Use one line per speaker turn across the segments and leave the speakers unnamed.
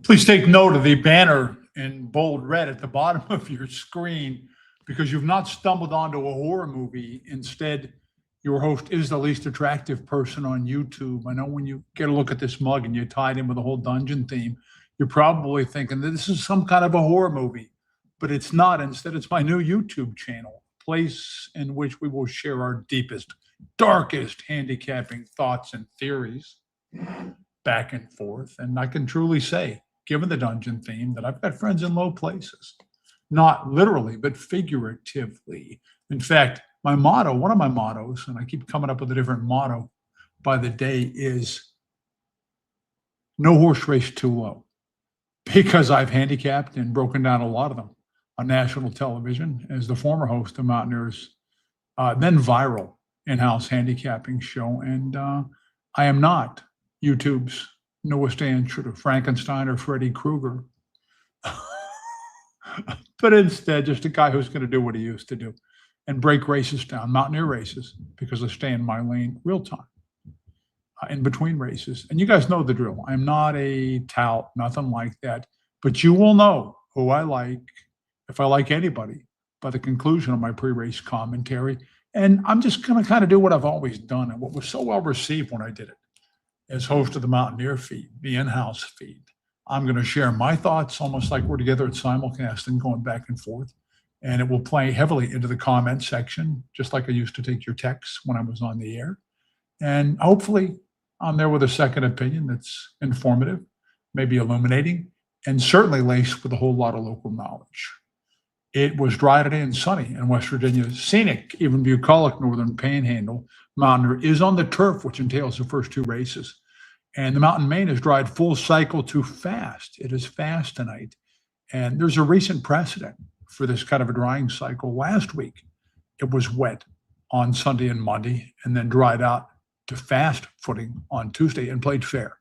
Please take note of the banner in bold red at the bottom of your screen because you've not stumbled onto a horror movie. Instead, your host is the least attractive person on YouTube. I know when you get a look at this mug and you tie it in with the whole dungeon theme, you're probably thinking that this is some kind of a horror movie, but it's not. Instead, it's my new YouTube channel, a place in which we will share our deepest, darkest handicapping thoughts and theories back and forth. And I can truly say, given the dungeon theme, that I've got friends in low places, not literally, but figuratively. In fact, my motto, one of my mottos, and I keep coming up with a different motto by the day, is no horse race too low, because I've handicapped and broken down a lot of them on national television as the former host of Mountaineers' then viral in-house handicapping show. And I am not YouTube's newest answer to Frankenstein or Freddy Krueger, but instead just a guy who's going to do what he used to do and break races down, mountaineer races, because I stay in my lane real time in between races. And you guys know the drill. I'm not a tout, nothing like that, but you will know who I like, if I like anybody, by the conclusion of my pre-race commentary. And I'm just going to kind of do what I've always done and what was so well received when I did it as host of the Mountaineer feed, the in-house feed. I'm going to share my thoughts almost like we're together at simulcasting, going back and forth. And it will play heavily into the comment section, just like I used to take your texts when I was on the air. And hopefully I'm there with a second opinion that's informative, maybe illuminating, and certainly laced with a whole lot of local knowledge. It was dry today and sunny in West Virginia's scenic, even bucolic northern panhandle. Mountaineer is on the turf, which entails the first two races. And the mountain main is dried full cycle to fast. It is fast tonight. And there's a recent precedent for this kind of a drying cycle. Last week, it was wet on Sunday and Monday, and then dried out to fast footing on Tuesday and played fair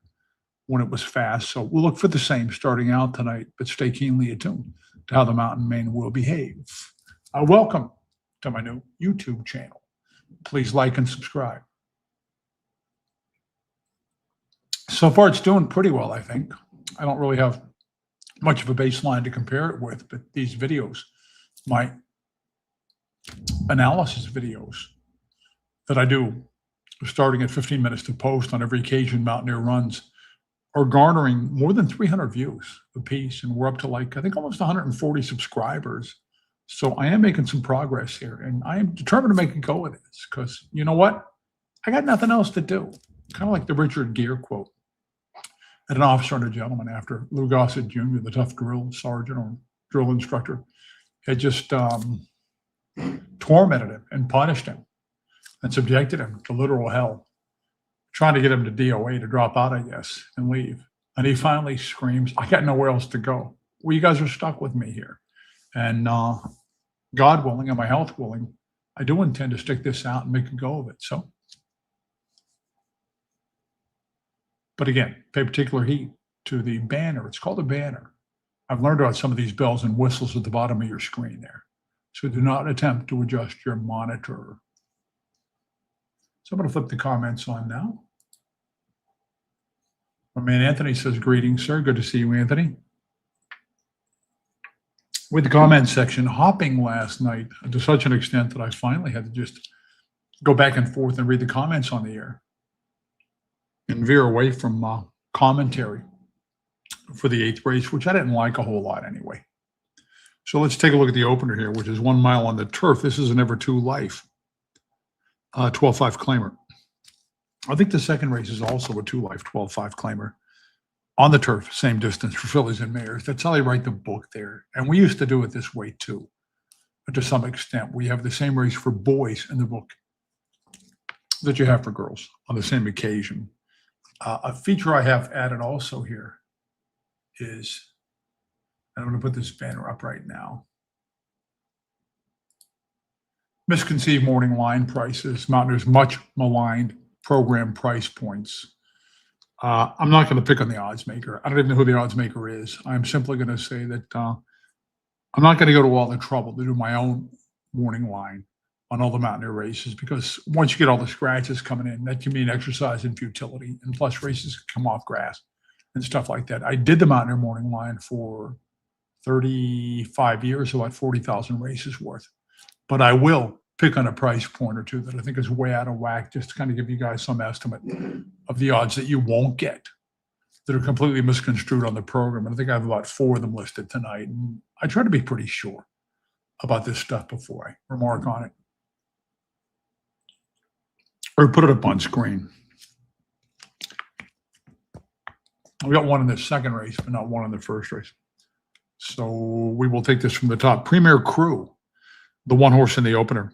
when it was fast. So we'll look for the same starting out tonight, but stay keenly attuned to how the mountain main will behave. Welcome to my new YouTube channel. Please like and subscribe. So far, it's doing pretty well, I think. I don't really have much of a baseline to compare it with, but these videos, my analysis videos that I do, starting at 15 minutes to post on every occasion Mountaineer runs, are garnering more than 300 views apiece, and we're up to like, I think, almost 140 subscribers. So I am making some progress here, and I am determined to make a go of this because you know what? I got nothing else to do. Kind of like the Richard Gere quote at an officer and a gentleman after Lou Gossett Jr., the tough drill sergeant or drill instructor, had just tormented him and punished him and subjected him to literal hell, trying to get him to DOA to drop out, I guess, and leave. And he finally screams, I got nowhere else to go. Well, you guys are stuck with me here. And God willing and my health willing, I do intend to stick this out and make a go of it. So, but again, pay particular heed to the banner. It's called a banner. I've learned about some of these bells and whistles at the bottom of your screen there. So do not attempt to adjust your monitor. So I'm going to flip the comments on now. My man Anthony says, greetings, sir. Good to see you, Anthony. With the comment section hopping last night to such an extent that I finally had to just go back and forth and read the comments on the air and veer away from commentary for the 8th race, which I didn't like a whole lot anyway. So let's take a look at the opener here, which is 1 mile on the turf. This is an Ever 2 Life 12.5 claimer. I think the second race is also a 2 Life 12.5 claimer on the turf, same distance for fillies and mares. That's how they write the book there. And we used to do it this way too, but to some extent. We have the same race for boys in the book that you have for girls on the same occasion. A feature I have added also here is, and I'm going to put this banner up right now, misconceived morning line prices, Mountaineer's much maligned program price points. I'm not going to pick on the odds maker. I don't even know who the odds maker is. I'm simply going to say that I'm not going to go to all the trouble to do my own morning line on all the Mountaineer races, because once you get all the scratches coming in, that can mean exercise in futility, and plus races come off grass and stuff like that. I did the Mountaineer Morning Line for 35 years, so about 40,000 races worth. But I will pick on a price point or two that I think is way out of whack, just to kind of give you guys some estimate of the odds that you won't get that are completely misconstrued on the program. And I think I have about 4 of them listed tonight. And I try to be pretty sure about this stuff before I remark on it or put it up on screen. We got one in the second race, but not one in the first race. So we will take this from the top. Premier Crew, the one horse in the opener,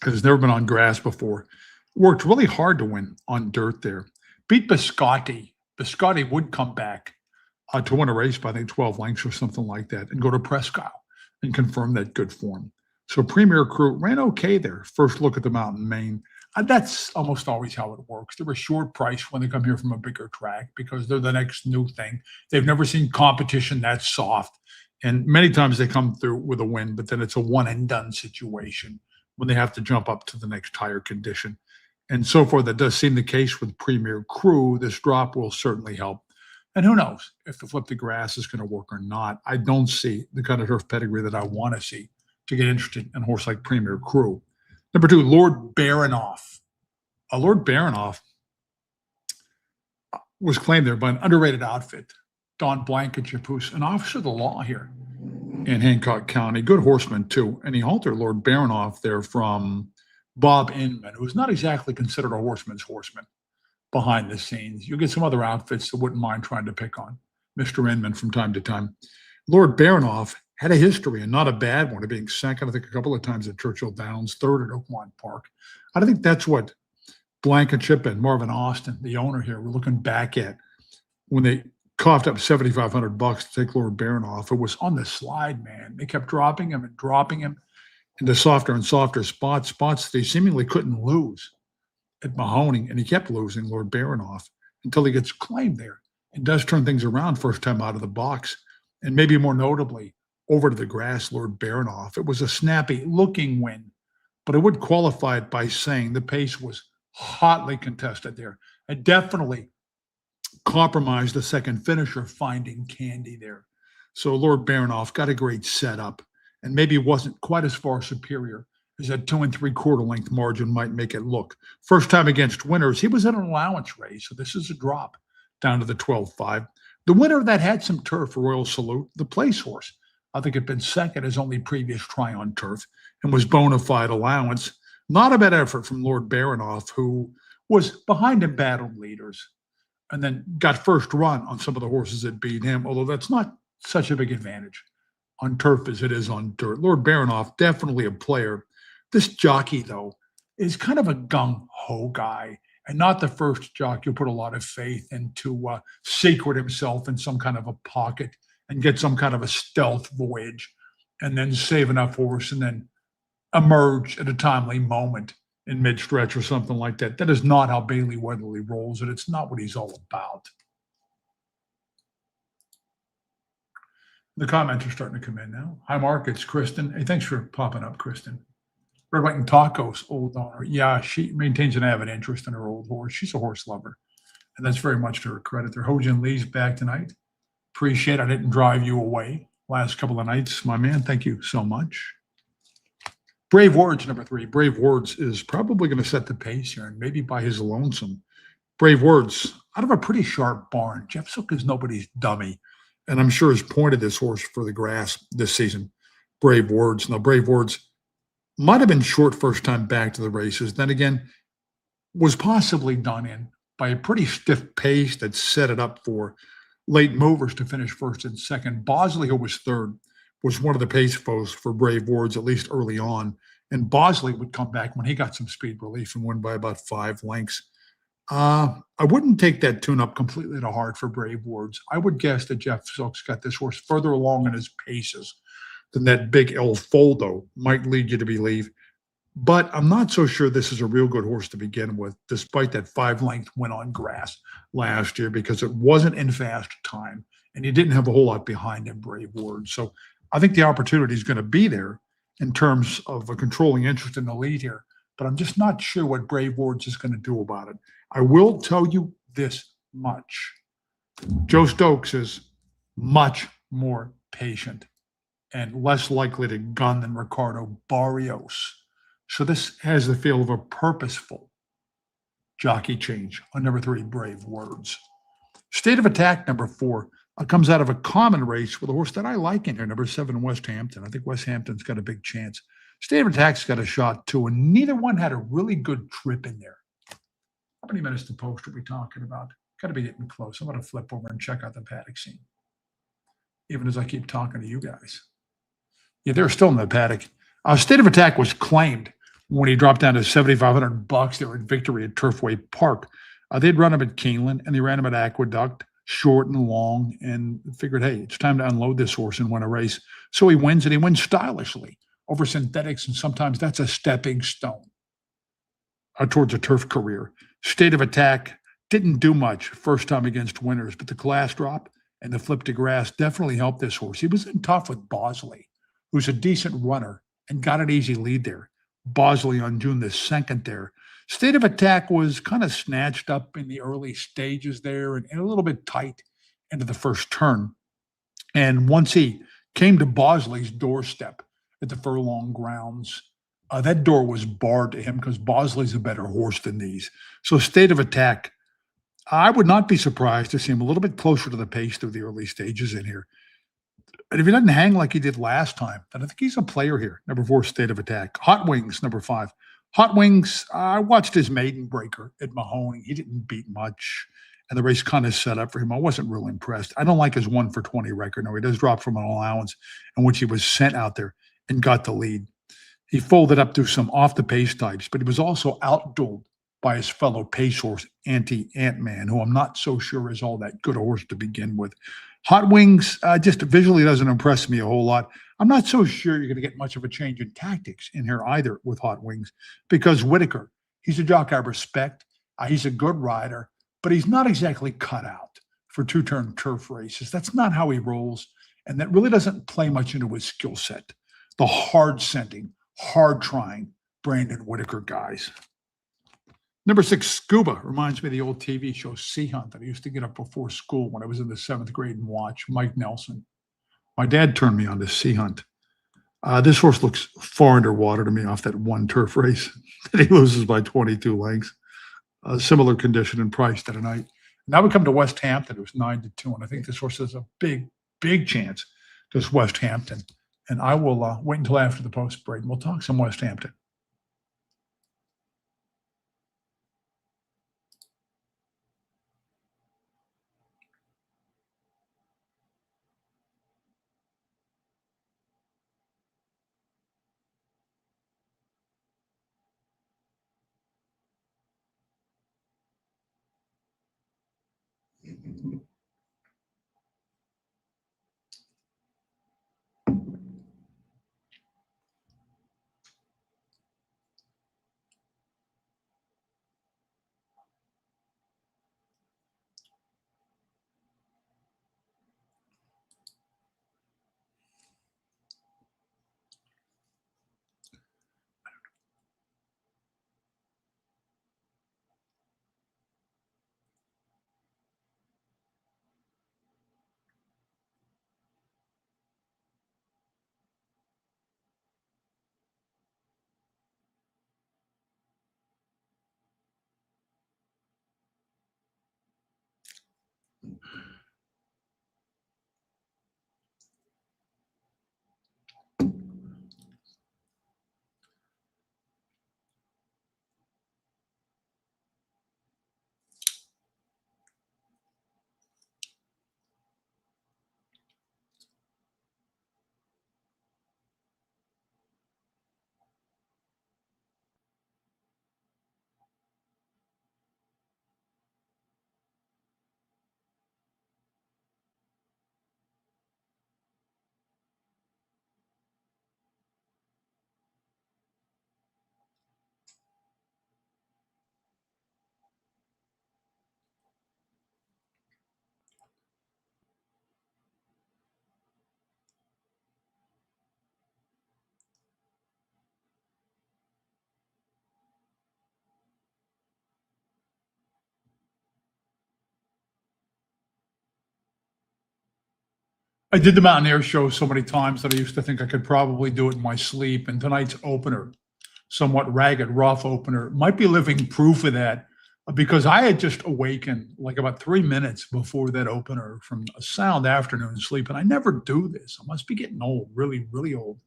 has never been on grass before. Worked really hard to win on dirt there. Beat Biscotti. Biscotti would come back to win a race by, I think, 12 lengths or something like that and go to Prescott and confirm that good form. So Premier Crew ran okay there. First look at the Mountain Maine. That's almost always how it works. They're a short price when they come here from a bigger track because they're the next new thing. They've never seen competition that soft. And many times they come through with a win, but then it's a one and done situation when they have to jump up to the next higher condition. And so forth. That does seem the case with Premier Crew. This drop will certainly help. And who knows if the Flip the Grass is going to work or not. I don't see the kind of turf pedigree that I want to see to get interested in a horse like Premier Crew. Number 2, Lord Baranoff. Lord Baranoff was claimed there by an underrated outfit, Don Blankenship, who's an officer of the law here in Hancock County. Good horseman, too. And he halted Lord Baranoff there from Bob Inman, who's not exactly considered a horseman's horseman behind the scenes. You get some other outfits that wouldn't mind trying to pick on Mr. Inman from time to time. Lord Baranoff had a history, and not a bad one, of being second, I think, a couple of times at Churchill Downs, third at Oakmont Park. I think that's what Blankenship and Marvin Austin, the owner here, were looking back at when they coughed up $7,500 to take Lord Baranoff. It was on the slide, man. They kept dropping him into softer and softer spots that he seemingly couldn't lose at Mahoning, and he kept losing Lord Baranoff until he gets claimed there and does turn things around first time out of the box, and maybe more notably, over to the grass, Lord Baranoff. It was a snappy looking win, but I would qualify it by saying the pace was hotly contested there. It definitely compromised the second finisher, Finding Candy there. So Lord Baranoff got a great setup and maybe wasn't quite as far superior as that 2 3/4 length margin might make it look. First time against winners, he was in an allowance race, so this is a drop down to the 12.5. The winner that had some turf, Royal Salute, the place horse, I think had been second his only previous try on turf and was bona fide allowance. Not a bad effort from Lord Baranoff, who was behind in battled leaders and then got first run on some of the horses that beat him, although that's not such a big advantage on turf as it is on dirt. Lord Baranoff, definitely a player. This jockey, though, is kind of a gung-ho guy and not the first jockey who put a lot of faith into secret himself in some kind of a pocket and get some kind of a stealth voyage and then save enough horse and then emerge at a timely moment in mid-stretch or something like that. That is not how Bailey Weatherly rolls, and it's not what he's all about. The comments are starting to come in now. Hi, Mark. It's Kristen. Hey, thanks for popping up, Kristen. Red, White, and Tacos, old owner. Yeah, she maintains an avid interest in her old horse. She's a horse lover, and that's very much to her credit. Their Hojin Lee's back tonight. Appreciate I didn't drive you away last couple of nights, my man. Thank you so much. Brave Words, number 3. Brave Words is probably going to set the pace here, and maybe by his lonesome. Brave Words, out of a pretty sharp barn. Jeff Zook is nobody's dummy, and I'm sure has pointed this horse for the grass this season. Brave Words. Now, Brave Words might have been short first time back to the races. Then again, was possibly done in by a pretty stiff pace that set it up for late movers to finish first and second. Bosley, who was third, was one of the pace foes for Brave Words, at least early on. And Bosley would come back when he got some speed relief and win by about 5 lengths. I wouldn't take that tune-up completely to heart for Brave Words. I would guess that Jeff Zook's got this horse further along in his paces than that big El Foldo might lead you to believe. But I'm not so sure this is a real good horse to begin with, despite that 5-length win on grass last year, because it wasn't in fast time, and he didn't have a whole lot behind him, Brave Words. So I think the opportunity is going to be there in terms of a controlling interest in the lead here, but I'm just not sure what Brave Words is going to do about it. I will tell you this much. Joe Stokes is much more patient and less likely to gun than Ricardo Barrios. So this has the feel of a purposeful jockey change on number 3, Brave Words. State of Attack, number 4, comes out of a common race with a horse that I like in here, number 7, West Hampton. I think West Hampton's got a big chance. State of Attack's got a shot too, and neither one had a really good trip in there. How many minutes to post are we talking about? Got to be getting close. I'm going to flip over and check out the paddock scene, even as I keep talking to you guys. Yeah, they're still in the paddock. State of Attack was claimed when he dropped down to $7,500 there at Victory at Turfway Park. They'd run him at Keeneland and they ran him at Aqueduct, short and long, and figured, hey, it's time to unload this horse and win a race. So he wins, and he wins stylishly over synthetics, and sometimes that's a stepping stone towards a turf career. State of Attack didn't do much first time against winners, but the class drop and the flip to grass definitely helped this horse. He was in tough with Bosley, who's a decent runner and got an easy lead there. Bosley on June the 2nd there. State of Attack was kind of snatched up in the early stages there and a little bit tight into the first turn. And once he came to Bosley's doorstep at the Furlong grounds, that door was barred to him because Bosley's a better horse than these. So State of Attack, I would not be surprised to see him a little bit closer to the pace through the early stages in here. And if he doesn't hang like he did last time, then I think he's a player here. Number 4, State of Attack. Hot Wings, number 5. Hot Wings, I watched his maiden breaker at Mahoney. He didn't beat much, and the race kind of set up for him. I wasn't real impressed. I don't like his 1 for 20 record. No, he does drop from an allowance in which he was sent out there and got the lead. He folded up through some off-the-pace types, but he was also outdueled by his fellow pace horse, Ant-Man, who I'm not so sure is all that good a horse to begin with. Hot Wings just visually doesn't impress me a whole lot. I'm not so sure you're going to get much of a change in tactics in here either with Hot Wings, because Whitaker, he's a jockey I respect. He's a good rider, but he's not exactly cut out for 2-turn turf races. That's not how he rolls, and that really doesn't play much into his skill set. The hard scenting, hard trying Brandon Whitaker guys. Number 6, Scuba, reminds me of the old TV show Sea Hunt that I used to get up before school when I was in the 7th grade and watch. Mike Nelson. My dad turned me on to Sea Hunt. This horse looks far underwater to me off that 1 turf race that he loses by 22 lengths. Similar condition and price to tonight. Now we come to West Hampton. It was 9-2, and I think this horse has a big, big chance against West Hampton. And I will wait until after the post break, and we'll talk some West Hampton. I did the Mountaineer show so many times that I used to think I could probably do it in my sleep. And tonight's opener, somewhat ragged, rough opener, might be living proof of that because I had just awakened like about 3 minutes before that opener from a sound afternoon sleep. And I never do this. I must be getting old, really, really old.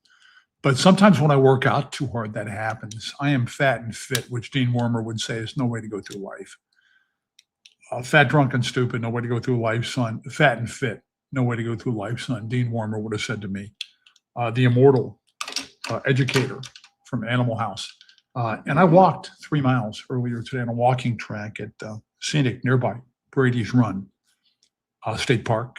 But sometimes when I work out too hard, that happens. I am fat and fit, which Dean Wormer would say is no way to go through life. Fat, drunk, and stupid, no way to go through life, son. Fat and fit, no way to go through life, son. Dean Wormer would have said to me, the immortal educator from Animal House. And I walked 3 miles earlier today on a walking track at scenic nearby, Brady's Run State Park.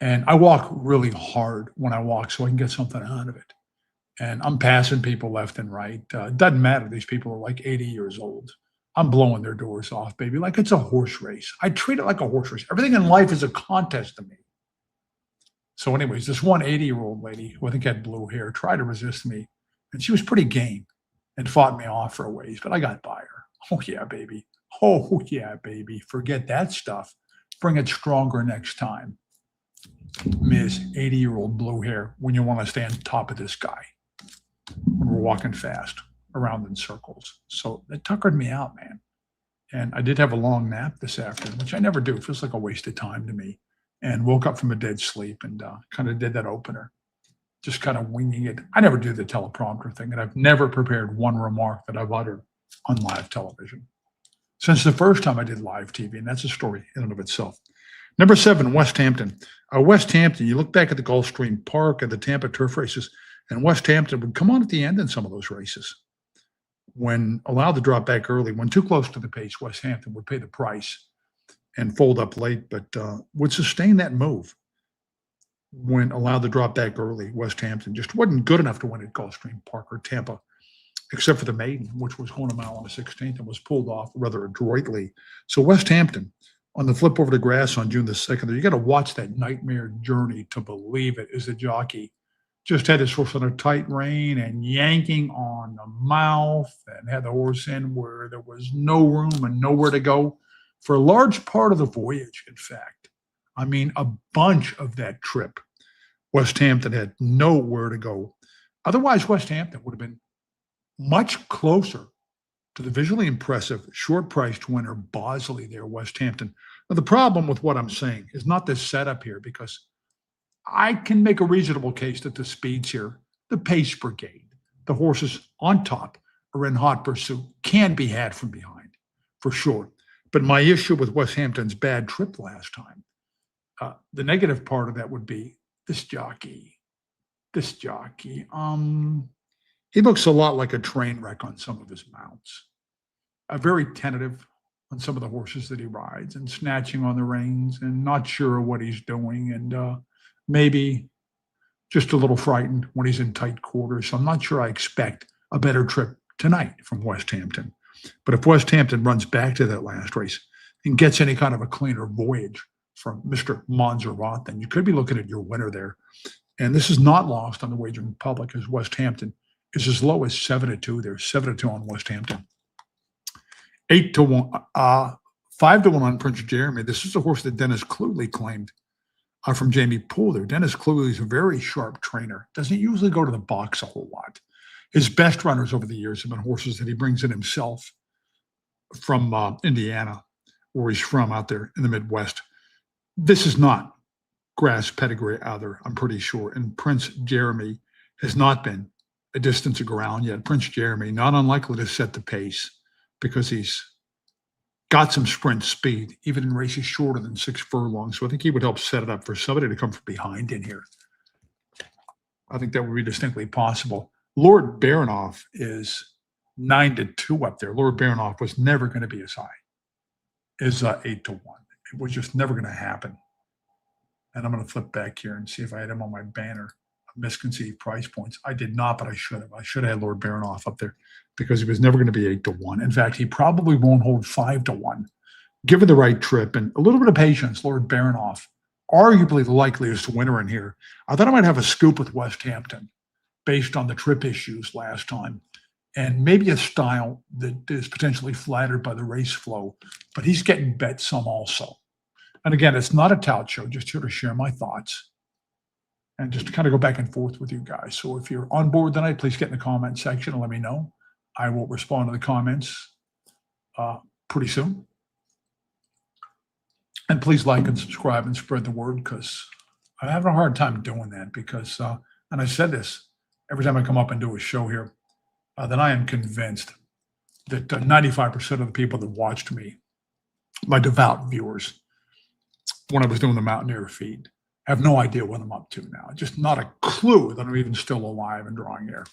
And I walk really hard when I walk so I can get something out of it. And I'm passing people left and right. It doesn't matter. These people are like 80 years old. I'm blowing their doors off, baby, like it's a horse race. I treat it like a horse race. Everything in life is a contest to me. So anyways, this one 80-year-old lady who I think had blue hair tried to resist me, and she was pretty game and fought me off for a ways, but I got by her. Oh, yeah, baby. Oh, yeah, baby. Forget that stuff. Bring it stronger next time. Miss 80-year-old blue hair when you want to stay on top of this guy when we're walking fast around in circles. So it tuckered me out, man. And I did have a long nap this afternoon, which I never do. It feels like a waste of time to me. And woke up from a dead sleep and kind of did that opener, just kind of winging it. I never do the teleprompter thing, and I've never prepared one remark that I've uttered on live television since the first time I did live TV, and that's a story in and of itself. Number 7, West Hampton. West Hampton, you look back at the Gulfstream Park and the Tampa turf races, and West Hampton would come on at the end in some of those races. When allowed to drop back early, when too close to the pace, West Hampton would pay the price and fold up late, but would sustain that move. When allowed to drop back early, West Hampton just wasn't good enough to win at Gulfstream Park or Tampa, except for the maiden, which was going a mile on the 16th and was pulled off rather adroitly. So West Hampton, on the flip over the grass on June the 2nd, you got to watch that nightmare journey to believe it, as the jockey just had his horse on a tight rein and yanking on the mouth and had the horse in where there was no room and nowhere to go for a large part of the voyage, in fact. I mean, a bunch of that trip, West Hampton had nowhere to go. Otherwise, West Hampton would have been much closer to the visually impressive, short-priced winner, Bosley there, West Hampton. Now, the problem with what I'm saying is not this setup here, because I can make a reasonable case that the speeds here, the pace brigade, the horses on top are in hot pursuit, can be had from behind, for sure. But my issue with West Hampton's bad trip last time, the negative part of that would be this jockey. He looks a lot like a train wreck on some of his mounts. Very tentative on some of the horses that he rides and snatching on the reins and not sure what he's doing and maybe just a little frightened when he's in tight quarters. So I'm not sure I expect a better trip tonight from West Hampton. But if West Hampton runs back to that last race and gets any kind of a cleaner voyage from Mr. Montserrat, then you could be looking at your winner there. And this is not lost on the wagering public, as West Hampton is as low as 7-2 there, 7-2 on West Hampton. 8-1, 5-1 on Prince Jeremy. This is a horse that Dennis Cluley claimed from Jamie Poole there. Dennis Cluley is a very sharp trainer. Doesn't usually go to the box a whole lot. His best runners over the years have been horses that he brings in himself from Indiana, where he's from out there in the Midwest. This is not grass pedigree either, I'm pretty sure. And Prince Jeremy has not been a distance of ground yet. Prince Jeremy, not unlikely to set the pace because he's got some sprint speed, even in races shorter than 6 furlongs. So I think he would help set it up for somebody to come from behind in here. I think that would be distinctly possible. Lord Baranoff is 9-2 up there. Lord Baranoff was never going to be as high as 8-1. It was just never going to happen. And I'm going to flip back here and see if I had him on my banner of misconceived price points. I did not, but I should have. I should have had Lord Baranoff up there because he was never going to be 8-1. In fact, he probably won't hold 5-1. Given the right trip and a little bit of patience, Lord Baranoff, arguably the likeliest winner in here. I thought I might have a scoop with West Hampton based on the trip issues last time, and maybe a style that is potentially flattered by the race flow, but he's getting bet some also. And again, it's not a tout show, just here to share my thoughts. and just to kind of go back and forth with you guys. So if you're on board tonight, please get in the comment section and let me know. I will respond to the comments pretty soon. And please like and subscribe and spread the word, because I'm having a hard time doing that because, and I said this every time I come up and do a show here, that I am convinced that 95% of the people that watched me, my devout viewers, when I was doing the Mountaineer feed, have no idea what I'm up to now. Just not a clue that I'm even still alive and drawing air.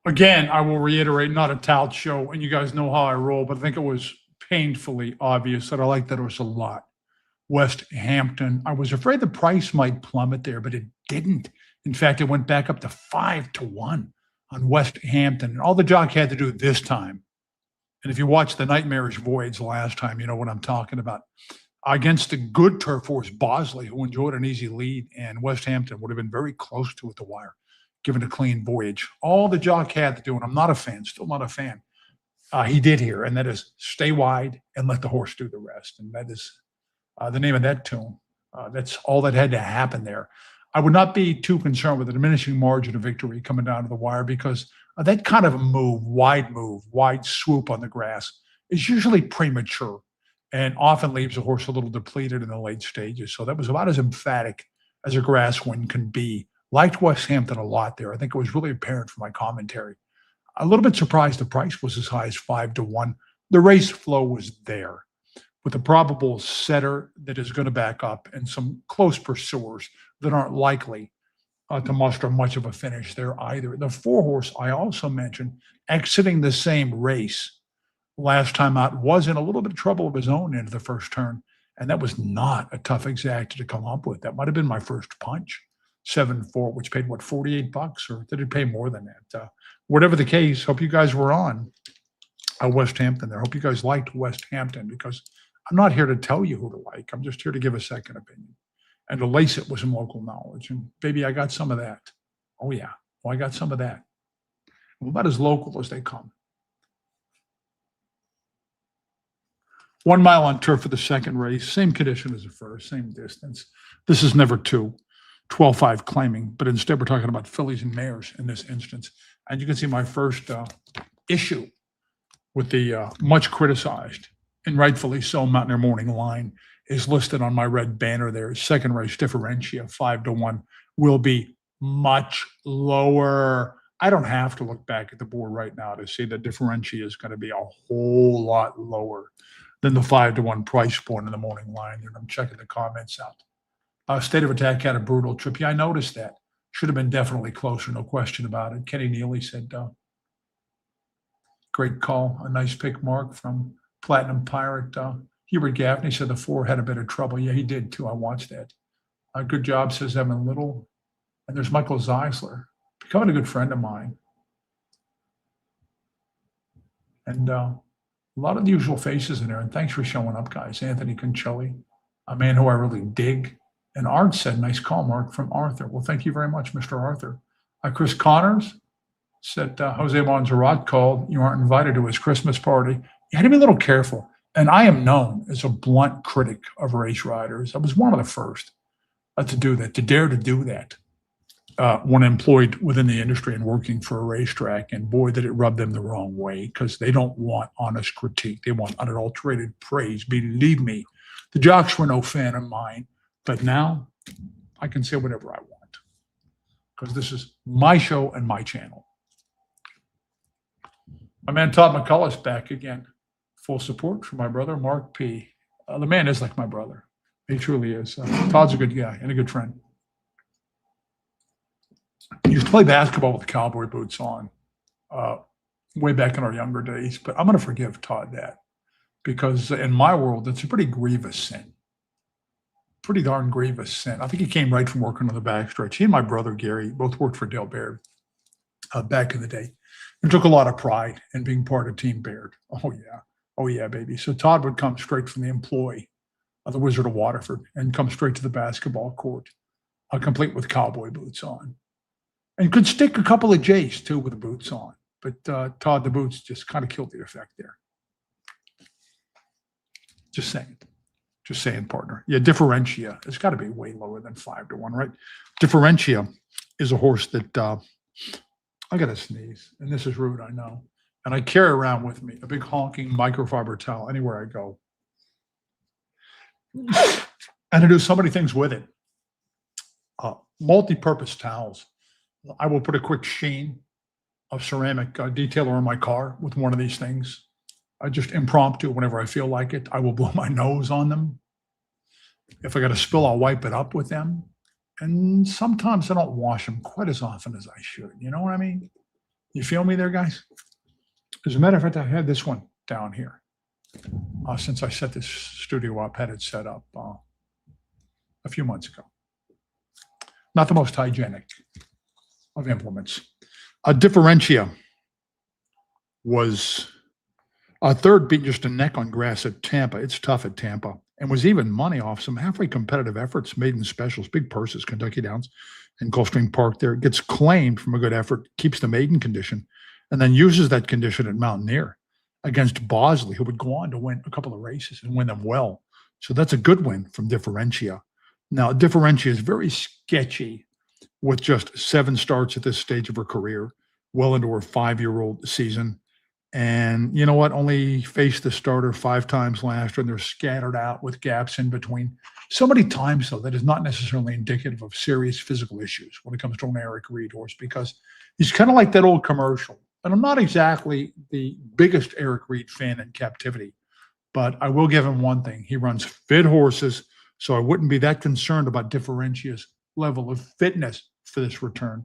Again, I will reiterate, not a tout show, and you guys know how I roll, but I think it was painfully obvious that I like that horse a lot. West Hampton. I was afraid the price might plummet there, but it didn't. In fact, it went back up to 5-1 on West Hampton. And all the jock had to do this time, and if you watched the Nightmarish Voyage last time, you know what I'm talking about. Against the good turf horse Bosley, who enjoyed an easy lead, and West Hampton would have been very close to it, the wire, given a clean voyage. All the jock had to do, and I'm not a fan, still not a fan, he did here, and that is stay wide and let the horse do the rest. And that is the name of that tune. That's all that had to happen there. I would not be too concerned with a diminishing margin of victory coming down to the wire because that kind of a move, wide swoop on the grass is usually premature and often leaves a horse a little depleted in the late stages. So that was about as emphatic as a grass win can be. Liked West Hampton a lot there. I think it was really apparent from my commentary. A little bit surprised the price was as high as 5-1. The race flow was there with a probable setter that is going to back up and some close pursuers that aren't likely to muster much of a finish there either. The 4-horse I also mentioned exiting the same race last time out was in a little bit of trouble of his own into the first turn, and that was not a tough exacta to come up with. That might have been my first punch, 7-4, which paid what, $48, or did it pay more than that? Whatever the case, hope you guys were on West Hampton there. Hope you guys liked West Hampton because I'm not here to tell you who to like. I'm just here to give a second opinion and to lace it with some local knowledge. And baby, I got some of that. Oh yeah, I got some of that. Well, about as local as they come. 1 mile on turf for the second race, same condition as the first, same distance. This is never 12-5 claiming, but instead we're talking about fillies and mares in this instance. And you can see my first issue with the much criticized and rightfully so Mountaineer Morning line is listed on my red banner there. Second race differentia 5-1 will be much lower. I don't have to look back at the board right now to see that differentia is going to be a whole lot lower than the 5-1 price point in the morning line. And I'm checking the comments out. State of Attack had a brutal trip. Yeah, I noticed that. Should have been definitely closer, no question about it. Kenny Neely said, great call. A nice pick, Mark, from Platinum Pirate. Hubert Gaffney said the 4 had a bit of trouble. Yeah, he did too. I watched that. Good job, says Evan Little. And there's Michael Zeisler, becoming a good friend of mine. And a lot of the usual faces in there. And thanks for showing up, guys. Anthony Concelli, a man who I really dig. And Art said, nice call, Mark, from Arthur. Well, thank you very much, Mr. Arthur. Chris Connors said, Jose Monserrat called. You aren't invited to his Christmas party. You had to be a little careful. And I am known as a blunt critic of race riders. I was one of the first to do that, to dare to do that when employed within the industry and working for a racetrack. And boy, did it rub them the wrong way because they don't want honest critique. They want unadulterated praise. Believe me, the jocks were no fan of mine. But now I can say whatever I want because this is my show and my channel. My man Todd McCullough's back again. Full support for my brother, Mark P. The man is like my brother. He truly is. Todd's a good guy and a good friend. He used to play basketball with the cowboy boots on way back in our younger days. But I'm going to forgive Todd that because in my world, it's a pretty grievous sin. Pretty darn grievous sin. I think he came right from working on the backstretch. He and my brother, Gary, both worked for Dale Baird back in the day and took a lot of pride in being part of Team Baird. Oh, yeah. Oh, yeah, baby. So Todd would come straight from the employ of the Wizard of Waterford and come straight to the basketball court, complete with cowboy boots on. And could stick a couple of J's, too, with the boots on. But Todd, the boots just kind of killed the effect there. Just saying. Just saying, partner. Yeah, differentia. It's got to be way lower than 5-1, right? Differentia is a horse that I got to sneeze, and this is rude, I know. And I carry around with me a big honking microfiber towel anywhere I go. And I do so many things with it. Multi-purpose towels. I will put a quick sheen of ceramic detailer on my car with one of these things. I just impromptu whenever I feel like it. I will blow my nose on them. If I got a spill, I'll wipe it up with them. And sometimes I don't wash them quite as often as I should. You know what I mean? You feel me there, guys? As a matter of fact, I had this one down here. Since I set this studio up, had it set up a few months ago. Not the most hygienic of implements. A differentia was a third beat just a neck on grass at Tampa. It's tough at Tampa, and was even money off some halfway competitive efforts, maiden specials, big purses, Kentucky Downs and Gulfstream Park there. Gets claimed from a good effort, keeps the maiden condition, and then uses that condition at Mountaineer against Bosley, who would go on to win a couple of races and win them well. So that's a good win from Differentia. Now, Differentia is very sketchy with just 7 starts at this stage of her career, well into her 5-year-old season. And you know what? Only faced the starter 5 times last year, and they're scattered out with gaps in between. So many times, though, that is not necessarily indicative of serious physical issues when it comes to an Eric Reed horse, because he's kind of like that old commercial. And I'm not exactly the biggest Eric Reed fan in captivity, but I will give him one thing. He runs fit horses, so I wouldn't be that concerned about Differentia's level of fitness for this return.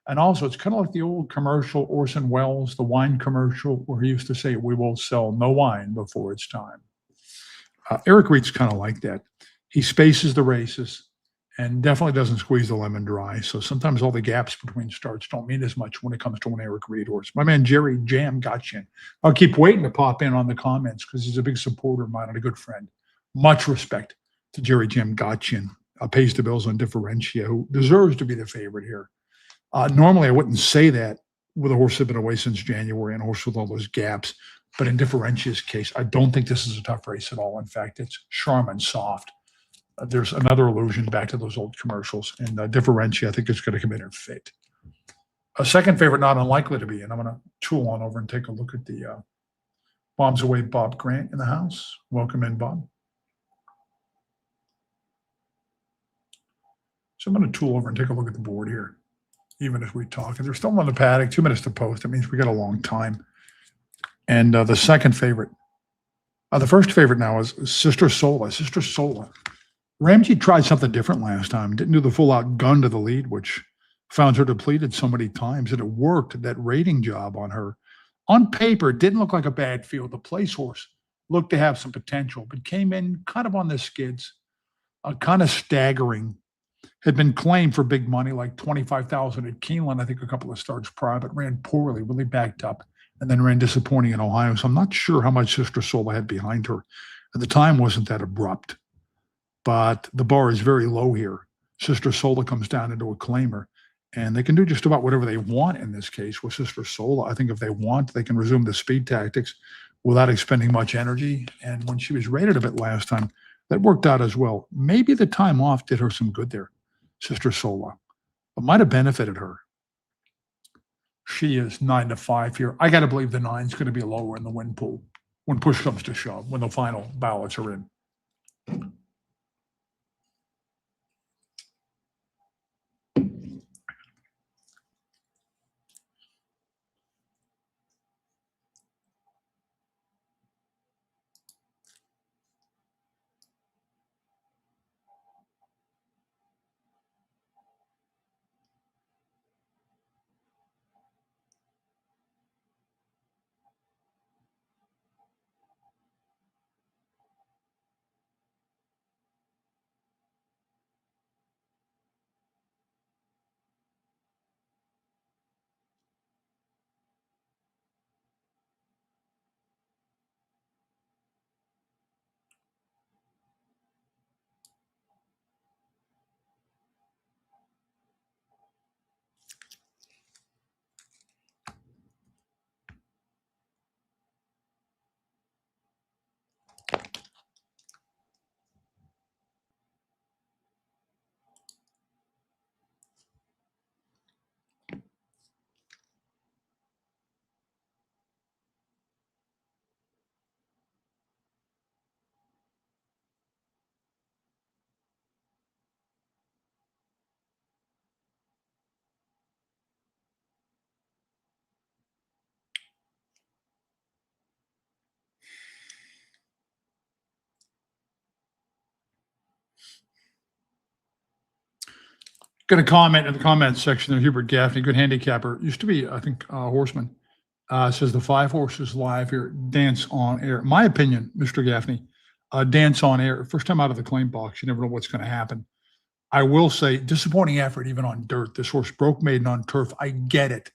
And also, it's kind of like the old commercial, Orson Welles, the wine commercial, where he used to say, "We will sell no wine before it's time." Eric Reed's kind of like that. He spaces the races and definitely doesn't squeeze the lemon dry. So sometimes all the gaps between starts don't mean as much when it comes to an Eric Reed horse. My man Jerry Jam Gotchin. I'll keep waiting to pop in on the comments because he's a big supporter of mine and a good friend. Much respect to Jerry Jam Gotchin. Pays the bills on Differentia, who deserves to be the favorite here. Normally, I wouldn't say that with a horse that's been away since January and a horse with all those gaps. But in Differentia's case, I don't think this is a tough race at all. In fact, it's Charmin soft. There's another allusion back to those old commercials. And Differentia, I think, is going to come in and fit. A second favorite, not unlikely to be, and I'm going to tool on over and take a look at the Bombs Away Bob Grant in the house. Welcome in, Bob. So I'm going to tool over and take a look at the board here, even as we talk. And they're still on the paddock, 2 minutes to post. That means we got a long time. And the second favorite, the first favorite now is Sister Sola. Sister Sola. Ramsey tried something different last time. Didn't do the full-out gun to the lead, which found her depleted so many times. And it worked, that rating job on her. On paper, it didn't look like a bad field. The place horse looked to have some potential, but came in kind of on the skids, kind of staggering. Had been claimed for big money, like 25,000 at Keeneland, I think a couple of starts prior, but ran poorly, really backed up, and then ran disappointing in Ohio. So I'm not sure how much Sister Sola had behind her. At the time, wasn't that abrupt. But the bar is very low here. Sister Sola comes down into a claimer, and they can do just about whatever they want in this case with Sister Sola. I think if they want, they can resume the speed tactics without expending much energy. And when she was rated a bit last time, that worked out as well. Maybe the time off did her some good there. Sister Sola. It might have benefited her. She is 9-5 here. I got to believe the 9's going to be lower in the win pool when push comes to shove, when the final ballots are in. Got a comment in the comments section there. Hubert Gaffney, good handicapper. Used to be, I think, a horseman. Says the 5 horses live here, dance on air. My opinion, Mr. Gaffney, dance on air. First time out of the claim box, you never know what's going to happen. I will say, disappointing effort even on dirt. This horse broke maiden on turf. I get it,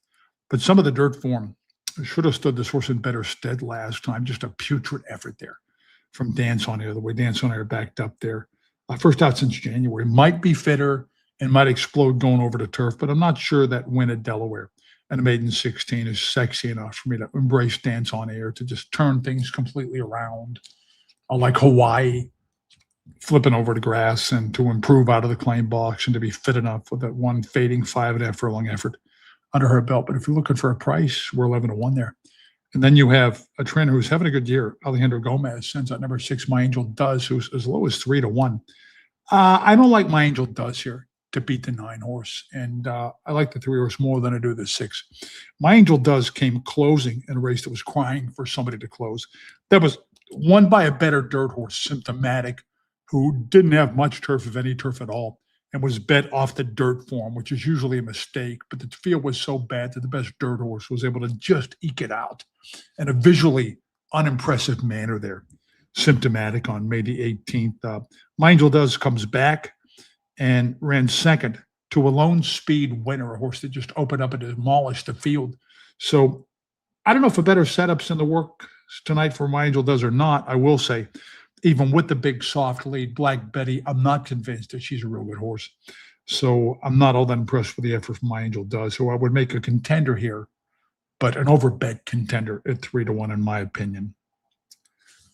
but some of the dirt form should have stood this horse in better stead last time. Just a putrid effort there from Dance on Air. The way Dance on Air backed up there, first out since January, might be fitter and might explode going over to turf, but I'm not sure that win at Delaware and a maiden 16 is sexy enough for me to embrace Dance on Air to just turn things completely around, like Hawaii flipping over to grass and to improve out of the claim box and to be fit enough with that one fading 5.5 furlong effort under her belt. But if you're looking for a price, we're 11-1 there. And then you have a trainer who's having a good year. Alejandro Gomez sends out number 6, My Angel Does, who's as low as 3-1. I don't like My Angel Does here to beat the 9 horse. And I like the 3 horse more than I do the 6. My Angel Does came closing in a race that was crying for somebody to close. That was won by a better dirt horse, Symptomatic, who didn't have much turf, if any turf at all, and was bet off the dirt form, which is usually a mistake. But the field was so bad that the best dirt horse was able to just eke it out in a visually unimpressive manner there. Symptomatic on May the 18th. My Angel Does comes back and ran second to a Lone Speed Winner, a horse that just opened up and demolished the field. So I don't know if a better setup's in the works tonight for My Angel Does or not. I will say, even with the big soft lead, Black Betty, I'm not convinced that she's a real good horse. So I'm not all that impressed with the effort My Angel Does. So I would make a contender here, but an overbet contender at 3-1, in my opinion.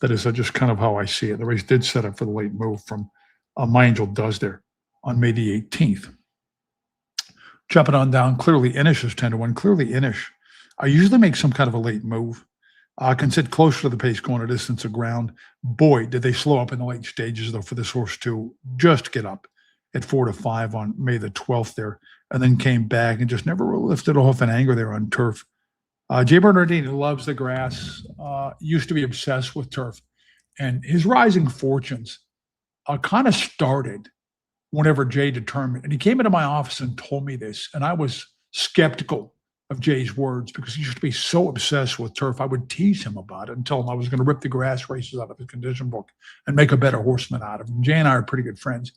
That is just kind of how I see it. The race did set up for the late move from My Angel Does there on May the 18th. Jumping on down, Clearly Inish is 10-1. Clearly Inish, I usually make some kind of a late move. Can sit closer to the pace going a distance of ground. Boy, did they slow up in the late stages, though, for this horse to just get up at 4-5 on May the 12th there, and then came back and just never lifted off in anger there on turf. Jay Bernardini loves the grass, used to be obsessed with turf, and his rising fortunes kind of started whenever Jay determined, and he came into my office and told me this, and I was skeptical of Jay's words because he used to be so obsessed with turf. I would tease him about it and tell him I was going to rip the grass races out of his condition book and make a better horseman out of him. Jay and I are pretty good friends.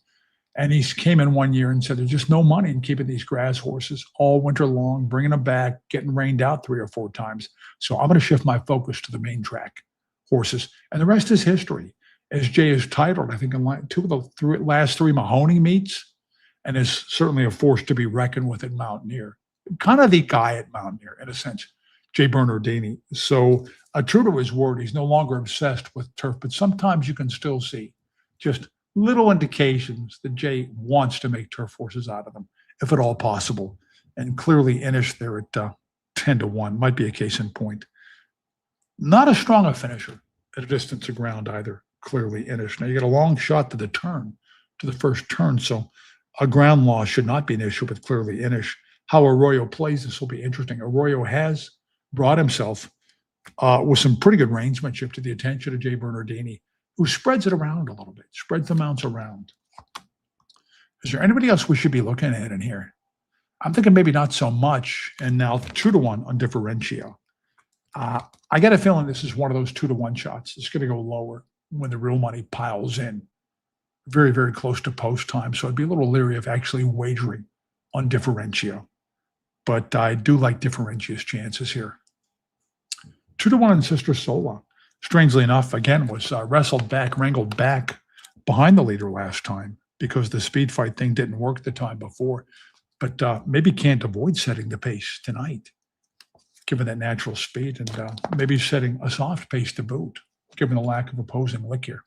And he came in one year and said, there's just no money in keeping these grass horses all winter long, bringing them back, getting rained out 3 or 4 times. So I'm going to shift my focus to the main track horses. And the rest is history. As Jay is titled, I think, in 2 of the last 3 Mahoney meets, and is certainly a force to be reckoned with at Mountaineer. Kind of the guy at Mountaineer, in a sense, Jay Bernardini. So true to his word, he's no longer obsessed with turf, but sometimes you can still see just little indications that Jay wants to make turf horses out of them, if at all possible. And Clearly Inish there at 10-1 might be a case in point. Not as strong a finisher at a distance of ground either, Clearly Inish. Now you get a long shot to the turn, to the first turn, so a ground loss should not be an issue with Clearly Inish. How Arroyo plays this will be interesting. Arroyo has brought himself with some pretty good reinsmanship to the attention of Jay Bernardini, who spreads it around a little bit, spreads the mounts around. Is there anybody else we should be looking at in here? I'm thinking maybe not so much. And now 2-1 on Differentia. I get a feeling this is one of those 2-1 shots. It's going to go lower when the real money piles in. Very, very close to post time. So I'd be a little leery of actually wagering on Differentia. But I do like Differentia's chances here. 2-1 on Sister Sola. Strangely enough, again, was wrestled back, wrangled back behind the leader last time because the speed fight thing didn't work the time before. But maybe can't avoid setting the pace tonight, given that natural speed, and maybe setting a soft pace to boot, given the lack of opposing lick here.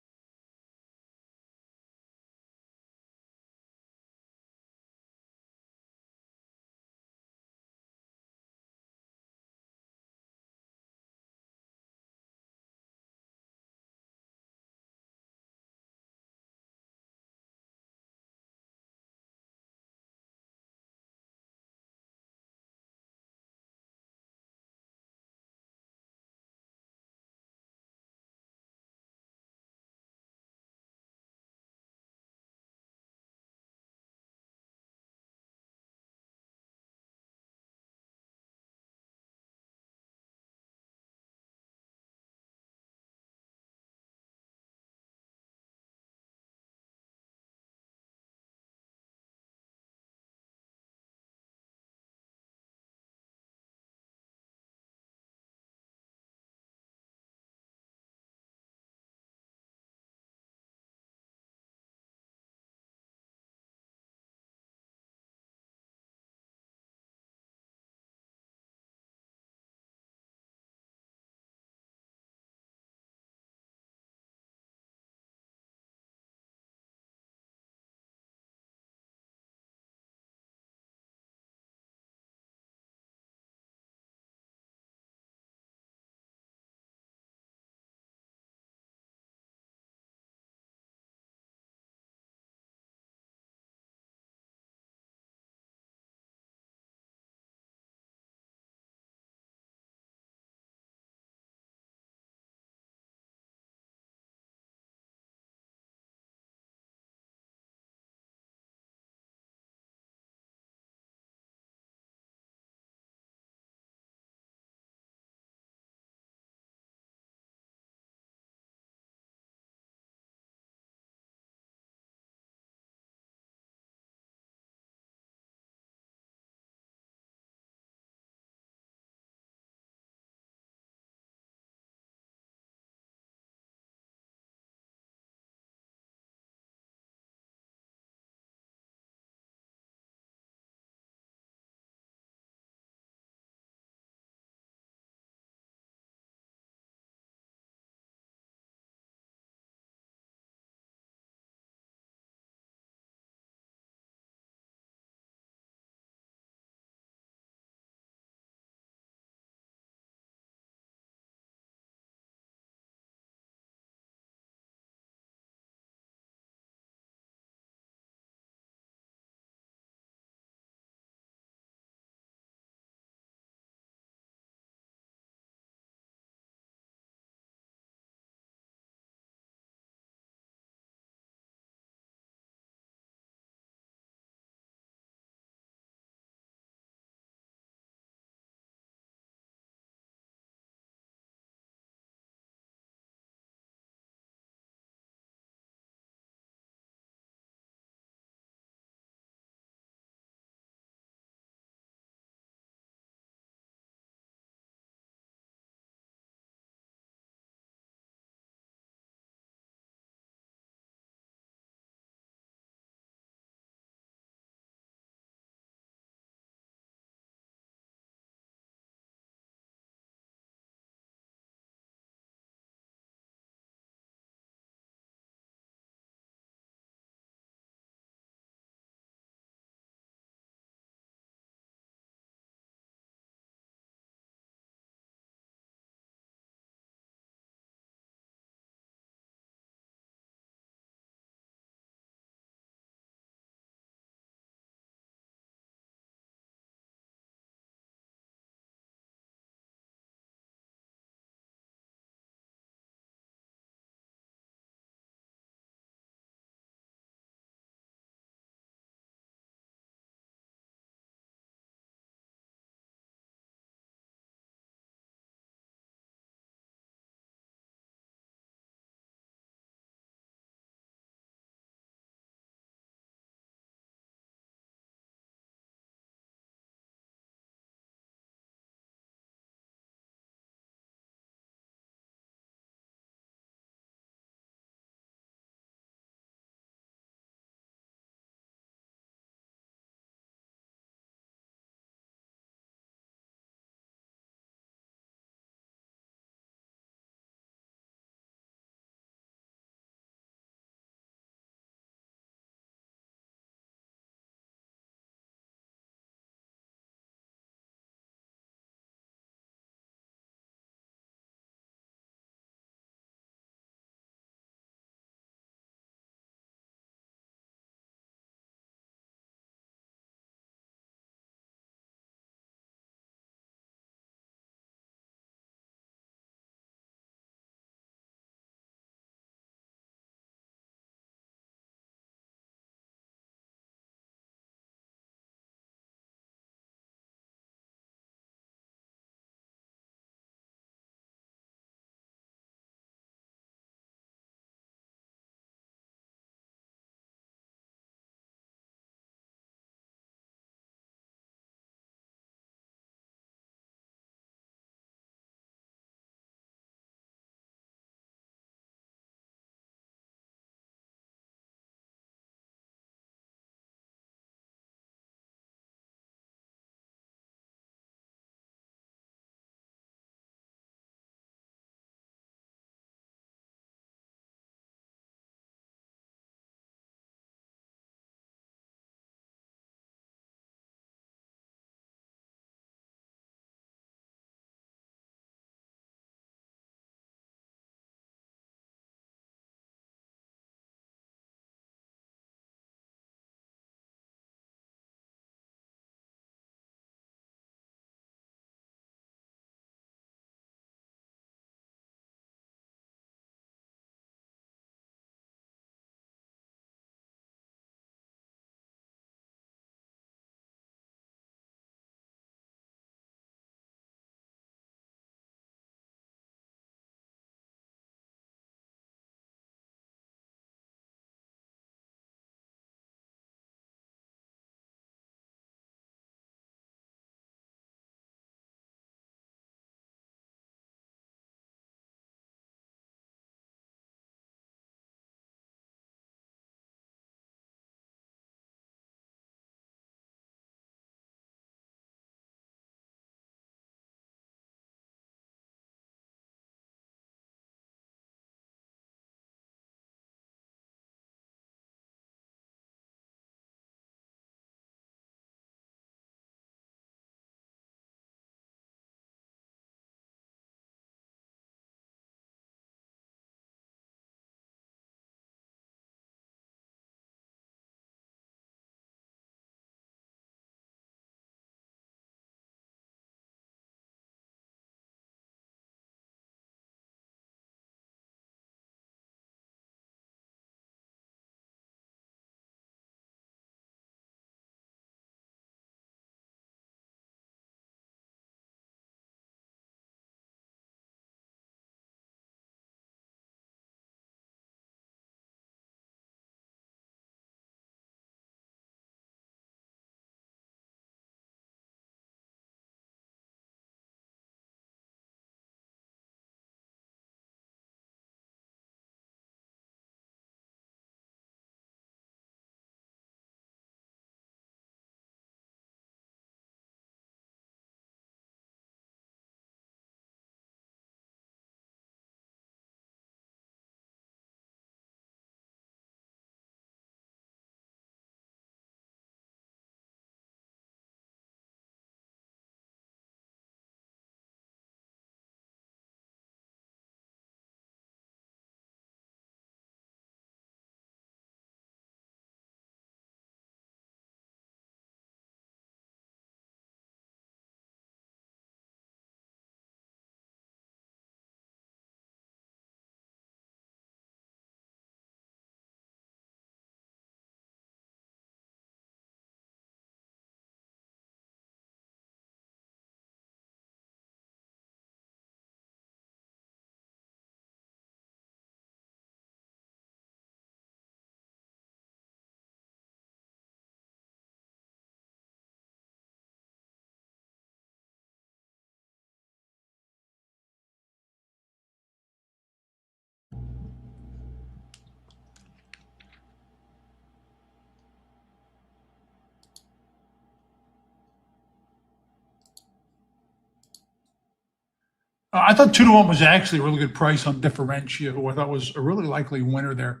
I thought 2-1 was actually a really good price on Differentia, who I thought was a really likely winner there.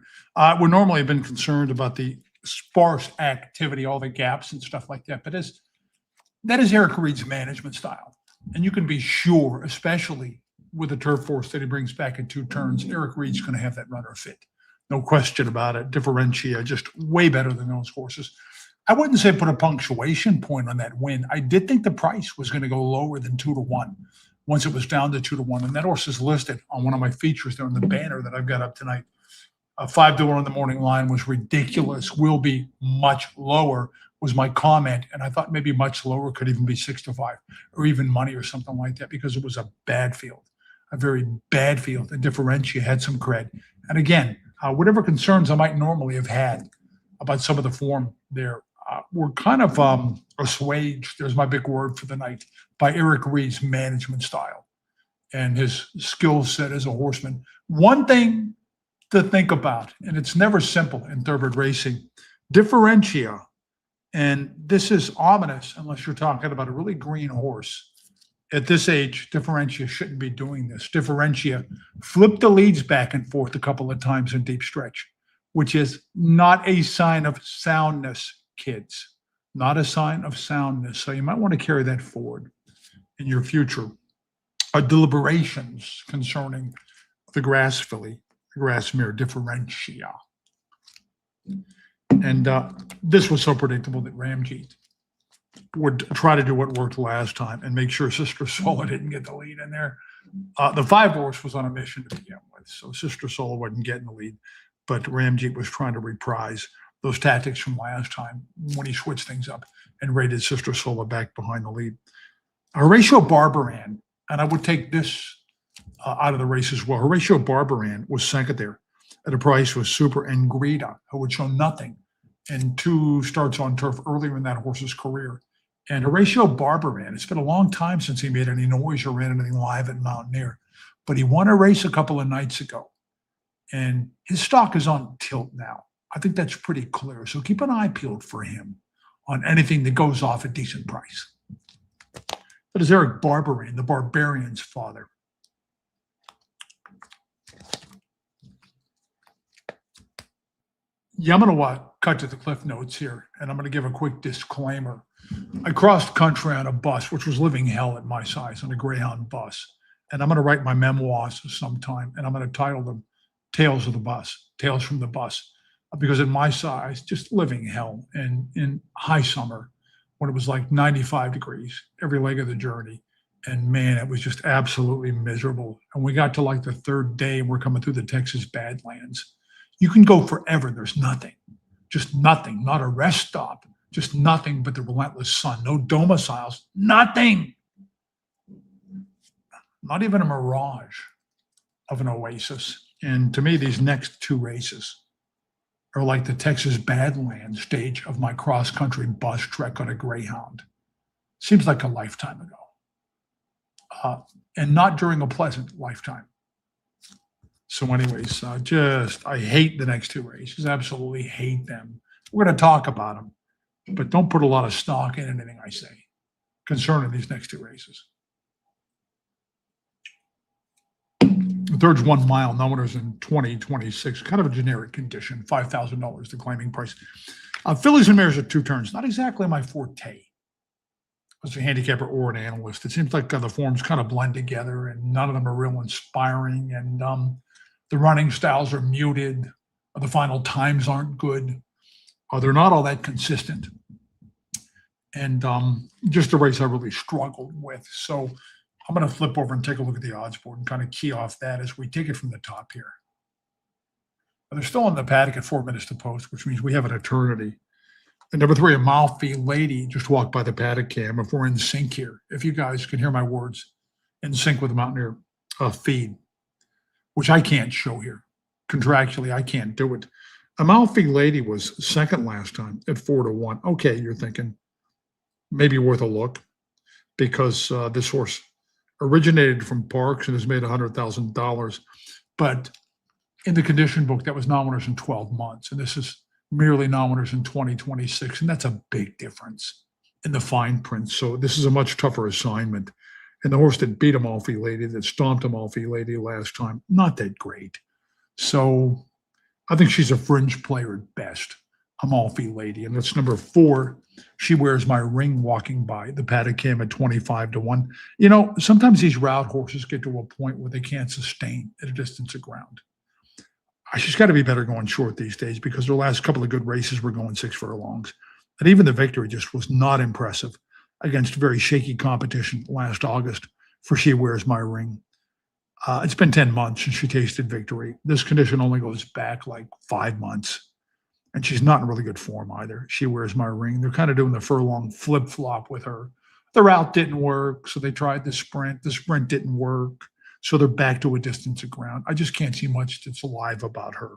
We normally have been concerned about the sparse activity, all the gaps and stuff like that, but that is Eric Reed's management style. And you can be sure, especially with the turf force that he brings back in 2 turns, Eric Reed's going to have that runner fit. No question about it. Differentia just way better than those horses. I wouldn't say put a punctuation point on that win. I did think the price was going to go lower than 2-1 once it was down to 2-1. And that horse is listed on one of my features there on the banner that I've got up tonight. 5-1 on the morning line was ridiculous. Will be much lower was my comment. And I thought maybe much lower could even be 6-5 or even money or something like that, because it was a bad field, a very bad field. And Differentia had some cred. And again, whatever concerns I might normally have had about some of the form there were kind of assuaged, there's my big word for the night, by Eric Reed's management style and his skill set as a horseman. One thing to think about, and it's never simple in thoroughbred racing, Differentia, and this is ominous unless you're talking about a really green horse. At this age, Differentia shouldn't be doing this. Differentia flipped the leads back and forth a couple of times in deep stretch, which is not a sign of soundness, kids. Not a sign of soundness. So you might want to carry that forward in your future deliberations concerning the grass filly, the grass mare Differentia. And this was so predictable that Ramjeet would try to do what worked last time and make sure Sister Sola didn't get the lead in there. The 5 horse was on a mission to begin with, so Sister Sola wasn't getting the lead, but Ramjeet was trying to reprise those tactics from last time when he switched things up and rated Sister Sola back behind the lead. Horatio Barbaran, and I would take this out of the race as well. Horatio Barbaran was second there at a price with Super Ingrida, who would show nothing in 2 starts on turf earlier in that horse's career. And Horatio Barbaran, it's been a long time since he made any noise or ran anything live at Mountaineer, but he won a race a couple of nights ago. And his stock is on tilt now. I think that's pretty clear. So keep an eye peeled for him on anything that goes off a decent price. That is Eric Barbaran, the Barbarian's father. Yeah, I'm going to cut to the cliff notes here, and I'm going to give a quick disclaimer. I crossed country on a bus, which was living hell at my size, on a Greyhound bus. And I'm going to write my memoirs sometime, and I'm going to title them Tales of the Bus, Tales from the Bus, because at my size, just living hell. And in high summer, when it was like 95 degrees every leg of the journey, and man, it was just absolutely miserable. And we got to like the 3rd day, and we're coming through the Texas Badlands. You can go forever. There's nothing, just nothing, not a rest stop, just nothing but the relentless sun, no domiciles, nothing, not even a mirage of an oasis. And to me, these next 2 races are like the Texas Badlands stage of my cross-country bus trek on a Greyhound. Seems like a lifetime ago, and not during a pleasant lifetime. So anyways, I hate the next 2 races, absolutely hate them. We're going to talk about them, but don't put a lot of stock in anything I say concerning these next 2 races. The third's 1 mile, no winners in 2026, kind of a generic condition, $5,000 the claiming price. Fillies and mares at 2 turns, not exactly my forte as a handicapper or an analyst. It seems like the forms kind of blend together and none of them are real inspiring, and the running styles are muted, the final times aren't good, they're not all that consistent. And just a race I really struggled with. So I'm going to flip over and take a look at the odds board and kind of key off that as we take it from the top here. They're still in the paddock at 4 minutes to post, which means we have an eternity. And number 3, Amalfi Lady just walked by the paddock cam. If we're in sync here, if you guys can hear my words, in sync with the Mountaineer feed, which I can't show here. Contractually, I can't do it. Amalfi Lady was second last time at 4-1. Okay, you're thinking maybe worth a look because this horse originated from Parks and has made $100,000. But in the condition book, that was non-winners in 12 months. And this is merely non-winners in 2026. And that's a big difference in the fine print. So this is a much tougher assignment. And the horse that beat Amalfi Lady, that stomped Amalfi Lady last time, not that great. So I think she's a fringe player at best, Amalfi Lady. And that's number 4. She wears my ring walking by. The paddock came at 25-1. You know, sometimes these route horses get to a point where they can't sustain at a distance of ground. She's got to be better going short these days because her last couple of good races were going 6 furlongs. And even the victory just was not impressive against very shaky competition last August for She Wears My Ring. It's been 10 months since she tasted victory. This condition only goes back like 5 months. And she's not in really good form either. She Wears My Ring. They're kind of doing the furlong flip-flop with her. The route didn't work, so they tried the sprint. The sprint didn't work, so they're back to a distance of ground. I just can't see much that's alive about her.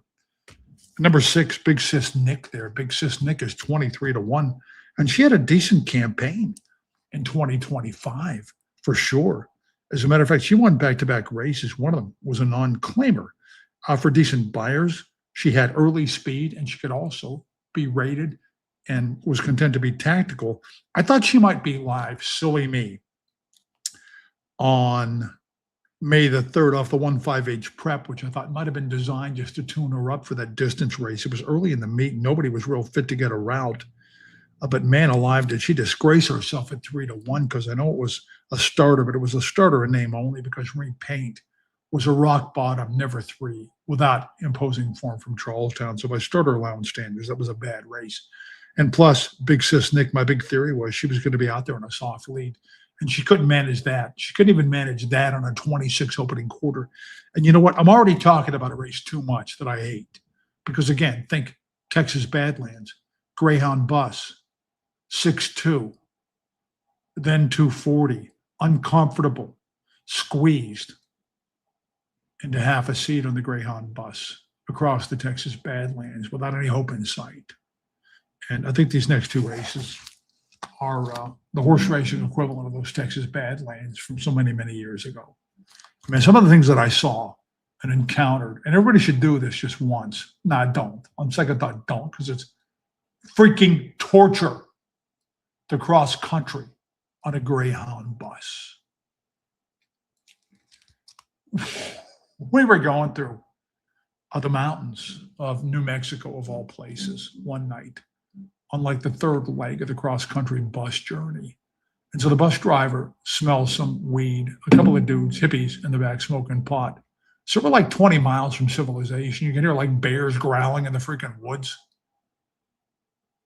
Number 6, Big Sis Nick there. Big Sis Nick is 23-1. And she had a decent campaign in 2025, for sure. As a matter of fact, she won back-to-back races. One of them was a non-claimer. For decent buyers, she had early speed, and she could also be rated and was content to be tactical. I thought she might be live, silly me, on May the 3rd off the 1-5H prep, which I thought might have been designed just to tune her up for that distance race. It was early in the meet. Nobody was real fit to get a route. But man alive, did she disgrace herself at 3-1, because I know it was a starter, but it was a starter in name only because Repaint was a rock bottom, never 3, without imposing form from Charlestown. So by starter allowance standards, that was a bad race. And plus, Big Sis Nick, my big theory was she was going to be out there on a soft lead. And she couldn't manage that. She couldn't even manage that on a 26 opening quarter. And you know what? I'm already talking about a race too much that I hate. Because again, think Texas Badlands, Greyhound Bus, 6-2, then 240, uncomfortable, squeezed into half a seat on the Greyhound Bus across the Texas Badlands without any hope in sight. And I think these next 2 races are the horse racing equivalent of those Texas Badlands from so many, many years ago. I mean, some of the things that I saw and encountered, and everybody should do this just once. No, don't. On second thought, don't, because it's freaking torture to cross country on a Greyhound bus. We were going through the mountains of New Mexico, of all places, one night on like the 3rd leg of the cross-country bus journey. And so the bus driver smells some weed, a couple of dudes, hippies in the back smoking pot. So we're like 20 miles from civilization. You can hear like bears growling in the freaking woods.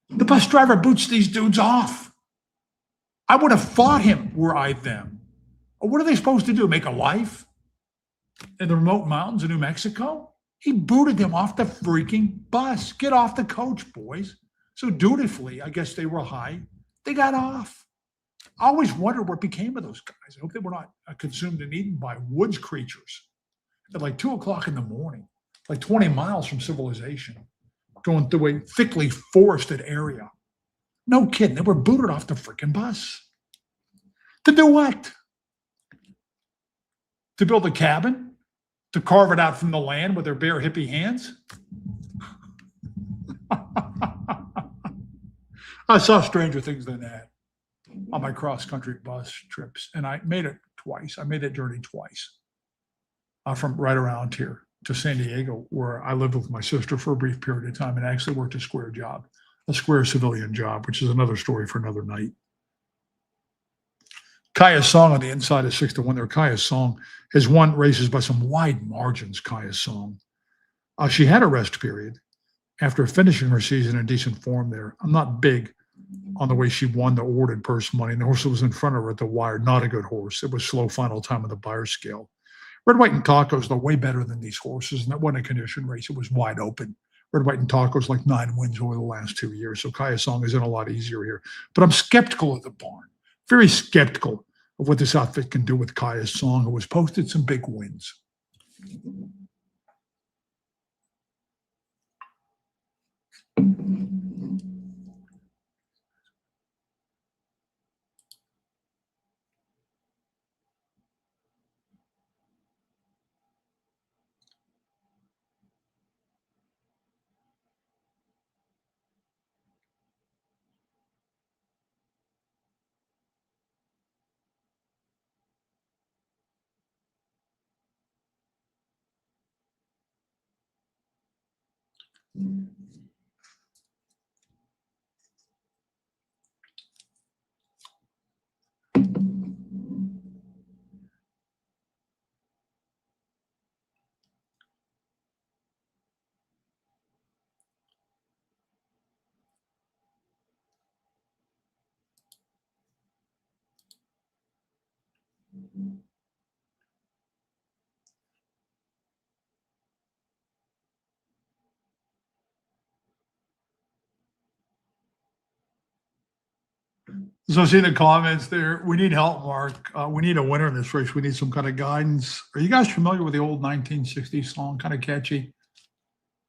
The bus driver boots these dudes off. I would have fought him were I them. What are they supposed to do? Make a life in the remote mountains of New Mexico? He booted them off the freaking bus. Get off the coach, boys. So dutifully, I guess they were high. They got off. I always wondered what became of those guys. I hope they were not consumed and eaten by woods creatures at like 2 o'clock in the morning, like 20 miles from civilization, going through a thickly forested area. No kidding. They were booted off the freaking bus. To do what? To build a cabin? To carve it out from the land with their bare hippie hands? I saw stranger things than that on my cross-country bus trips, and I made it twice. I made that journey twice from right around here to San Diego, where I lived with my sister for a brief period of time and actually worked a square job, a square civilian job, which is another story for another night. Kaya Song on the inside is 6-1 there. Kaya Song has won races by some wide margins, Kaya Song. She had a rest period after finishing her season in decent form there. I'm not big on the way she won the awarded purse money. And the horse that was in front of her at the wire, not a good horse. It was slow final time on the buyer scale. Red, White, and Tacos, they're way better than these horses. And that wasn't a condition race. It was wide open. Red, White, and Tacos like 9 wins over the last 2 years. So Kaya Song is in a lot easier here. But I'm skeptical of the barn. Very skeptical of what this outfit can do with Kaya Song, who has posted some big wins. So I see the comments there. We need help, Mark. We need a winner in this race. We need some kind of guidance. Are you guys familiar with the old 1960s song? Kind of catchy.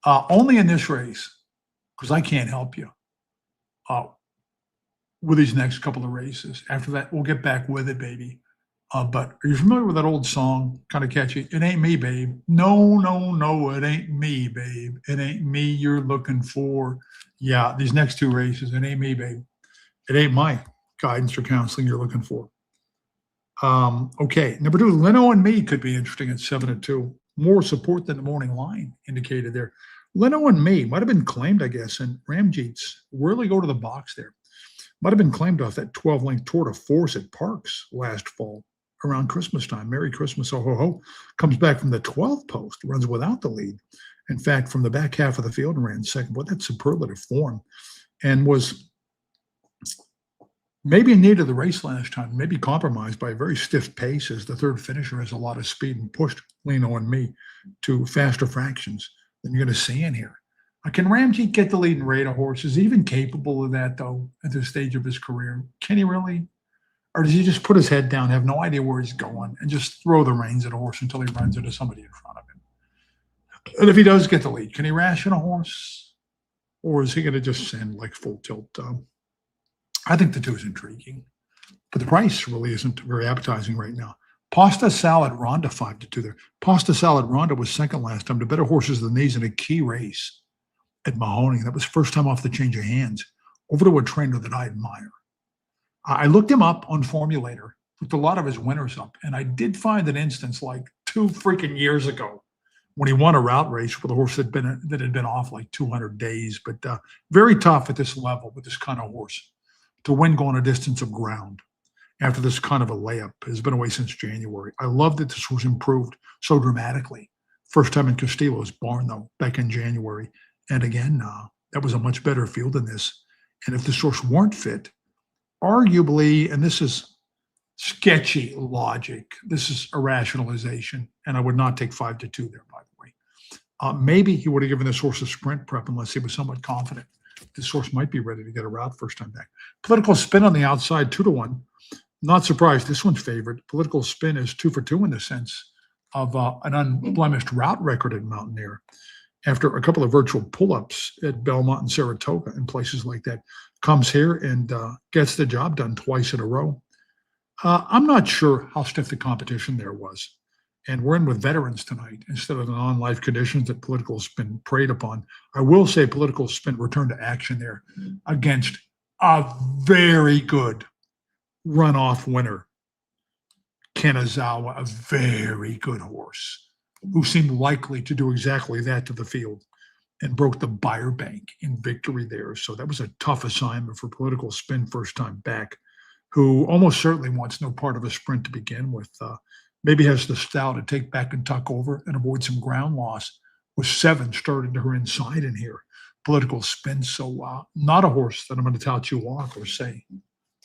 Only in this race, because I can't help you uh, with these next couple of races. After that, we'll get back with it, baby. But are you familiar with that old song? Kind of catchy. It ain't me, babe. No, no, no, it ain't me, babe. It ain't me you're looking for. Yeah, these next two races, it ain't me, babe. It ain't my guidance or counseling you're looking for. Okay, number two, Leno and Me could be interesting at 7-2. More support than the morning line indicated there. Leno and Me might have been claimed, I guess, and Ramjeet's really go to the box there. Might have been claimed off that 12-length Tour de Force at Parks last fall around Christmas time. Merry Christmas, oh ho ho. Comes back from the 12th post, runs without the lead. In fact, from the back half of the field and ran second. Boy, that's superlative form. And was maybe in need of the race last time, maybe compromised by a very stiff pace as the third finisher has a lot of speed and pushed Leno and Me to faster fractions than you're going to see in here. Can Ramjeet get the lead and rate a horse? Is he even capable of that, though, at this stage of his career? Can he really? Or does he just put his head down, have no idea where he's going, and just throw the reins at a horse until he runs into somebody in front of him? And if he does get the lead, can he ration a horse? Or is he going to just send like full tilt? I think the two is intriguing, but the price really isn't very appetizing right now. Pasta Salad Ronda 5-2 there. Pasta Salad Ronda was second last time to better horses than these in a key race at Mahoney. That was first time off the change of hands over to a trainer that I admire. I looked him up on Formulator, looked a lot of his winners up, and I did find an instance like 2 freaking years ago when he won a route race with a horse that had been off like 200 days, but very tough at this level with this kind of horse to win going a distance of ground after this kind of a layup. Has been away since January. I love that this was improved so dramatically. First time in Castillo's barn, though, back in January. And again, that was a much better field than this. And if this horse weren't fit, arguably, and this is sketchy logic, this is a rationalization, and I would not take 5-2 there, by the way. Maybe he would have given this horse a sprint prep unless he was somewhat confident this horse might be ready to get a route first time back. Political Spin on the outside, 2-1. Not surprised. This one's favored. Political Spin is 2-for-2 in the sense of an unblemished route record at Mountaineer after a couple of virtual pull-ups at Belmont and Saratoga and places like that. Comes here and gets the job done twice in a row. I'm not sure how stiff the competition there was. And we're in with veterans tonight instead of the non-life conditions that Political Spin preyed upon. I will say Political Spin returned to action there against a very good runoff winner, Kanazawa, a very good horse who seemed likely to do exactly that to the field and broke the buyer bank in victory there. So that was a tough assignment for Political Spin first time back, who almost certainly wants no part of a sprint to begin with. Maybe has the style to take back and tuck over and avoid some ground loss with 7 starting to her inside in here. Political Spin. So not a horse that I'm going to tout you off or say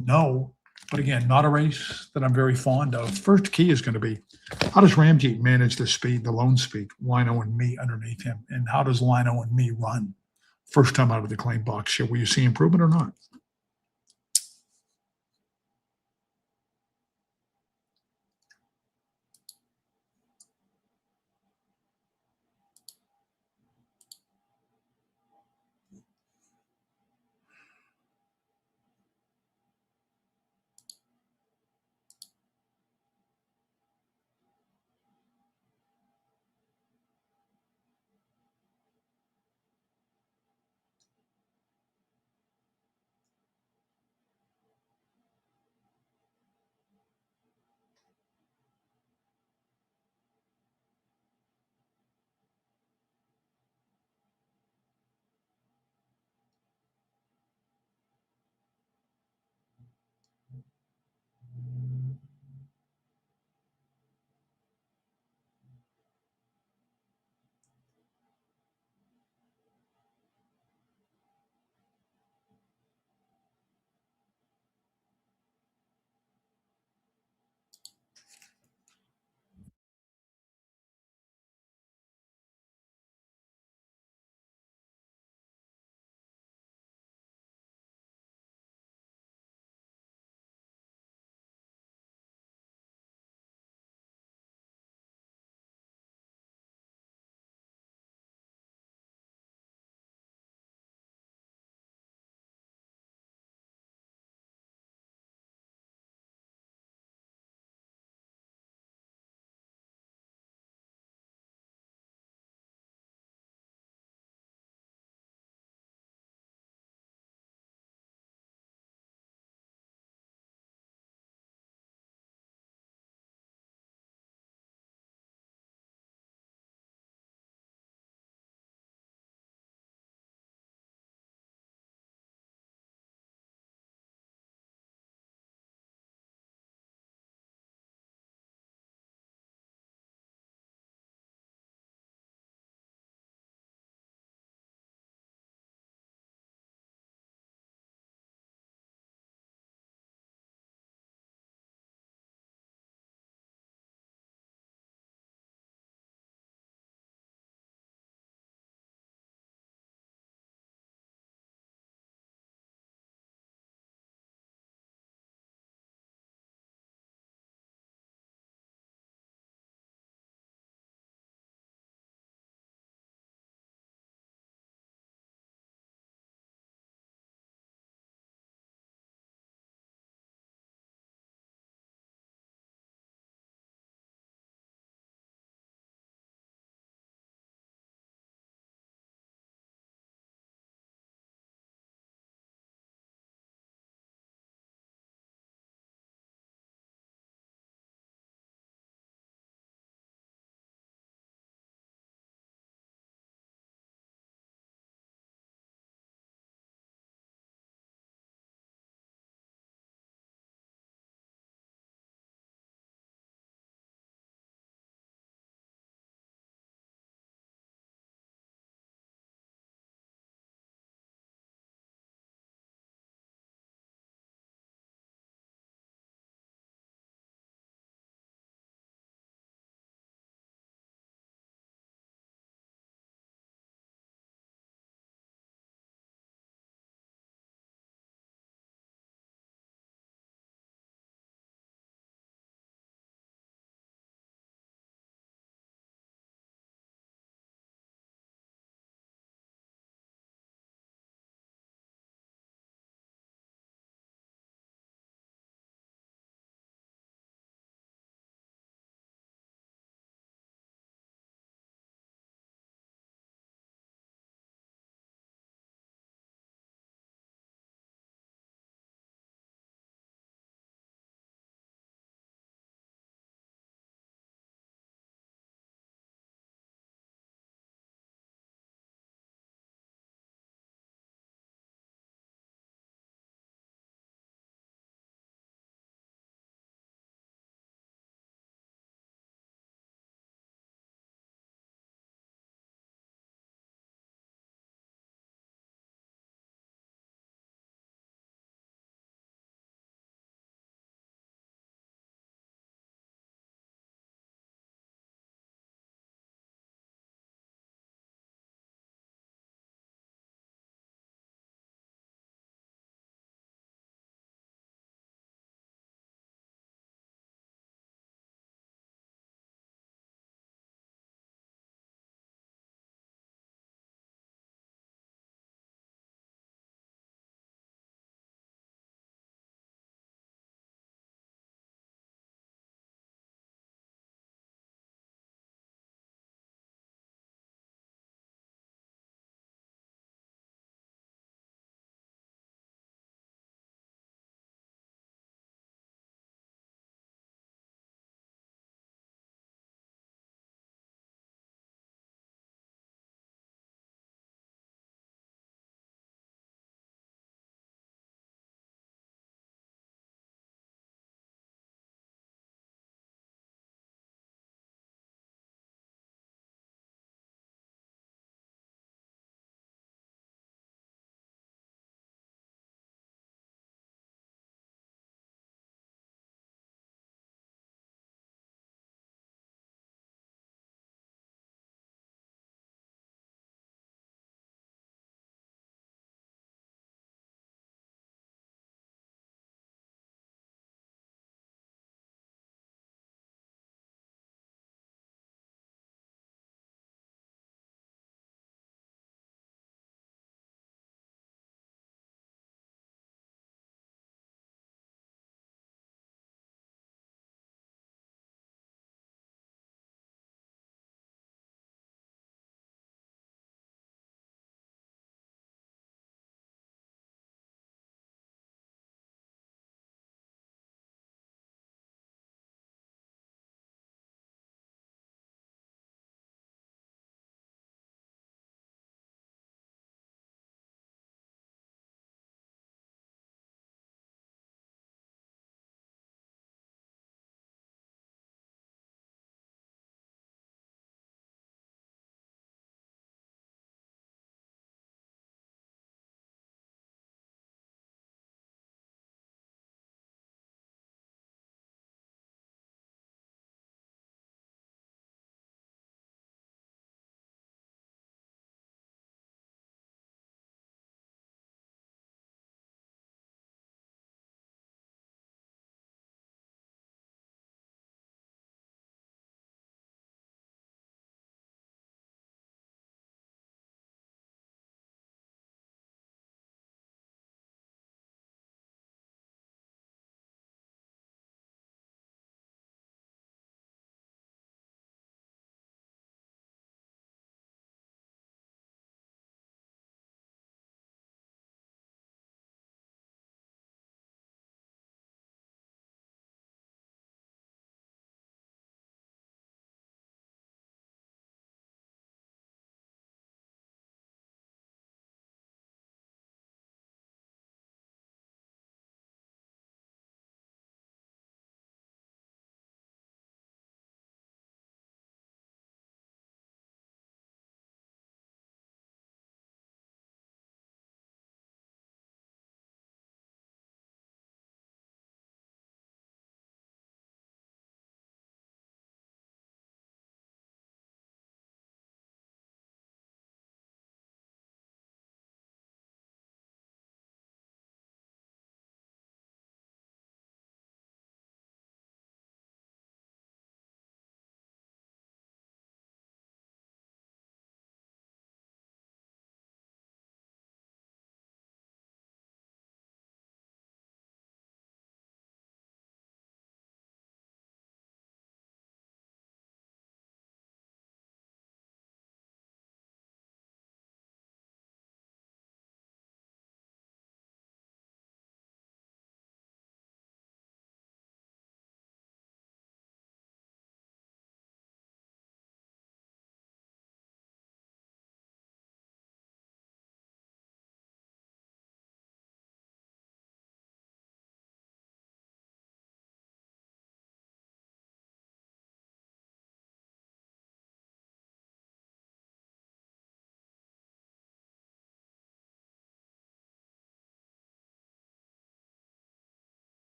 no. But again, not a race that I'm very fond of. First key is going to be, how does Ramjeet manage the speed, the lone speed, Lino and Me underneath him? And how does Lino and Me run first time out of the claim box here? Will you see improvement or not?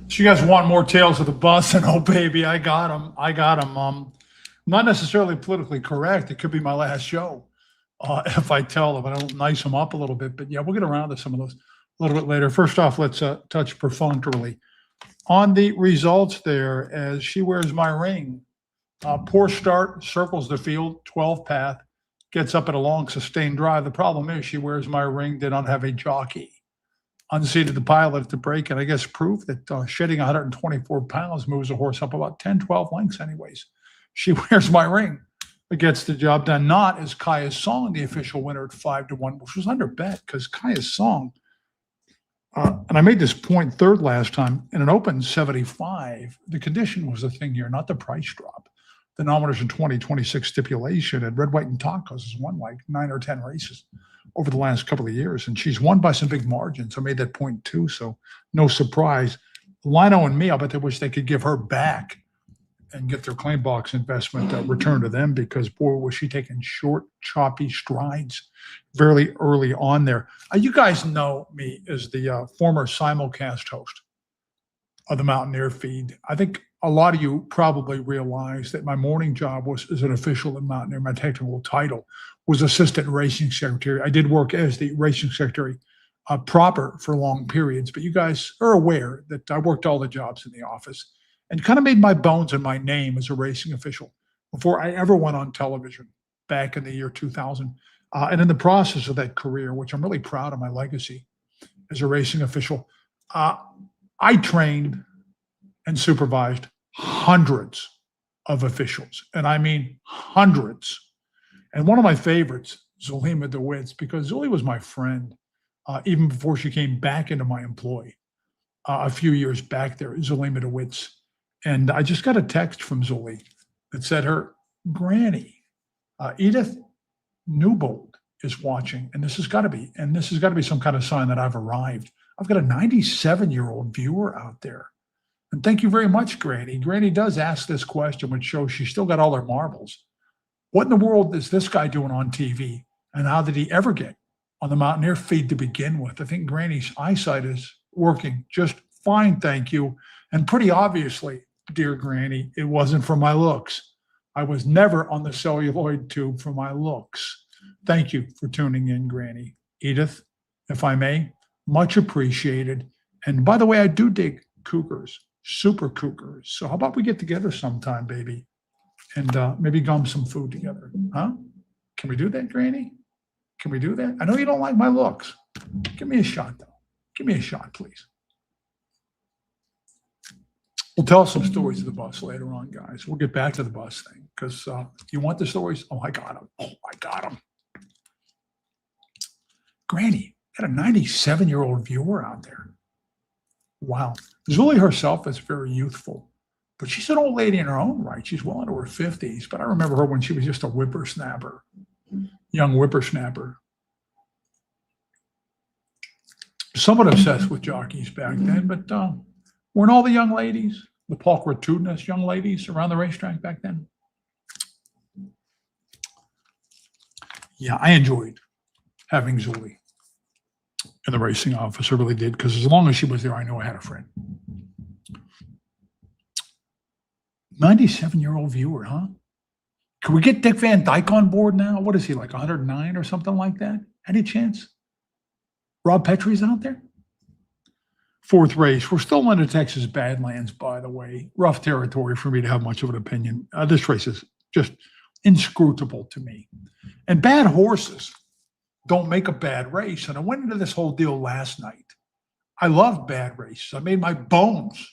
So you guys want more tales of the bus? And oh, baby, I got them. I got them. Not necessarily politically correct. It could be my last show if I tell them. I don't nice them up a little bit. But yeah, we'll get around to some of those a little bit later. First off, let's touch perfunctorily on the results there as she wears my ring. Poor start, circles the field, 12 path, gets up at a long sustained drive. The problem is she wears my ring, did not have a jockey. Unseated the pilot at the break, and I guess proof that shedding 124 pounds moves a horse up about 10, 12 lengths anyways. She wears my ring. It gets the job done. Not as Kaya's Song, the official winner at 5-1, which was under bet because Kaya's Song, and I made this point third last time, in an open 75, the condition was the thing here, not the price drop. The Nomination 2026 stipulation at Red, White, and Tacos has won like 9 or 10 races over the last couple of years, and she's won by some big margins. I made that point too, so no surprise. Lino and me, I bet they wish they could give her back and get their claim box investment returned to them because, boy, was she taking short, choppy strides very early on there. You guys know me as the former simulcast host of the Mountaineer feed. I think a lot of you probably realize that my morning job was as an official at Mountaineer. My technical title was assistant racing secretary. I did work as the racing secretary proper for long periods, but you guys are aware that I worked all the jobs in the office and kind of made my bones and my name as a racing official before I ever went on television back in the year 2000. And in the process of that career, which I'm really proud of my legacy as a racing official, I trained and supervised hundreds of officials, and I mean hundreds. And one of my favorites, Zulema DeWitz, because Zully was my friend even before she came back into my employ a few years back there, Zulema DeWitz. And I just got a text from Zully that said her granny, Edith Newbold, is watching, and this has got to be some kind of sign that I've arrived. I've got a 97-year-old viewer out there. And thank you very much, Granny. Granny does ask this question, which shows she's still got all her marbles. What in the world is this guy doing on TV? And how did he ever get on the Mountaineer feed to begin with? I think Granny's eyesight is working just fine, thank you. And pretty obviously, dear Granny, it wasn't for my looks. I was never on the celluloid tube for my looks. Thank you for tuning in, Granny. Edith, if I may, much appreciated. And by the way, I do dig cougars, super cougars. So how about we get together sometime, baby, and maybe gum some food together, huh? Can we do that, Granny? Can we do that? I know you don't like my looks. Give me a shot, though. Give me a shot, please. We'll tell some stories of the bus later on, guys. We'll get back to the bus thing because you want the stories? Oh, I got them. Oh, I got them. Granny, got a 97-year-old viewer out there. Wow. Zully herself is very youthful, but she's an old lady in her own right. She's well into her 50s, but I remember her when she was just a whippersnapper, young whippersnapper. Somewhat obsessed with jockeys back then, but weren't all the young ladies, the pulchritudinous young ladies around the racetrack back then? Yeah, I enjoyed having Zully in the racing office. I really did, because as long as she was there, I knew I had a friend. 97-year-old viewer, huh? Can we get Dick Van Dyke on board now? What is he, like 109 or something like that? Any chance? Rob Petrie's out there? Fourth race. We're still in the Texas Badlands, by the way. Rough territory for me to have much of an opinion. This race is just inscrutable to me. And bad horses don't make a bad race. And I went into this whole deal last night. I love bad races. I made my bones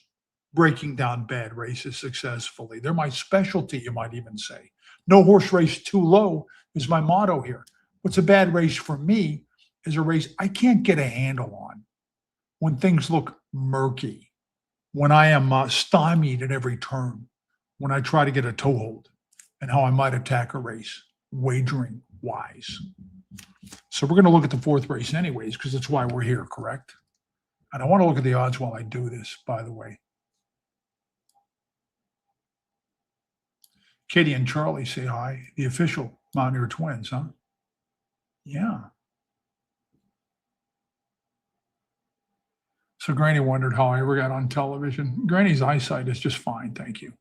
breaking down bad races successfully. They're my specialty, you might even say. No horse race too low is my motto here. What's a bad race for me is a race I can't get a handle on when things look murky, when I am stymied at every turn, when I try to get a toehold, and how I might attack a race, wagering wise. So we're going to look at the fourth race anyways, because that's why we're here, correct? And I want to look at the odds while I do this, by the way. Katie and Charlie say hi. The official Mountaineer twins, huh? Yeah. So Granny wondered how I ever got on television. Granny's eyesight is just fine, thank you.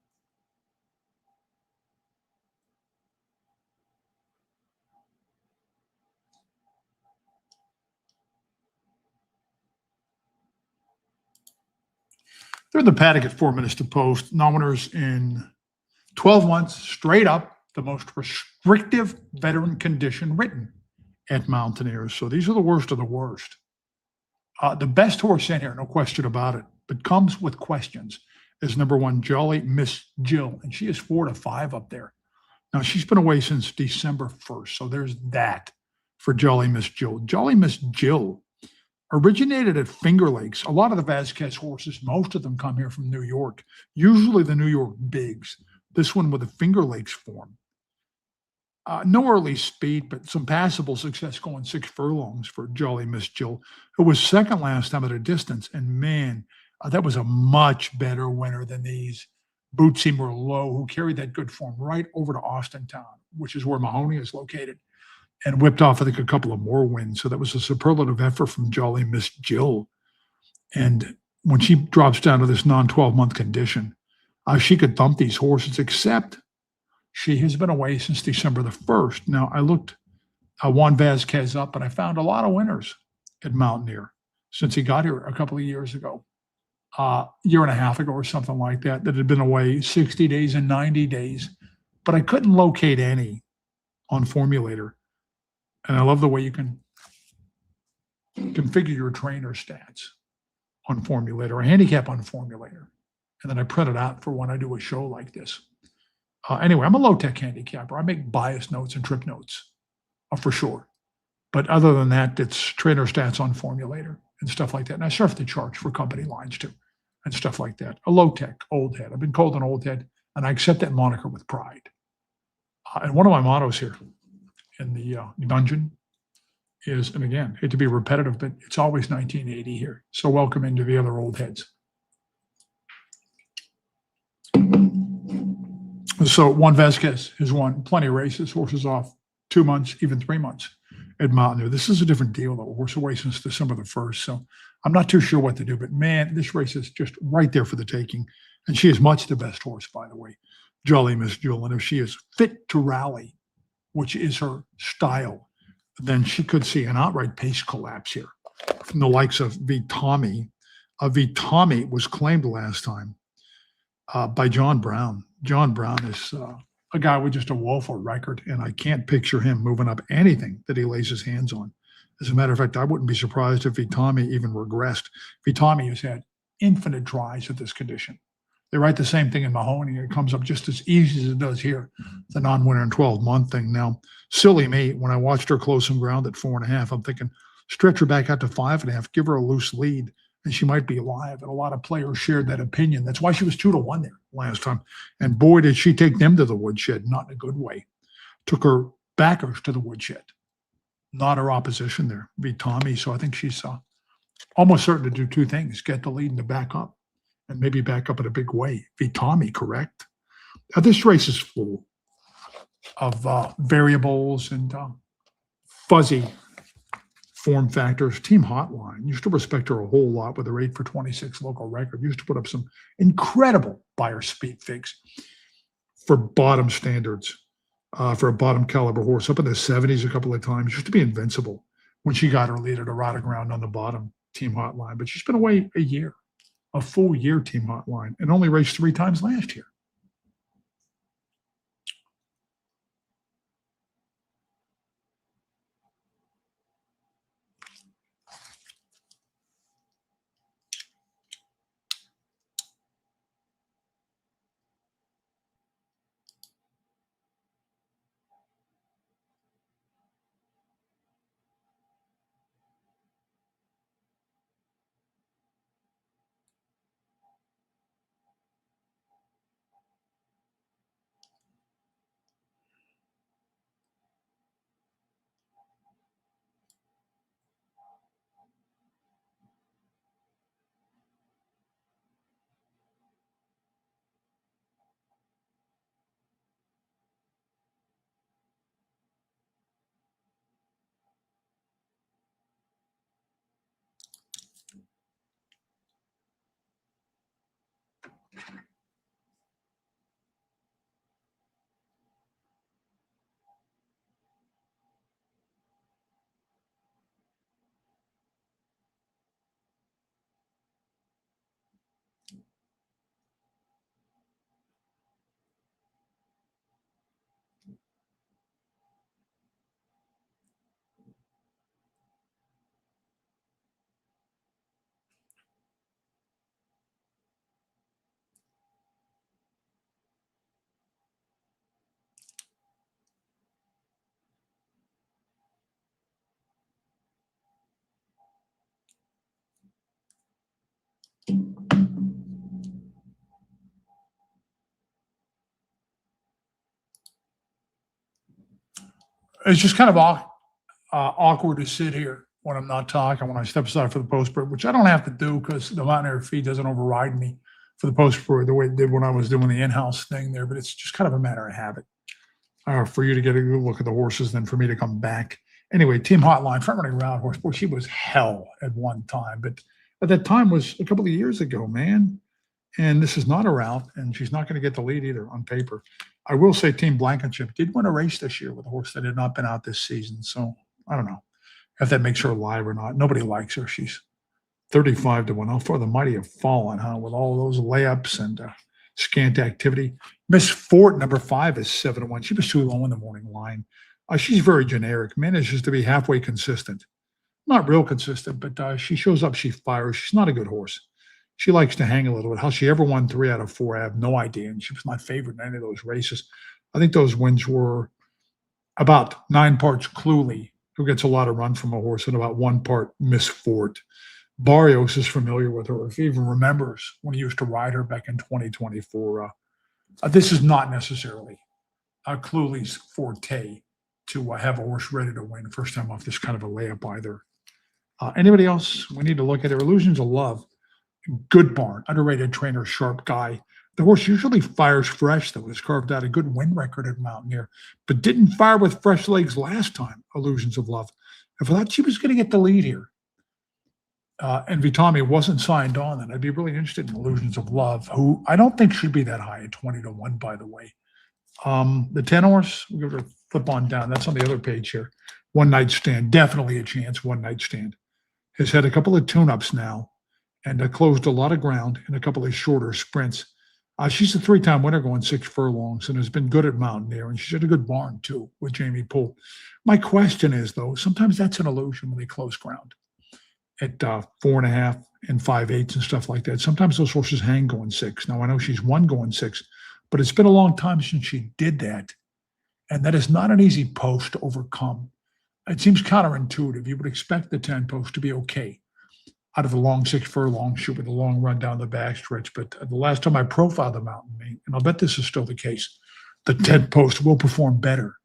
They're in the paddock at 4 minutes to post. Non-winners in 12 months, straight up, the most restrictive veteran condition written at Mountaineers. So these are the worst of the worst. The best horse in here, no question about it, but comes with questions, is number one, Jolly Miss Jill. And she is 4-5 up there. Now, she's been away since December 1st. So there's that for Jolly Miss Jill. Jolly Miss Jill originated at Finger Lakes. A lot of the Vasquez horses, most of them come here from New York, usually the New York Bigs. This one with a Finger Lakes form. No early speed, but some passable success going 6 furlongs for Jolly Miss Jill, who was second last time at a distance. And man, that was a much better winner than these Bootsy Merlot, who carried that good form right over to Austintown, which is where Mahoney is located, and whipped off, I think, a couple of more wins. So that was a superlative effort from Jolly Miss Jill. And when she drops down to this non-12-month condition, she could thump these horses, except she has been away since December the 1st. Now, I looked Juan Vasquez up, and I found a lot of winners at Mountaineer since he got here a couple of years ago, year and a half ago or something like that, that had been away 60 days and 90 days. But I couldn't locate any on Formulator. And I love the way you can configure your trainer stats on Formulator, a handicap on Formulator. And then I print it out for when I do a show like this. Anyway, I'm a low-tech handicapper. I make bias notes and trip notes for sure. But other than that, it's trainer stats on Formulator and stuff like that. And I surf the charts for company lines too and stuff like that. A low-tech old head. I've been called an old head, and I accept that moniker with pride. And one of my mottos here in the dungeon is, and again, hate to be repetitive, but it's always 1980 here. So welcome into the other old heads. So Juan Vasquez has won plenty of races, horses off 2 months, even 3 months at Mountaineer. This is a different deal, though. Horse away since December the 1st. So I'm not too sure what to do, but man, this race is just right there for the taking. And she is much the best horse, by the way, Jolly Miss Jill. And if she is fit to rally, which is her style, then she could see an outright pace collapse here from the likes of Vitami. Vitami was claimed last time by John Brown. John Brown is a guy with just a woeful record, and I can't picture him moving up anything that he lays his hands on. As a matter of fact, I wouldn't be surprised if Vitami even regressed. Vitami has had infinite tries at this condition. They write the same thing in Mahoney. It comes up just as easy as it does here, the non-winner in 12-month thing. Now, silly me, when I watched her close some ground at 4.5, I'm thinking, stretch her back out to 5.5, give her a loose lead, and she might be alive. And a lot of players shared that opinion. That's why she was 2-1 there last time. And boy, did she take them to the woodshed, not in a good way. Took her backers to the woodshed, not her opposition there, Vitami. So I think she's almost certain to do two things: get the lead and to back up, and maybe back up in a big way. Vitami, correct? Now, this race is full of variables and fuzzy form factors. Team Hotline used to respect her a whole lot with her 8 for 26 local record. Used to put up some incredible buyer speed figs for bottom standards, for a bottom caliber horse, up in the 70s a couple of times. Used to be invincible when she got her lead at a rot of ground on the bottom, Team Hotline. But she's been away a full year, Team Hotline, and only raced 3 times last year. It's just kind of awkward to sit here when I'm not talking, when I step aside for the post break, which I don't have to do because the Mountaineer feed doesn't override me for the post break the way it did when I was doing the in-house thing there. But it's just kind of a matter of habit for you to get a good look at the horses than for me to come back. Anyway, Team Hotline, front running round horse. Boy, she was hell at one time, but at that time was a couple of years ago, man. And this is not a route, and she's not going to get the lead either on paper. I will say Team Blankenship did win a race this year with a horse that had not been out this season. So I don't know if that makes her alive or not. Nobody likes her. She's 35 to 1. How far the mighty have fallen, huh? With all those layups and scant activity. Miss Fort, number 5, is 7 to 1. She was too low in the morning line. She's very generic, manages to be halfway consistent. Not real consistent, but she shows up, she fires. She's not a good horse. She likes to hang a little bit. How she ever won 3 out of 4, I have no idea. And she was my favorite in any of those races. I think those wins were about 9 parts Cluley, who gets a lot of run from a horse, and about 1 part Miss Fort. Barrios is familiar with her, if he even remembers when he used to ride her back in 2024. This is not necessarily Cluley's forte to have a horse ready to win first time off this kind of a layup either. Anybody else we need to look at? Her Illusions of Love. Good barn, underrated trainer, sharp guy. The horse usually fires fresh, though. Has carved out a good win record at Mountaineer, but didn't fire with fresh legs last time, Illusions of Love. If I thought she was going to get the lead here, and Vitami wasn't signed on, then I'd be really interested in Illusions of Love, who I don't think should be that high at 20 to 1, by the way. The 10 horse, we'll give it a flip on down. That's on the other page here. One Night Stand, definitely a chance, One Night Stand. Has had a couple of tune-ups now and closed a lot of ground in a couple of shorter sprints. She's a 3-time winner going 6 furlongs and has been good at Mountaineer, and she's had a good barn, too, with Jamie Poole. My question is, though, sometimes that's an illusion when they close ground at 4.5 and 5/8 and stuff like that. Sometimes those horses hang going 6. Now, I know she's won going 6, but it's been a long time since she did that, and that is not an easy post to overcome. It seems counterintuitive. You would expect the 10 post to be okay out of the long 6 furlong shoot with a long run down the backstretch. But the last time I profiled the mountain meet, and I'll bet this is still the case, the 10 post will perform better.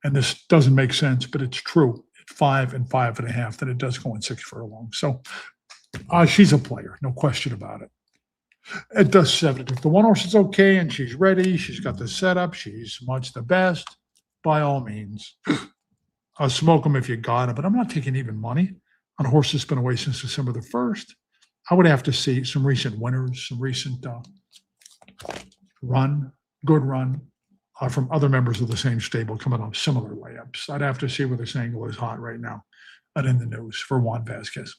And this doesn't make sense, but it's true at 5 and 5.5 than it does going 6 furlongs. So she's a player, no question about it. It does 7. If the one horse is okay and she's ready, she's got the setup, she's much the best, by all means, smoke them if you got it. But I'm not taking even money on a horse that's been away since December the 1st. I would have to see some recent winners, some recent good run from other members of the same stable coming off similar layups. I'd have to see where this angle is hot right now and in the news for Juan Vasquez.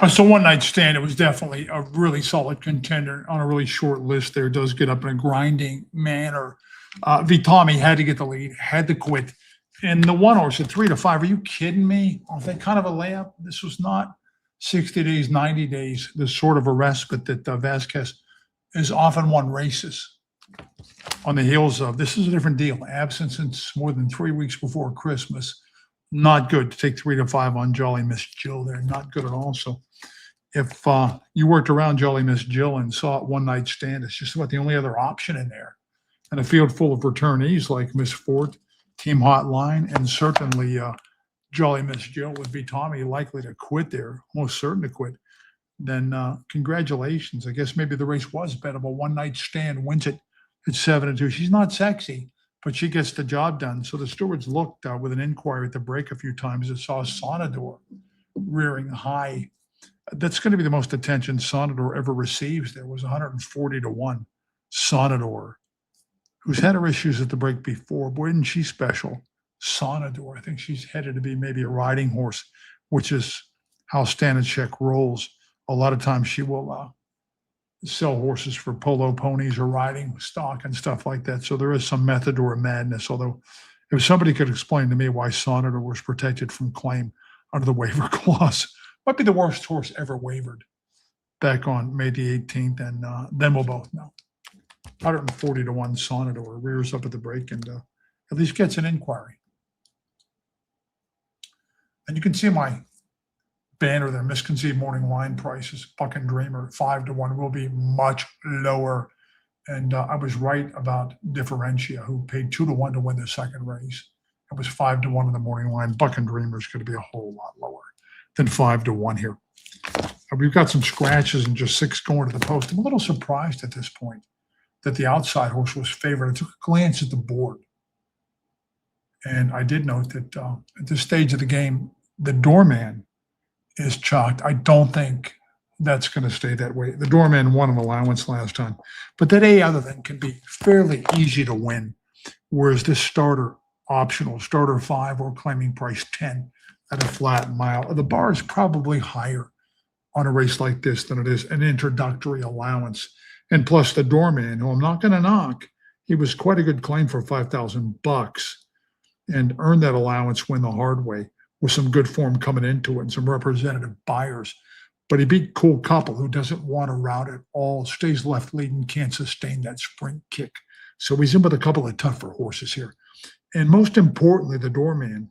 So one night stand, it was definitely a really solid contender on a really short list there. Does get up in a grinding manner. Vitami had to get the lead, had to quit. And the one horse at 3-5, are you kidding me? Aren't they kind of a layup? This was not 60 days, 90 days, the sort of a respite that Vasquez has often won races on the heels of. This is a different deal. Absent since more than 3 weeks before Christmas. Not good to take 3-5 on Jolly Miss Jill there. Not good at all. So if you worked around Jolly Miss Jill and saw it one night stand, it's just about the only other option in there. And a field full of returnees like Miss Fort, Team Hotline, and certainly Jolly Miss Jill with Vitami likely to quit there, most certain to quit. Then congratulations. I guess maybe the race was bettable. One night stand wins it at 7-2. She's not sexy, but she gets the job done. So the stewards looked with an inquiry at the break a few times and saw Sonador rearing high. That's going to be the most attention Sonador ever receives. There was 140-1. Sonador, who's had her issues at the break before. Boy, isn't she special? Sonador. I think she's headed to be maybe a riding horse, which is how Stanishek rolls. A lot of times she will sell horses for polo ponies or riding stock and stuff like that. So there is some method or madness. Although if somebody could explain to me why Sonador was protected from claim under the waiver clause, might be the worst horse ever wavered back on May the 18th. And then we'll both know. 140-1 Sonador rears up at the break and at least gets an inquiry. And you can see my banner there, misconceived morning line prices. Buck and Dreamer 5-1 will be much lower. And I was right about Differentia, who paid 2-1 to win the second race. It was 5-1 in the morning line. Buck and Dreamer is going to be a whole lot lower than 5-1 here. We've got some scratches and just 6 going to the post. I'm a little surprised at this point that the outside horse was favored. I took a glance at the board. And I did note that at this stage of the game, the doorman is chalked. I don't think that's going to stay that way. The doorman won an allowance last time, but that A other than can be fairly easy to win, whereas this starter optional, starter 5 or claiming price 10 at a flat mile, the bar is probably higher on a race like this than it is an introductory allowance. And plus the doorman, who I'm not going to knock, he was quite a good claim for $5,000 and earned that allowance win the hard way with some good form coming into it and some representative buyers. But he beat Cool Couple, who doesn't want to route at all, stays left leading, can't sustain that sprint kick. So he's in with a couple of tougher horses here. And most importantly, the doorman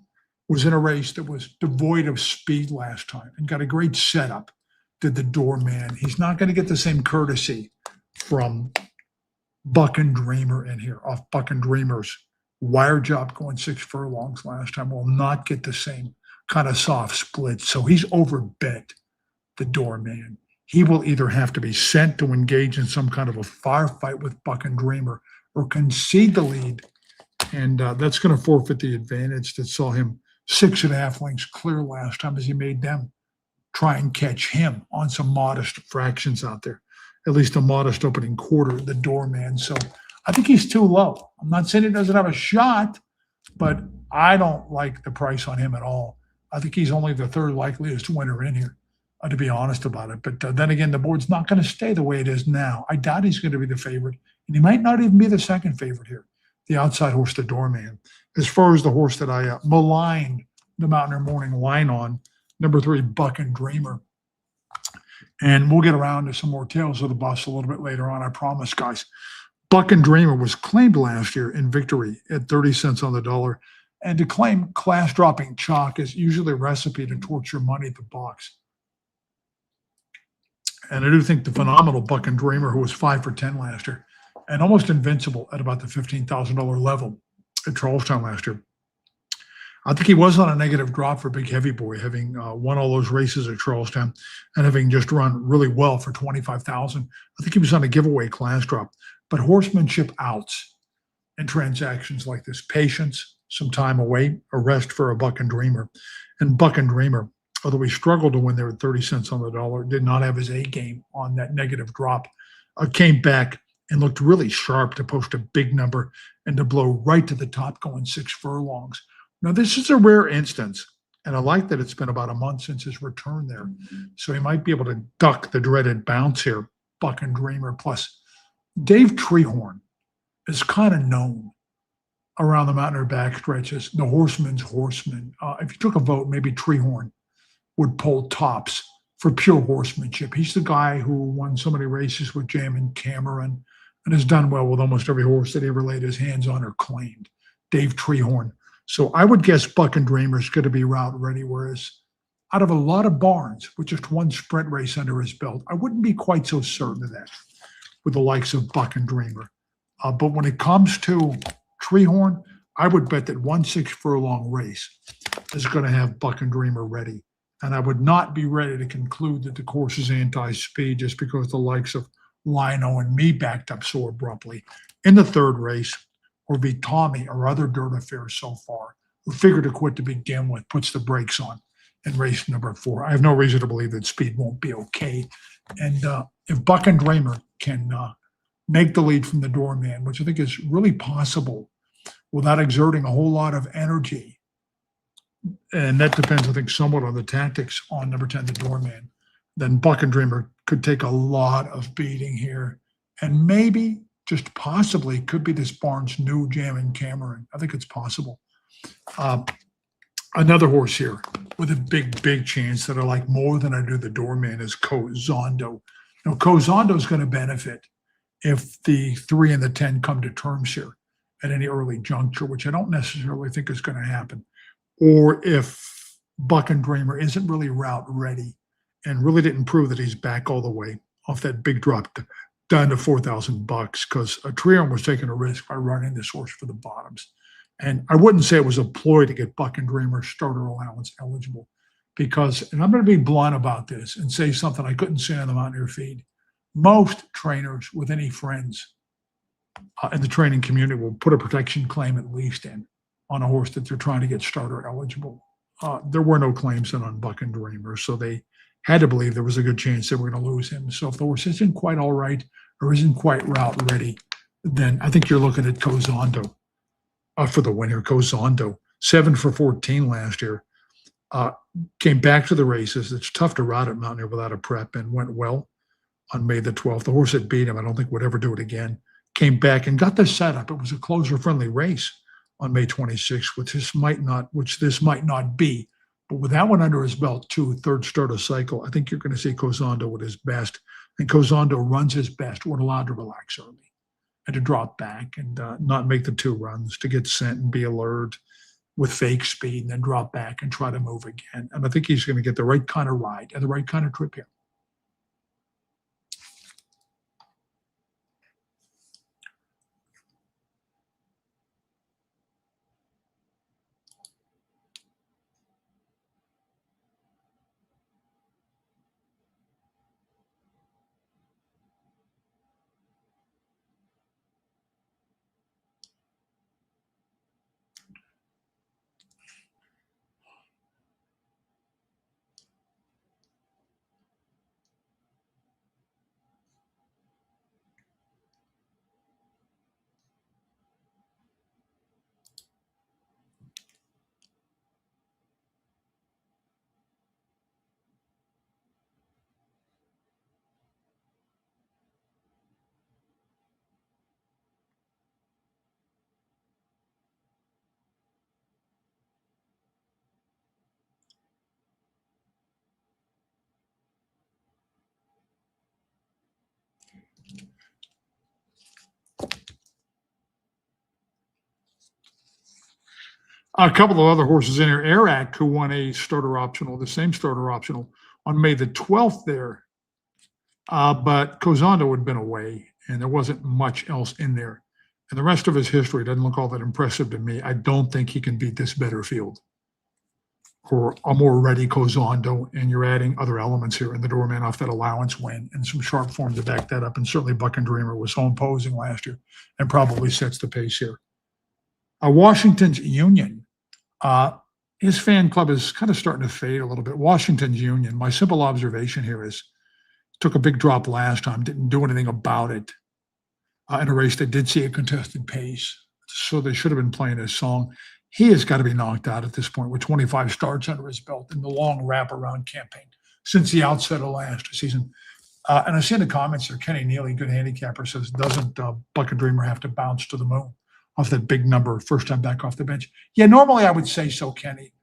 was in a race that was devoid of speed last time and got a great setup, did the doorman. He's not going to get the same courtesy from Buck and Dreamer in here, off Buck and Dreamer's wire job going 6 furlongs last time. Will not get the same kind of soft split. So he's overbet the doorman. He will either have to be sent to engage in some kind of a firefight with Buck and Dreamer or concede the lead. And that's going to forfeit the advantage that saw him 6.5 lengths clear last time as he made them try and catch him on some modest fractions out there, at least a modest opening quarter, the doorman. So I think he's too low. I'm not saying he doesn't have a shot, but I don't like the price on him at all. I think he's only the third likeliest winner in here, to be honest about it. But then again, the board's not going to stay the way it is now. I doubt he's going to be the favorite, and he might not even be the second favorite here, the outside horse, the doorman. As far as the horse that I maligned the Mountaineer Morning line on, number 3, Buck and Dreamer. And we'll get around to some more tails of the bus a little bit later on, I promise, guys. Buck and Dreamer was claimed last year in victory at 30 cents on the dollar. And to claim class-dropping chalk is usually a recipe to torture money at the box. And I do think the phenomenal Buck and Dreamer, who was 5 for 10 last year, and almost invincible at about the $15,000 level at Charlestown last year. I think he was on a negative drop for Big Heavy Boy, having won all those races at Charlestown and having just run really well for $25,000. I think he was on a giveaway class drop. But horsemanship outs in transactions like this, patience, some time away, a rest for a Buck and Dreamer. And Buck and Dreamer, although he struggled to win there at 30 cents on the dollar, did not have his A game on that negative drop, came back and looked really sharp to post a big number and to blow right to the top going 6 furlongs. Now, this is a rare instance And I like that it's been about a month since his return there. So he might be able to duck the dreaded bounce here, Buck and Dreamer. Plus, Dave Treehorn is kind of known around the Mountaineer backstretch as the horseman's horseman. If you took a vote, maybe Treehorn would pull tops for pure horsemanship. He's the guy who won so many races with Jamin Cameron and has done well with almost every horse that he ever laid his hands on or claimed. Dave Treehorn. So I would guess Buck and Dreamer is going to be route ready, whereas out of a lot of barns with just one sprint race under his belt, I wouldn't be quite so certain of that with the likes of Buck and Dreamer. But when it comes to Treehorn, I would bet that 1/6 furlong race is going to have Buck and Dreamer ready. And I would not be ready to conclude that the course is anti-speed just because the likes of Lino and me backed up so abruptly in the third race, or be Tommy or other dirt affairs so far, who figured to quit to begin with, puts the brakes on in race number 4. I have no reason to believe that speed won't be okay. And if Buck and Dreamer can make the lead from the doorman, which I think is really possible without exerting a whole lot of energy, and that depends, I think, somewhat on the tactics on number 10, the doorman, then Buck and Dreamer could take a lot of beating here. And maybe, just possibly, could be this barn's new Jamin Cameron. I think it's possible. Another horse here with a big chance that I like more than I do the doorman is Cozondo. Now, Cozondo is going to benefit if the 3 and the 10 come to terms here at any early juncture, which I don't necessarily think is going to happen. Or if Buck and Dreamer isn't really route ready and really didn't prove that he's back all the way off that big drop down to $4,000, because Treehorn was taking a risk by running this horse for the bottoms. And I wouldn't say it was a ploy to get Buck and Dreamer starter allowance eligible, because, and I'm going to be blunt about this and say something I couldn't say on the Mountaineer feed, most trainers with any friends in the training community will put a protection claim at least in on a horse that they're trying to get starter eligible. There were no claims in on Buck and Dreamer, so they had to believe there was a good chance they were going to lose him. So if the horse isn't quite all right or isn't quite route ready, then I think you're looking at Cozondo for the winner. Cozondo, 7 for 14 last year, came back to the races. It's tough to ride at Mountaineer without a prep, and went well on May the 12th. The horse that beat him, I don't think would ever do it again, came back and got the setup. It was a closer-friendly race on May 26th, which this might not be. But with that one under his belt, too, third start of cycle, I think you're going to see Cozondo at his best. And Cozondo runs his best when allowed to relax early and to drop back and not make the 2 runs, to get sent and be alert with fake speed and then drop back and try to move again. And I think he's going to get the right kind of ride and the right kind of trip here. A couple of other horses in here. Arak, who won a starter optional, the same starter optional, on May the 12th there. But Cozondo had been away, and there wasn't much else in there. And the rest of his history doesn't look all that impressive to me. I don't think he can beat this better field or a more ready Cozondo. And you're adding other elements here in the doorman off that allowance win and some sharp form to back that up. And certainly Buck and Dreamer was so imposing last year and probably sets the pace here. Washington's Union, his fan club is kind of starting to fade a little bit. Washington's Union, my simple observation here is, took a big drop last time, didn't do anything about it. In a race that did see a contested pace, so they should have been playing his song. he has got to be knocked out at this point with 25 starts under his belt in the long wraparound campaign since the outset of last season. And I see in the comments there, Kenny Neely, good handicapper, says, doesn't Bucket Dreamer have to bounce to the moon off that big number, first time back off the bench? Yeah, normally I would say so, Kenny.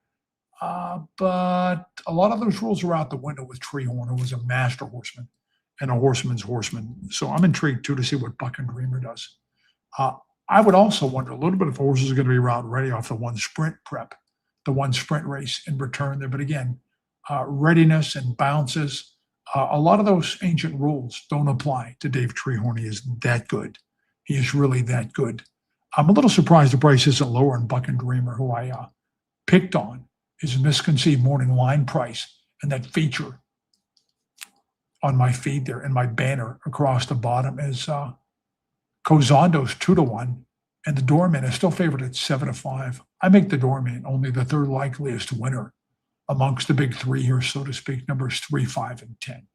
But a lot of those rules are out the window with Treehorn, who was a master horseman and a horseman's horseman. So I'm intrigued, too, to see what Bucket Dreamer does. Uh, I would also wonder a little bit if horses are going to be route ready off the one sprint prep, the one sprint race in return there. But again, readiness and bounces, a lot of those ancient rules don't apply to Dave Treehorn. He is that good. He is really that good. I'm a little surprised the price isn't lower on Buck and Dreamer, who I picked on his misconceived morning line price and that feature on my feed there and my banner across the bottom is Cozando's 2-1, and the Doorman is still favored at 7-5. I make the Doorman only the third likeliest winner amongst the big three here, so to speak, numbers 3, 5, and 10.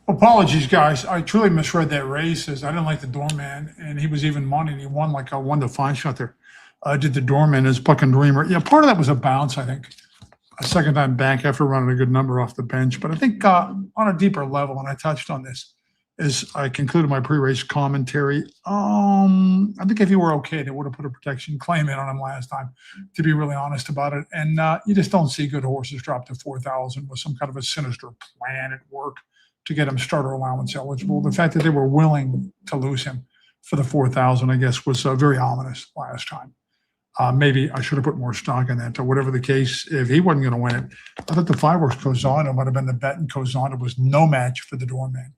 Apologies, guys. I truly misread that race. As I didn't like the doorman, and he was even money. And he won like a 1-5 shot there. I did the doorman as Buck and Dreamer. Yeah, part of that was a bounce, I think. A second time back after running a good number off the bench. But I think on a deeper level, and I touched on this, as I concluded my pre-race commentary. I think if he were okay, they would have put a protection claim in on him last time, to be really honest about it. And you just don't see good horses drop to 4,000 with some kind of a sinister plan at work to get him starter allowance eligible. The fact that they were willing to lose him for the 4,000, I guess, was very ominous last time. Maybe I should have put more stock in that. Or whatever the case, if he wasn't going to win it, I thought the fireworks Cozano might have been the bet, and Cozano was no match for the doorman.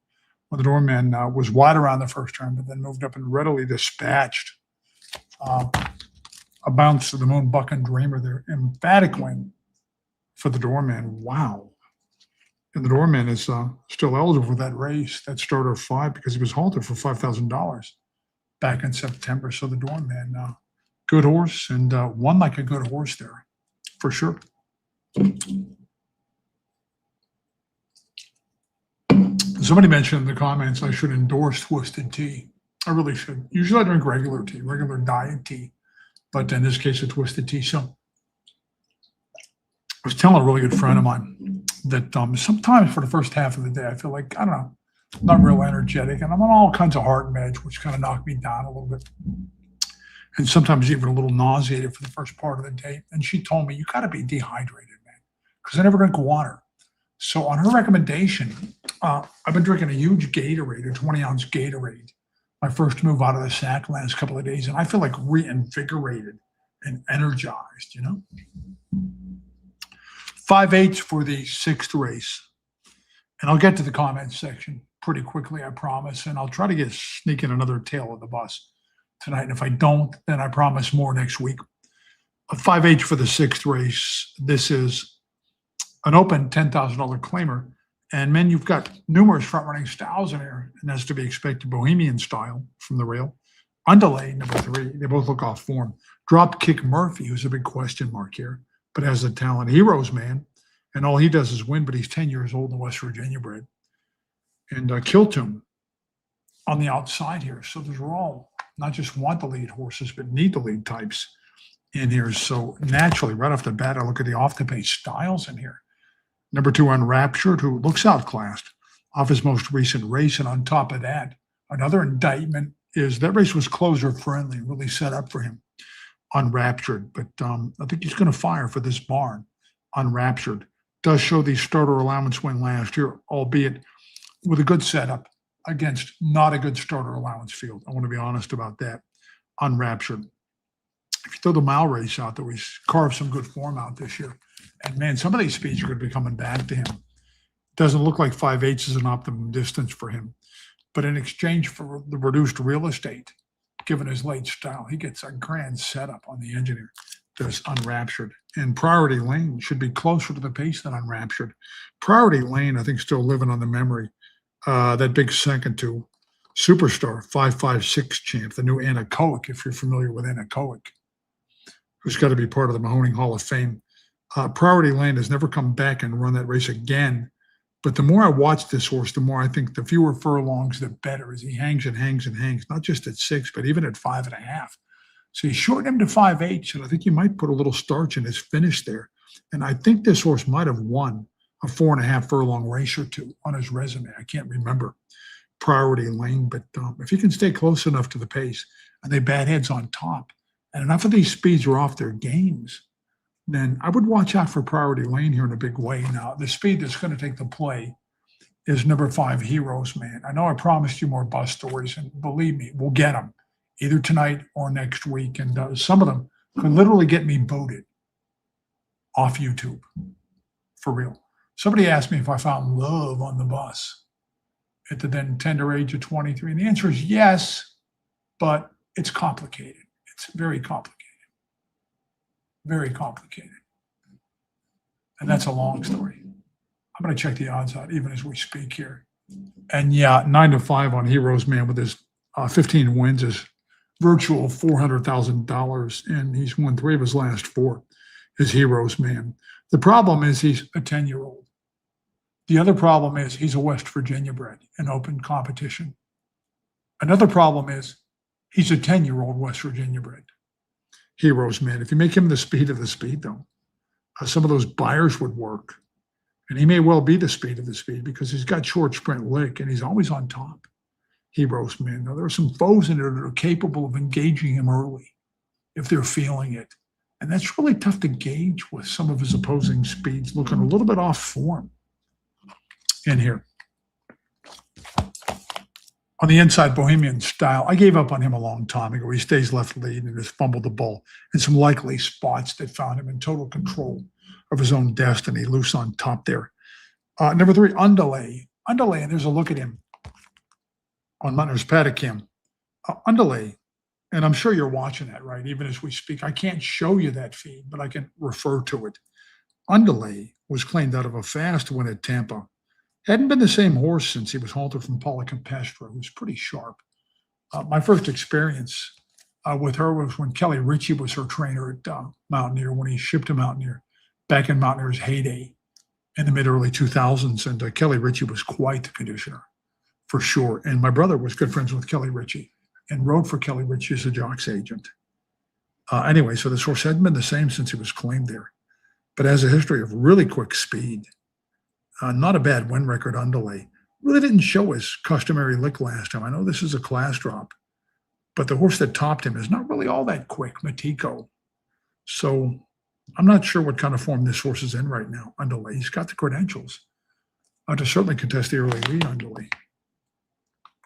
Well, the doorman was wide around the first turn, but then moved up and readily dispatched a bounce to the moon, Buck and Dreamer there. Emphatic win for the doorman. Wow. And the doorman is still eligible for that race, that starter 5, because he was halted for $5,000 back in September. So the doorman, good horse, and won like a good horse there, for sure. Somebody mentioned in the comments I should endorse Twisted Tea. I really should. Usually I drink regular tea, regular diet tea, but in this case, a Twisted Tea. So I was telling a really good friend of mine that sometimes for the first half of the day, I feel like, I don't know, not real energetic, and I'm on all kinds of heart meds, which kind of knock me down a little bit. And sometimes even a little nauseated for the first part of the day. And she told me, you got to be dehydrated, man, because I never drink water. So on her recommendation, I've been drinking a huge Gatorade, a 20-ounce Gatorade, my first move out of the sack last couple of days. And I feel like reinvigorated and energized, you know? 5/8 for the 6th race. And I'll get to the comments section pretty quickly, I promise. And I'll try to sneak in another tail of the bus tonight. And if I don't, then I promise more next week. A 5/8 for the 6th race. This is an open $10,000 claimer. And men, you've got numerous front-running styles in here, and that's to be expected. Bohemian Style from the rail. Undelay, number 3. They both look off form. Dropkick Murphy, who's a big question mark here, but has the talent. Heroes Man, and all he does is win, but he's 10 years old in West Virginia bred. And Kiltum on the outside here. So those are all not just want the lead horses, but need the lead types in here. So naturally, right off the bat, I look at the off-the-pace styles in here. Number 2, Unraptured, who looks outclassed off his most recent race. And on top of that, another indictment is that race was closer friendly, really set up for him. Unraptured. But I think he's going to fire for this barn. Unraptured does show the starter allowance win last year, albeit with a good setup against not a good starter allowance field. I want to be honest about that. Unraptured. If you throw the mile race out there, he's carved some good form out this year. And man, some of these speeds are going to be coming back to him. Doesn't look like 5/8 is an optimum distance for him. But in exchange for the reduced real estate, given his late style, he gets a grand setup on the engineer. Does Unraptured. And Priority Lane should be closer to the pace than Unraptured. Priority Lane, I think, still living on the memory. That big second to Superstar, 5.56 champ, the new Anechoic, if you're familiar with Anechoic, who's got to be part of the Mahoning Hall of Fame. Priority Lane has never come back and run that race again. But the more I watch this horse, the more I think the fewer furlongs, the better, as he hangs and hangs and hangs, not just at 6, but even at 5.5. So he shortened him to 5/8, and I think you might put a little starch in his finish there. And I think this horse might have won a 4.5 furlong race or 2 on his resume. I can't remember Priority Lane, but if he can stay close enough to the pace and they bat heads on top, and enough of these speeds are off their games, then I would watch out for Priority Lane here in a big way. Now, the speed that's going to take the play is number 5, Heroes Man. I know I promised you more bus stories, and believe me, we'll get them either tonight or next week. And some of them could literally get me booted off YouTube, for real. Somebody asked me if I found love on the bus at the then tender age of 23. And the answer is yes, but it's complicated. It's very complicated. Very complicated. And that's a long story. I'm going to check the odds out even as we speak here. And yeah, 9-5 on Heroes Man with his 15 wins is virtual $400,000. And he's won 3 of his last 4, his Heroes Man. The problem is he's a 10-year-old. The other problem is he's a West Virginia bred in open competition. Another problem is he's a 10-year-old West Virginia bred. Heroes, man. If you make him the speed of the speed, though, some of those buyers would work. And he may well be the speed of the speed because he's got short sprint lick and he's always on top. Heroes, man. Now, there are some foes in there that are capable of engaging him early if they're feeling it. And that's really tough to gauge with some of his opposing speeds looking a little bit off form in here. On the inside, Bohemian Style, I gave up on him a long time ago. He stays left lead and has fumbled the ball in some likely spots that found him in total control of his own destiny, loose on top there. Number 3, Underlay. Underlay, and there's a look at him on Mountaineers Paddock Cam. Underlay, and I'm sure you're watching that, right? Even as we speak, I can't show you that feed, but I can refer to it. Underlay was claimed out of a fast win at Tampa. Hadn't been the same horse since he was halted from Paula Campestre, who's pretty sharp. My first experience with her was when Kelly Ritchie was her trainer at Mountaineer, when he shipped to Mountaineer back in Mountaineer's heyday in the mid-early 2000s. And Kelly Ritchie was quite the conditioner, for sure. And my brother was good friends with Kelly Ritchie and rode for Kelly Ritchie as a jock's agent. Anyway, so this horse hadn't been the same since he was claimed there, but has a history of really quick speed. Not a bad win record. Underlay really didn't show his customary lick last time. I know this is a class drop, but the horse that topped him is not really all that quick, Matiko. So I'm not sure what kind of form this horse is in right now. Underlay, he's got the credentials to certainly contest the early lead. Underlay,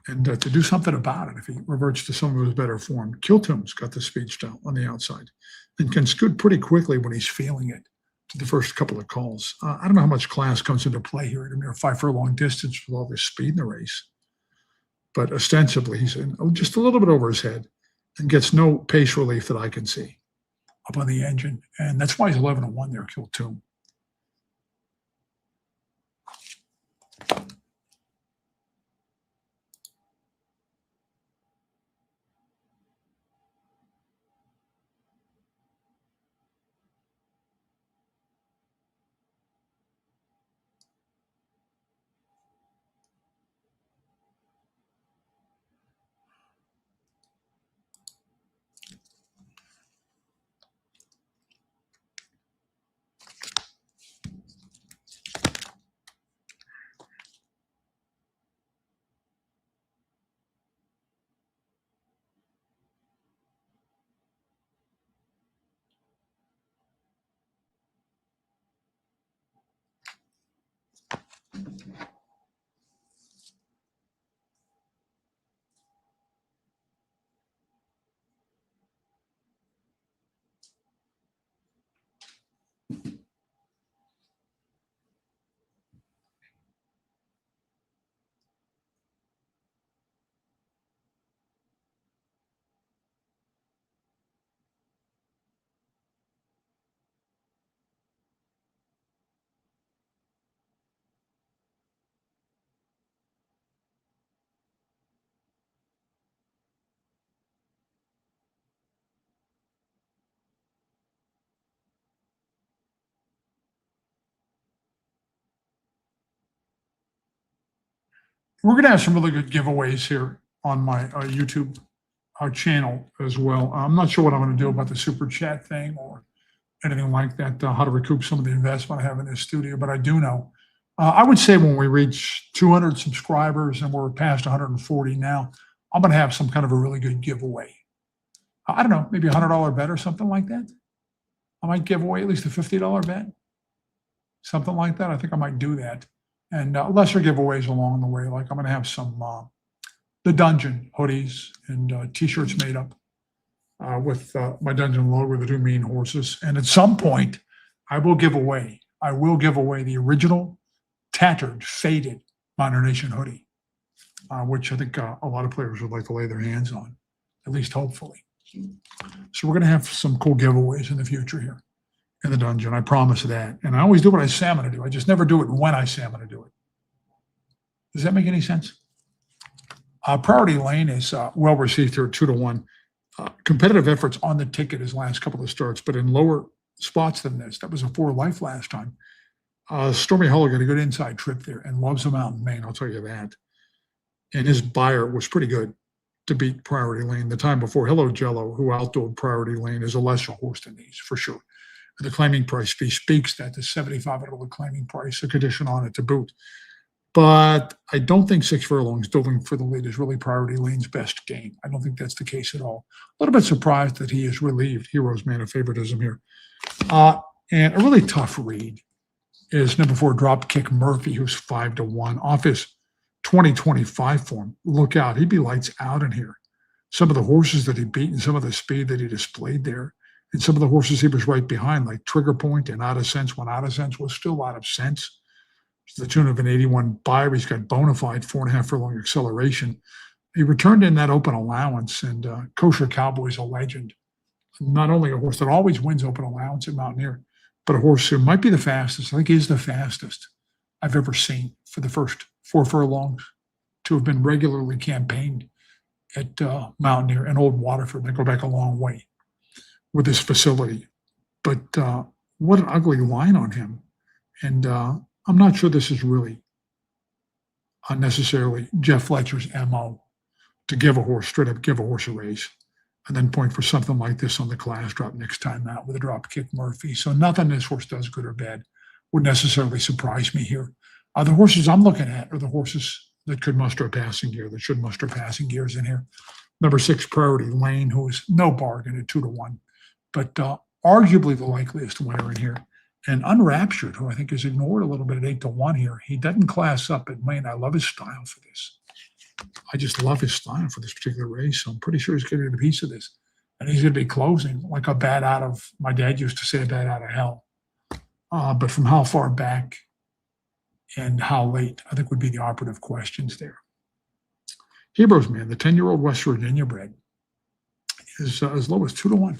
and to do something about it if he reverts to some of his better form. Kiltoom's got the speed style on the outside and can scoot pretty quickly when he's feeling it to the first couple of calls. I don't know how much class comes into play here at a mere 5 furlong distance with all this speed in the race, but ostensibly he's in just a little bit over his head and gets no pace relief that I can see up on the engine. And that's why he's 11-1 there, Kiltoom. We're going to have some really good giveaways here on my YouTube channel as well. I'm not sure what I'm going to do about the super chat thing or anything like that, how to recoup some of the investment I have in this studio, but I do know. I would say when we reach 200 subscribers and we're past 140 now, I'm going to have some kind of a really good giveaway. I don't know, maybe a $100 bet or something like that. I might give away at least a $50 bet, something like that. I think I might do that. And lesser giveaways along the way, like I'm going to have some the Dungeon hoodies and T-shirts made up with my Dungeon logo, the 2 mean horses. And at some point, I will give away the original tattered, faded Mountaineer Nation hoodie, which I think a lot of players would like to lay their hands on, at least hopefully. So we're going to have some cool giveaways in the future here in the Dungeon. I promise that. And I always do what I say I'm going to do. I just never do it when I say I'm going to do it. Does that make any sense? Priority Lane is well received here, 2-1. Competitive efforts on the ticket his last couple of starts, but in lower spots than this. That was a 4 life last time. Stormy Hollow got a good inside trip there and loves the mountain main, I'll tell you that. And his buyer was pretty good to beat Priority Lane the time before. Hello Jello, who outdoed Priority Lane, is a lesser horse than these for sure. The claiming price fee speaks that the $7,500 claiming price, a condition on it to boot. But I don't think 6 Furlongs Dueling for the Lead is really Priority Lane's best game. I don't think that's the case at all. A little bit surprised that he has relieved Hero's Man of Favoritism here. And a really tough read is number 4, Dropkick Murphy, who's 5-1 off his 2025 form. Look out, he'd be lights out in here. Some of the horses that he beat and some of the speed that he displayed there, and some of the horses he was right behind, like Trigger Point and Out of Sense, when Out of Sense was still out of sense. To the tune of an 81 buyer. He's got bona fide 4.5 furlong acceleration. He returned in that open allowance, and Kosher Cowboy's a legend. Not only a horse that always wins open allowance at Mountaineer, but a horse who might be the fastest. I think he's the fastest I've ever seen for the first 4 furlongs to have been regularly campaigned at Mountaineer and Old Waterford. They go back a long way with this facility. But what an ugly line on him. And I'm not sure this is really unnecessarily Jeff Fletcher's MO to give a horse, straight up give a horse a race, and then point for something like this on the class drop next time out with a Dropkick Murphy. So nothing this horse does, good or bad, would necessarily surprise me here. The horses I'm looking at are the horses that could muster a passing gear, that should muster passing gears in here. Number 6, Priority Lane, who is no bargain at 2-1, but arguably the likeliest winner in here. And Unraptured, who I think is ignored a little bit at 8-1 here. He doesn't class up at Maine. I love his style for this. I just love his style for this particular race. So I'm pretty sure he's getting a piece of this. And he's going to be closing like a bat out of, my dad used to say, a bat out of hell. But from how far back and how late, I think would be the operative questions there. Hero's Man, the 10-year-old West Virginia bred, is as low as 2-1.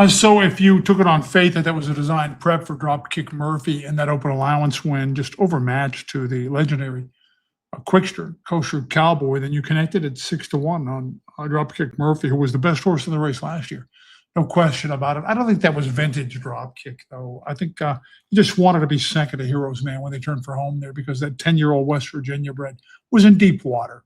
So if you took it on faith that was a design prep for Dropkick Murphy and that open allowance win just overmatched to the legendary Quickster, Kosher Cowboy, then you connected it 6-1 on Dropkick Murphy, who was the best horse in the race last year. No question about it. I don't think that was vintage Dropkick, though. I think he just wanted to be second to Heroes Man when they turned for home there because that 10-year-old West Virginia bred was in deep water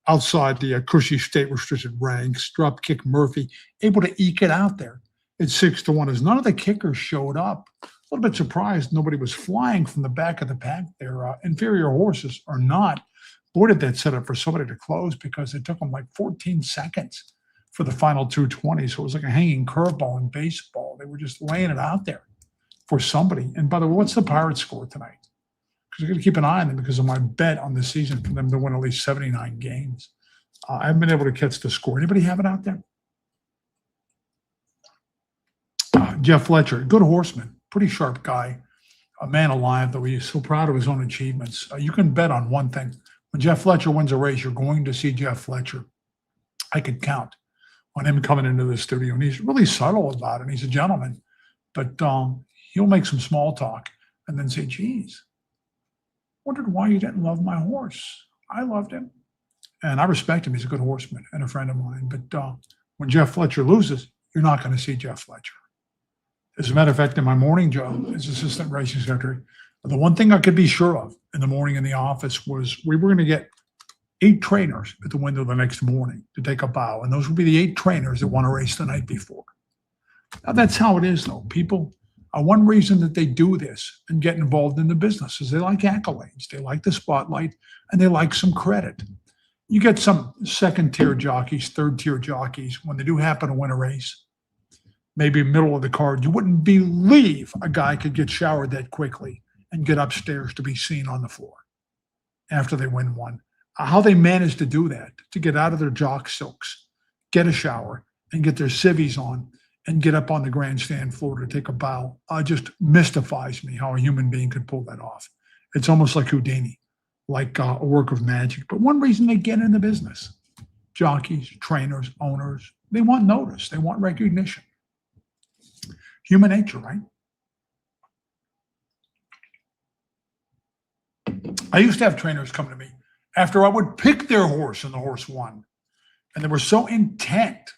outside the cushy state restricted ranks. Dropkick Murphy able to eke it out there at 6-1 as none of the kickers showed up. A little bit surprised nobody was flying from the back of the pack there. Inferior horses or not. Boy, did that set up for somebody to close because it took them like 14 seconds for the final 220. So it was like a hanging curveball in baseball. They were just laying it out there for somebody. And by the way, what's the Pirates score tonight? Because I'm going to keep an eye on them because of my bet on the season for them to win at least 79 games. I haven't been able to catch the score. Anybody have it out there? Jeff Fletcher, good horseman, pretty sharp guy, a man alive, though he's so proud of his own achievements. You can bet on one thing. When Jeff Fletcher wins a race, you're going to see Jeff Fletcher. I could count on him coming into the studio, and he's really subtle about it. He's a gentleman, but he'll make some small talk and then say, geez, wondered why you didn't love my horse. I loved him, and I respect him. He's a good horseman and a friend of mine, but when Jeff Fletcher loses, you're not going to see Jeff Fletcher. As a matter of fact, in my morning job as assistant racing secretary, the one thing I could be sure of in the morning in the office was we were going to get 8 trainers at the window the next morning to take a bow. And those would be the 8 trainers that won a race the night before. Now, that's how it is, though. People, one reason that they do this and get involved in the business is they like accolades. They like the spotlight, and they like some credit. You get some second-tier jockeys, third-tier jockeys, when they do happen to win a race, maybe middle of the card, you wouldn't believe a guy could get showered that quickly and get upstairs to be seen on the floor after they win one. How they manage to do that, to get out of their jock silks, get a shower, and get their civvies on, and get up on the grandstand floor to take a bow, just mystifies me how a human being could pull that off. It's almost like Houdini, like a work of magic. But one reason they get in the business, jockeys, trainers, owners, they want notice. They want recognition. Human nature, right? I used to have trainers come to me after I would pick their horse and the horse won. And they were so intent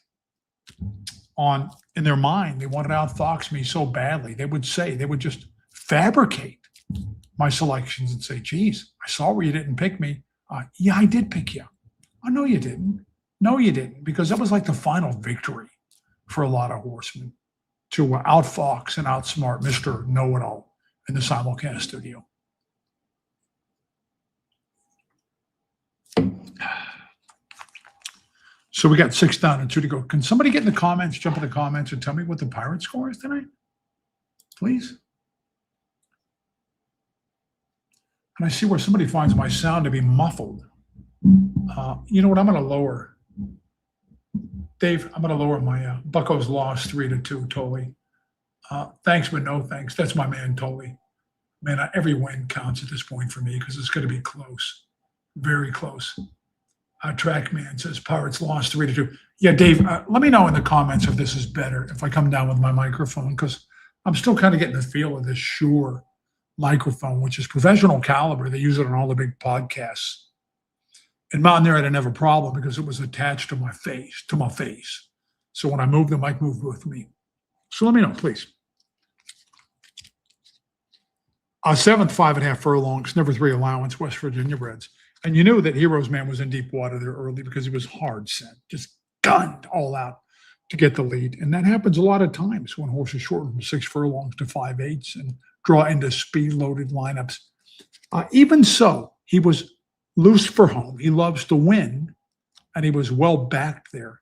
on, in their mind, they wanted to outfox me so badly. They would just fabricate my selections and say, geez, I saw where you didn't pick me. Yeah, I did pick you. Oh, no, you didn't. No, you didn't. Because that was like the final victory for a lot of horsemen to outfox and outsmart Mr. Know-It-All in the simulcast studio. So we got 6 down and 2 to go. Can somebody get in the comments, jump in the comments and tell me what the Pirate score is tonight? Please. And I see where somebody finds my sound to be muffled. You know what? I'm going to lower. Dave, I'm going to lower my Bucco's lost 3-2, Tolley. Thanks, but no thanks. That's my man, Tolley. Man, every win counts at this point for me because it's going to be close. Very close. Trackman says Pirates lost 3-2. Yeah, Dave, let me know in the comments if this is better, if I come down with my microphone, because I'm still kind of getting the feel of this Shure microphone, which is professional caliber. They use it on all the big podcasts. In Mountaineer, I didn't have a problem because it was attached to my face. So when I moved, the mic moved with me. So let me know, please. 7th, 5.5 furlongs, number 3 allowance, West Virginia breds. And you knew that Heroes Man was in deep water there early because he was hard set, just gunned all out to get the lead. And that happens a lot of times when horses shorten from 6 furlongs to 5/8 and draw into speed-loaded lineups. Even so, he was loose for home. He loves to win, and he was well backed there.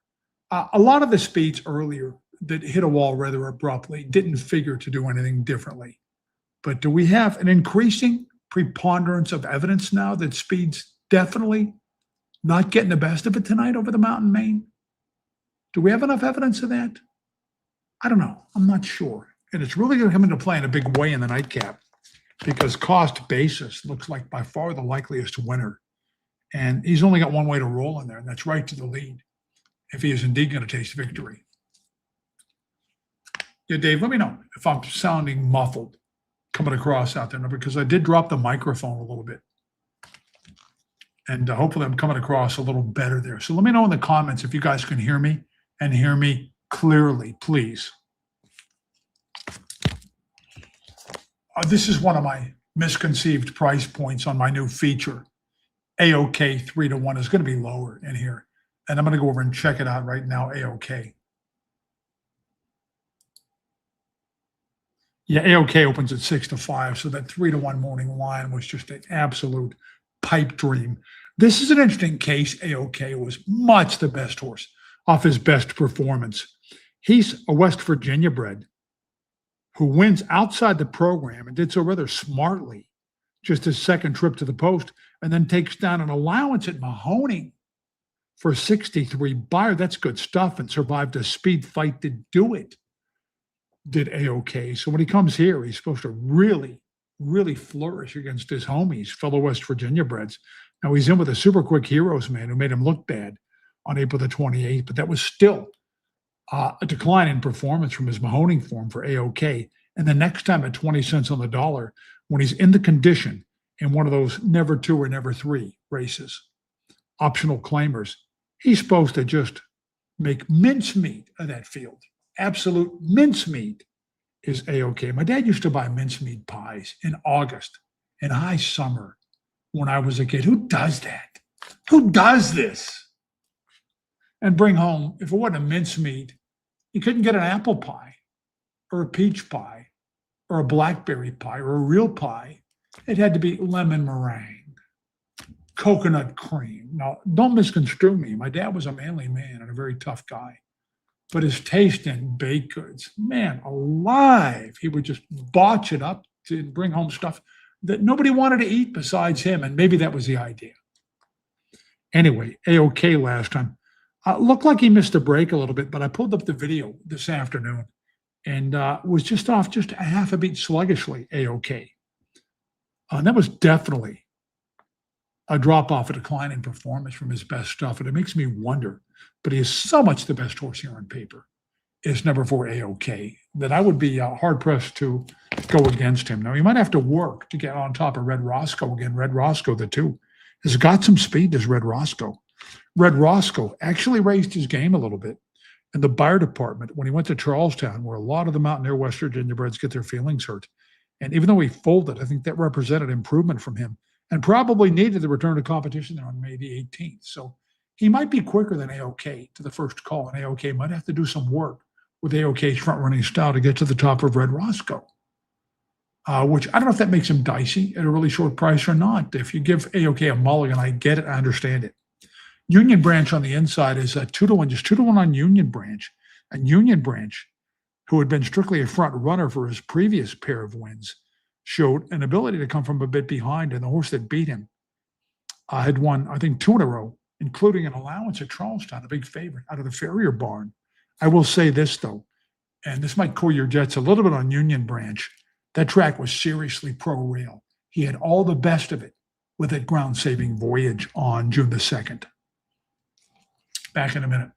A lot of the speeds earlier that hit a wall rather abruptly didn't figure to do anything differently. But do we have an increasing preponderance of evidence now that speed's definitely not getting the best of it tonight over the Mountain Main? Do we have enough evidence of that? I don't know. I'm not sure. And it's really going to come into play in a big way in the nightcap because cost basis looks like by far the likeliest winner. And he's only got one way to roll in there, and that's right to the lead if he is indeed going to taste victory. Yeah, Dave, let me know if I'm sounding muffled coming across out there, because I did drop the microphone a little bit. And hopefully I'm coming across a little better there. So let me know in the comments if you guys can hear me and hear me clearly, please. This is one of my misconceived price points on my new feature. AOK 3-to-1 is going to be lower in here. And I'm going to go over and check it out right now, AOK. Yeah, AOK opens at 6-to-5, so that 3-to-1 morning line was just an absolute pipe dream. This is an interesting case. AOK was much the best horse off his best performance. He's a West Virginia bred who wins outside the program and did so rather smartly, just his second trip to the post, and then takes down an allowance at Mahoning for 63 buyer. That's good stuff, and survived a speed fight to do it. Did AOK. So when he comes here, he's supposed to really, really flourish against his homies, fellow West Virginia breds. Now he's in with a super quick Heroes man who made him look bad on April the 28th, but that was still a decline in performance from his Mahoning form for AOK. And the next time at 20 cents on the dollar, when he's in the condition in one of those never two or never three races, optional claimers, he's supposed to just make mincemeat of that field. Absolute mincemeat is AOK. My dad used to buy mincemeat pies in August, in high summer, when I was a kid. Who does that? Who does this? And bring home, if it wasn't a mincemeat, you couldn't get an apple pie or a peach pie or a blackberry pie or a real pie. It had to be lemon meringue, coconut cream. Now, don't misconstrue me. My dad was a manly man and a very tough guy. But his taste in baked goods, man alive, he would just botch it up to bring home stuff that nobody wanted to eat besides him. And maybe that was the idea. Anyway, AOK last time. Looked like he missed a break a little bit, but I pulled up the video this afternoon and was just off just a half a beat sluggishly, AOK. And that was definitely a drop off, a decline in performance from his best stuff. And it makes me wonder, but he is so much the best horse here on paper, is number 4 AOK, that I would be hard pressed to go against him. Now, he might have to work to get on top of Red Roscoe again. Red Roscoe, the 2, has got some speed, does Red Roscoe. Red Roscoe actually raised his game a little bit in the buyer department when he went to Charlestown, where a lot of the Mountaineer West Virginia breds get their feelings hurt. And even though he folded, I think that represented improvement from him and probably needed the return to competition there on May the 18th. So he might be quicker than AOK to the first call, and AOK might have to do some work with AOK's front-running style to get to the top of Red Roscoe, which I don't know if that makes him dicey at a really short price or not. If you give AOK a mulligan, I get it, I understand it. Union Branch on the inside is a 2-to-1, just 2-to-1 on Union Branch. And Union Branch, who had been strictly a front runner for his previous pair of wins, showed an ability to come from a bit behind, and the horse that beat him had won, I think, 2 in a row, including an allowance at Charlestown, a big favorite out of the Farrier barn. I will say this, though, and this might cool your jets a little bit on Union Branch. That track was seriously pro-rail. He had all the best of it with that ground-saving voyage on June the 2nd. Back in a minute.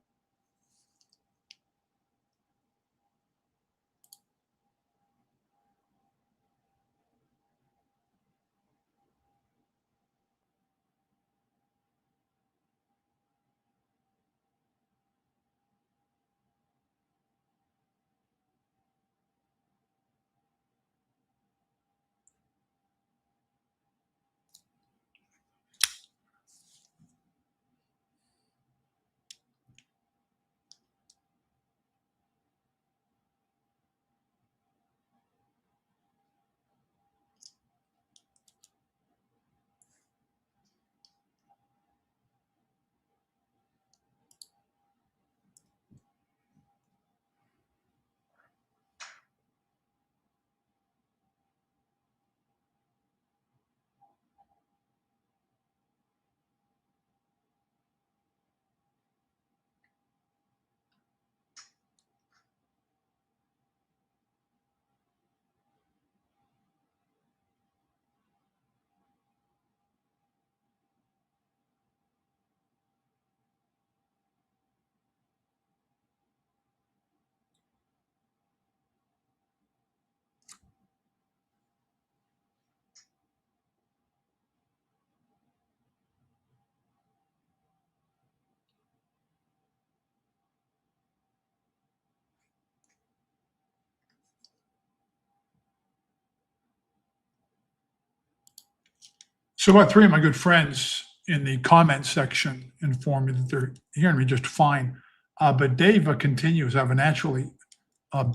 So about three of my good friends in the comment section informed me that they're hearing me just fine. But Dave continues, I have a naturally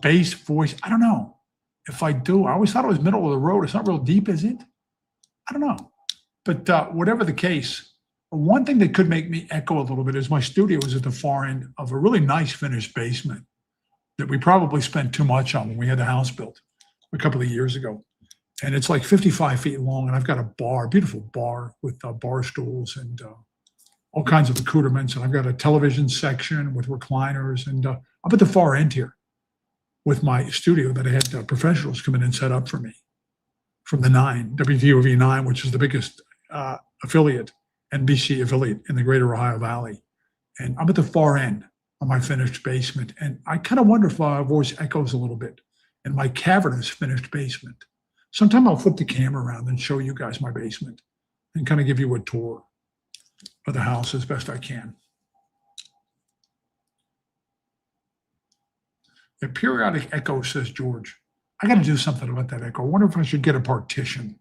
bass voice. I don't know if I do. I always thought it was middle of the road. It's not real deep, is it? I don't know. But whatever the case, one thing that could make me echo a little bit is my studio is at the far end of a really nice finished basement that we probably spent too much on when we had the house built a couple of years ago. And it's like 55 feet long, and I've got a bar, beautiful bar with bar stools and all kinds of accoutrements. And I've got a television section with recliners. And I'm at the far end here with my studio that I had professionals come in and set up for me from the 9, WTOV 9, which is the biggest affiliate, NBC affiliate in the greater Ohio Valley. And I'm at the far end of my finished basement. And I kind of wonder if my voice echoes a little bit in my cavernous finished basement. Sometime I'll flip the camera around and show you guys my basement and kind of give you a tour of the house as best I can. The periodic echo, says George. I got to do something about that echo. I wonder if I should get a partition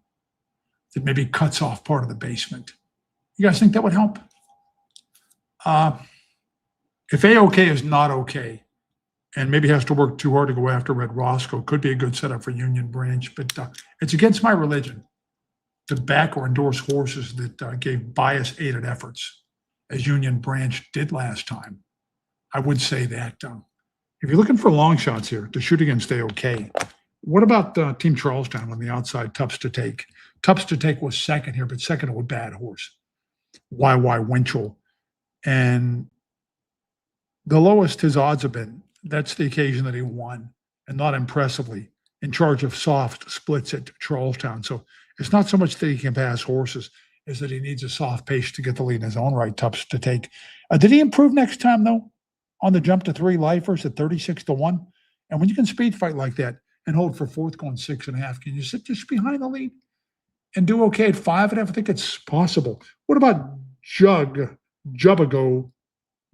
that maybe cuts off part of the basement. You guys think that would help? If A-OK is not okay, and maybe has to work too hard to go after Red Roscoe, could be a good setup for Union Branch, but it's against my religion to back or endorse horses that gave bias-aided efforts, as Union Branch did last time. I would say that if you're looking for long shots here to shoot against A-OK, what about Team Charlestown on the outside, Tups to Take? Tups to Take was second here, but second to a bad horse, YY Winchell. And the lowest his odds have been, that's the occasion that he won, and not impressively, in charge of soft splits at Charlestown. So it's not so much that he can pass horses, as that he needs a soft pace to get the lead in his own right, Tups to Take. Did he improve next time, though, on the jump to 3 lifers at 36-1? And when you can speed fight like that and hold for fourth going 6.5, can you sit just behind the lead and do okay at 5.5? I think it's possible. What about Jubago?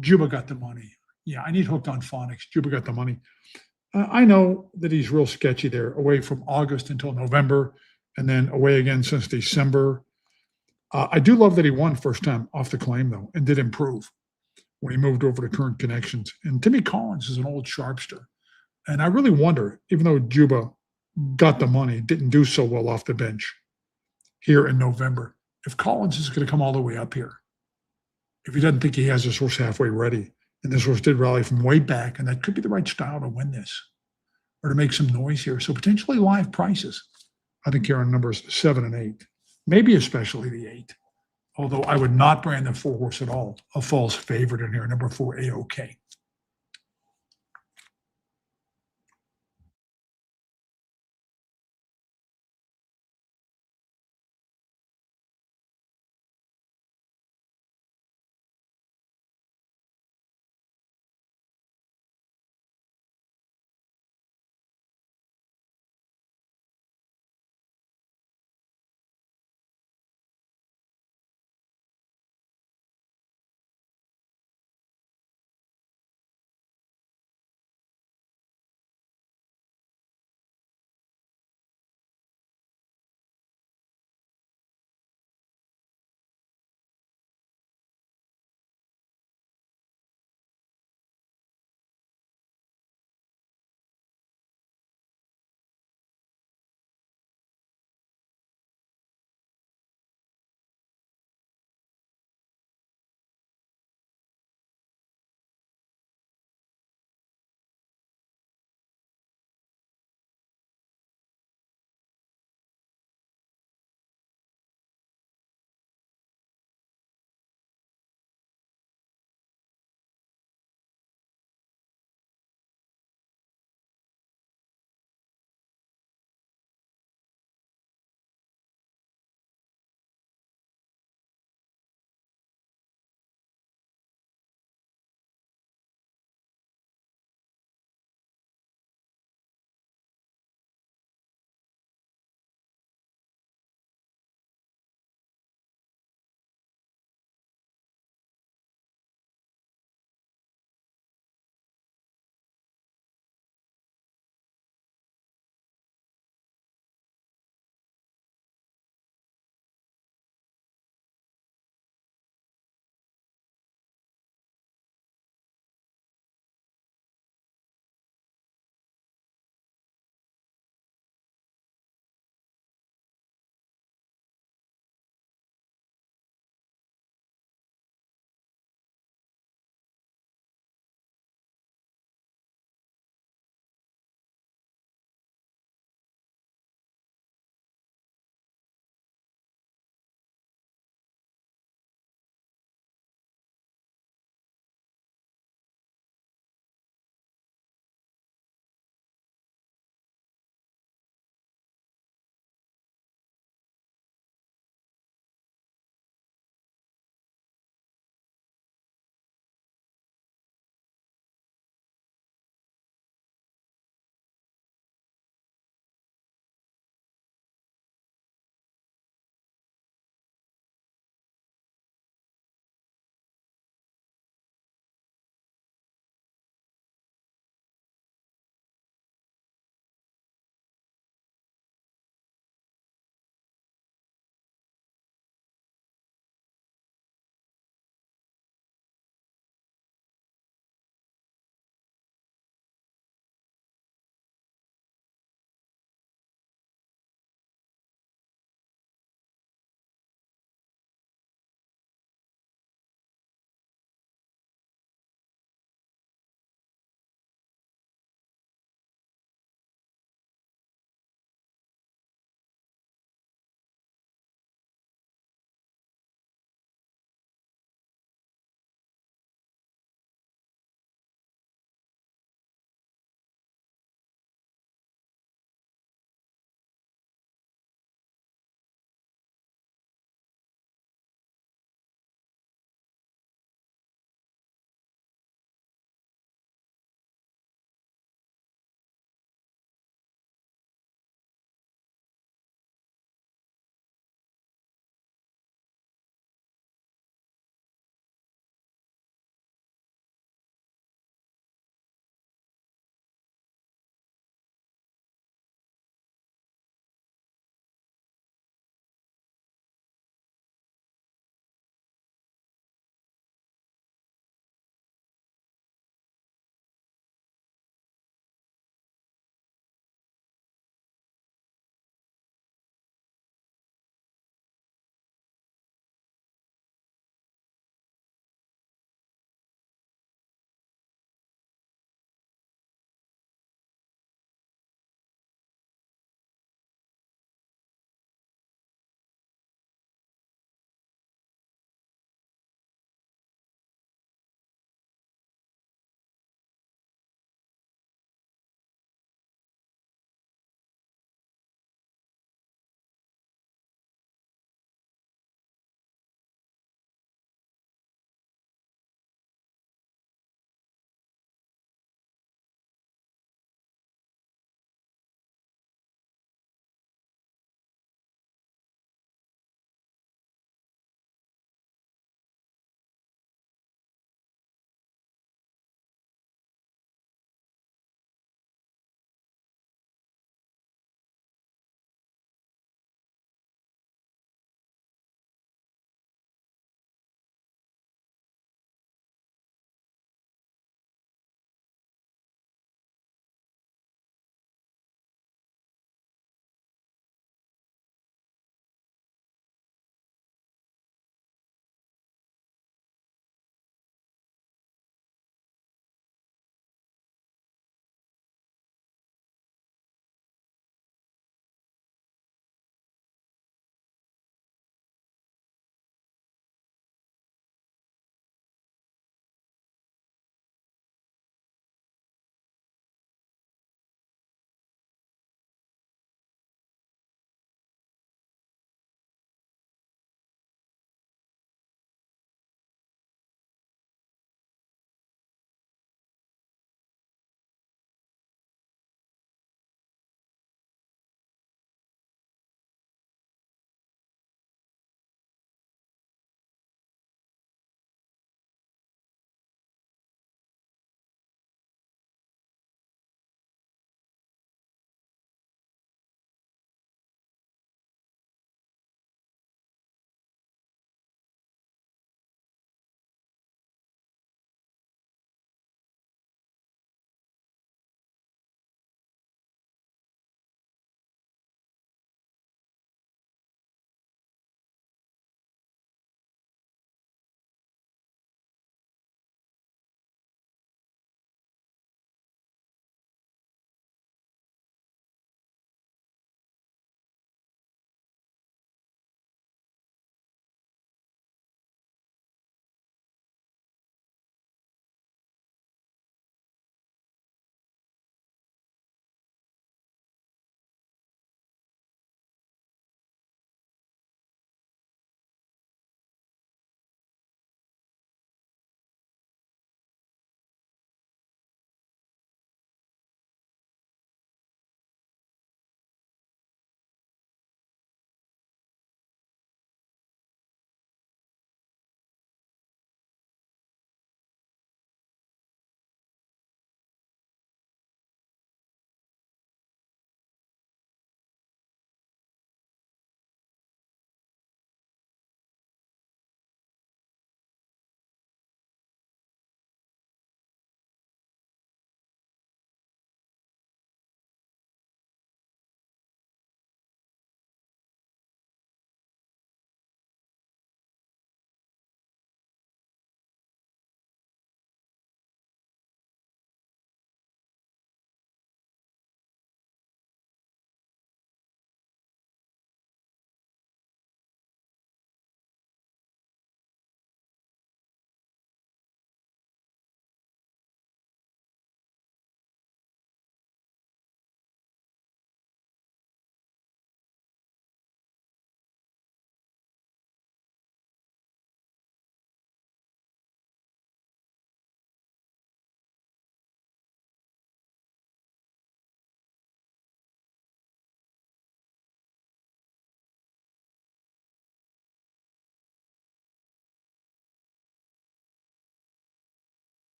Juba got the money. Yeah, I need hooked on phonics. Juba got the money. I know that he's real sketchy there, away from August until November, and then away again since December. I do love that he won first time off the claim, though, and did improve when he moved over to Current Connections. And Timmy Collins is an old sharpster. And I really wonder, even though Juba got the money, didn't do so well off the bench here in November, if Collins is going to come all the way up here, if he doesn't think he has his horse halfway ready. And this horse did rally from way back, and that could be the right style to win this or to make some noise here. So potentially live prices, I think, here on numbers 7 and 8, maybe especially the 8. Although I would not brand the 4 horse at all a false favorite in here, number 4, A-OK.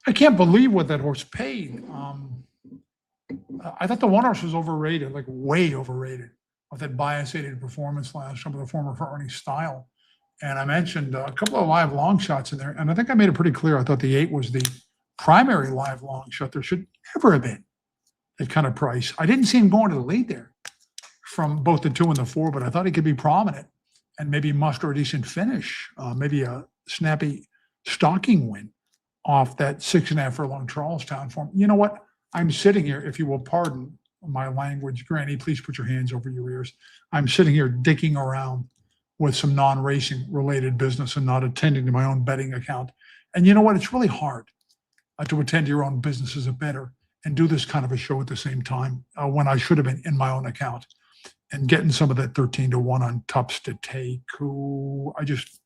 I can't believe what that horse paid. I thought the one horse was overrated, like way overrated, of that bias-aided performance last time with the former front running style. And I mentioned a couple of live long shots in there, and I think I made it pretty clear. I thought the 8 was the primary live long shot. There should never have been that kind of price. I didn't see him going to the lead there from both the 2 and the 4, but I thought he could be prominent and maybe muster a decent finish, maybe a snappy stalking win off that 6.5 furlong Charlestown form. You know what? I'm sitting here, if you will pardon my language, Granny, please put your hands over your ears. I'm sitting here dicking around with some non-racing related business and not attending to my own betting account. And you know what? It's really hard to attend to your own business as a bettor and do this kind of a show at the same time when I should have been in my own account and getting some of that 13-1 on Tups to take, who I just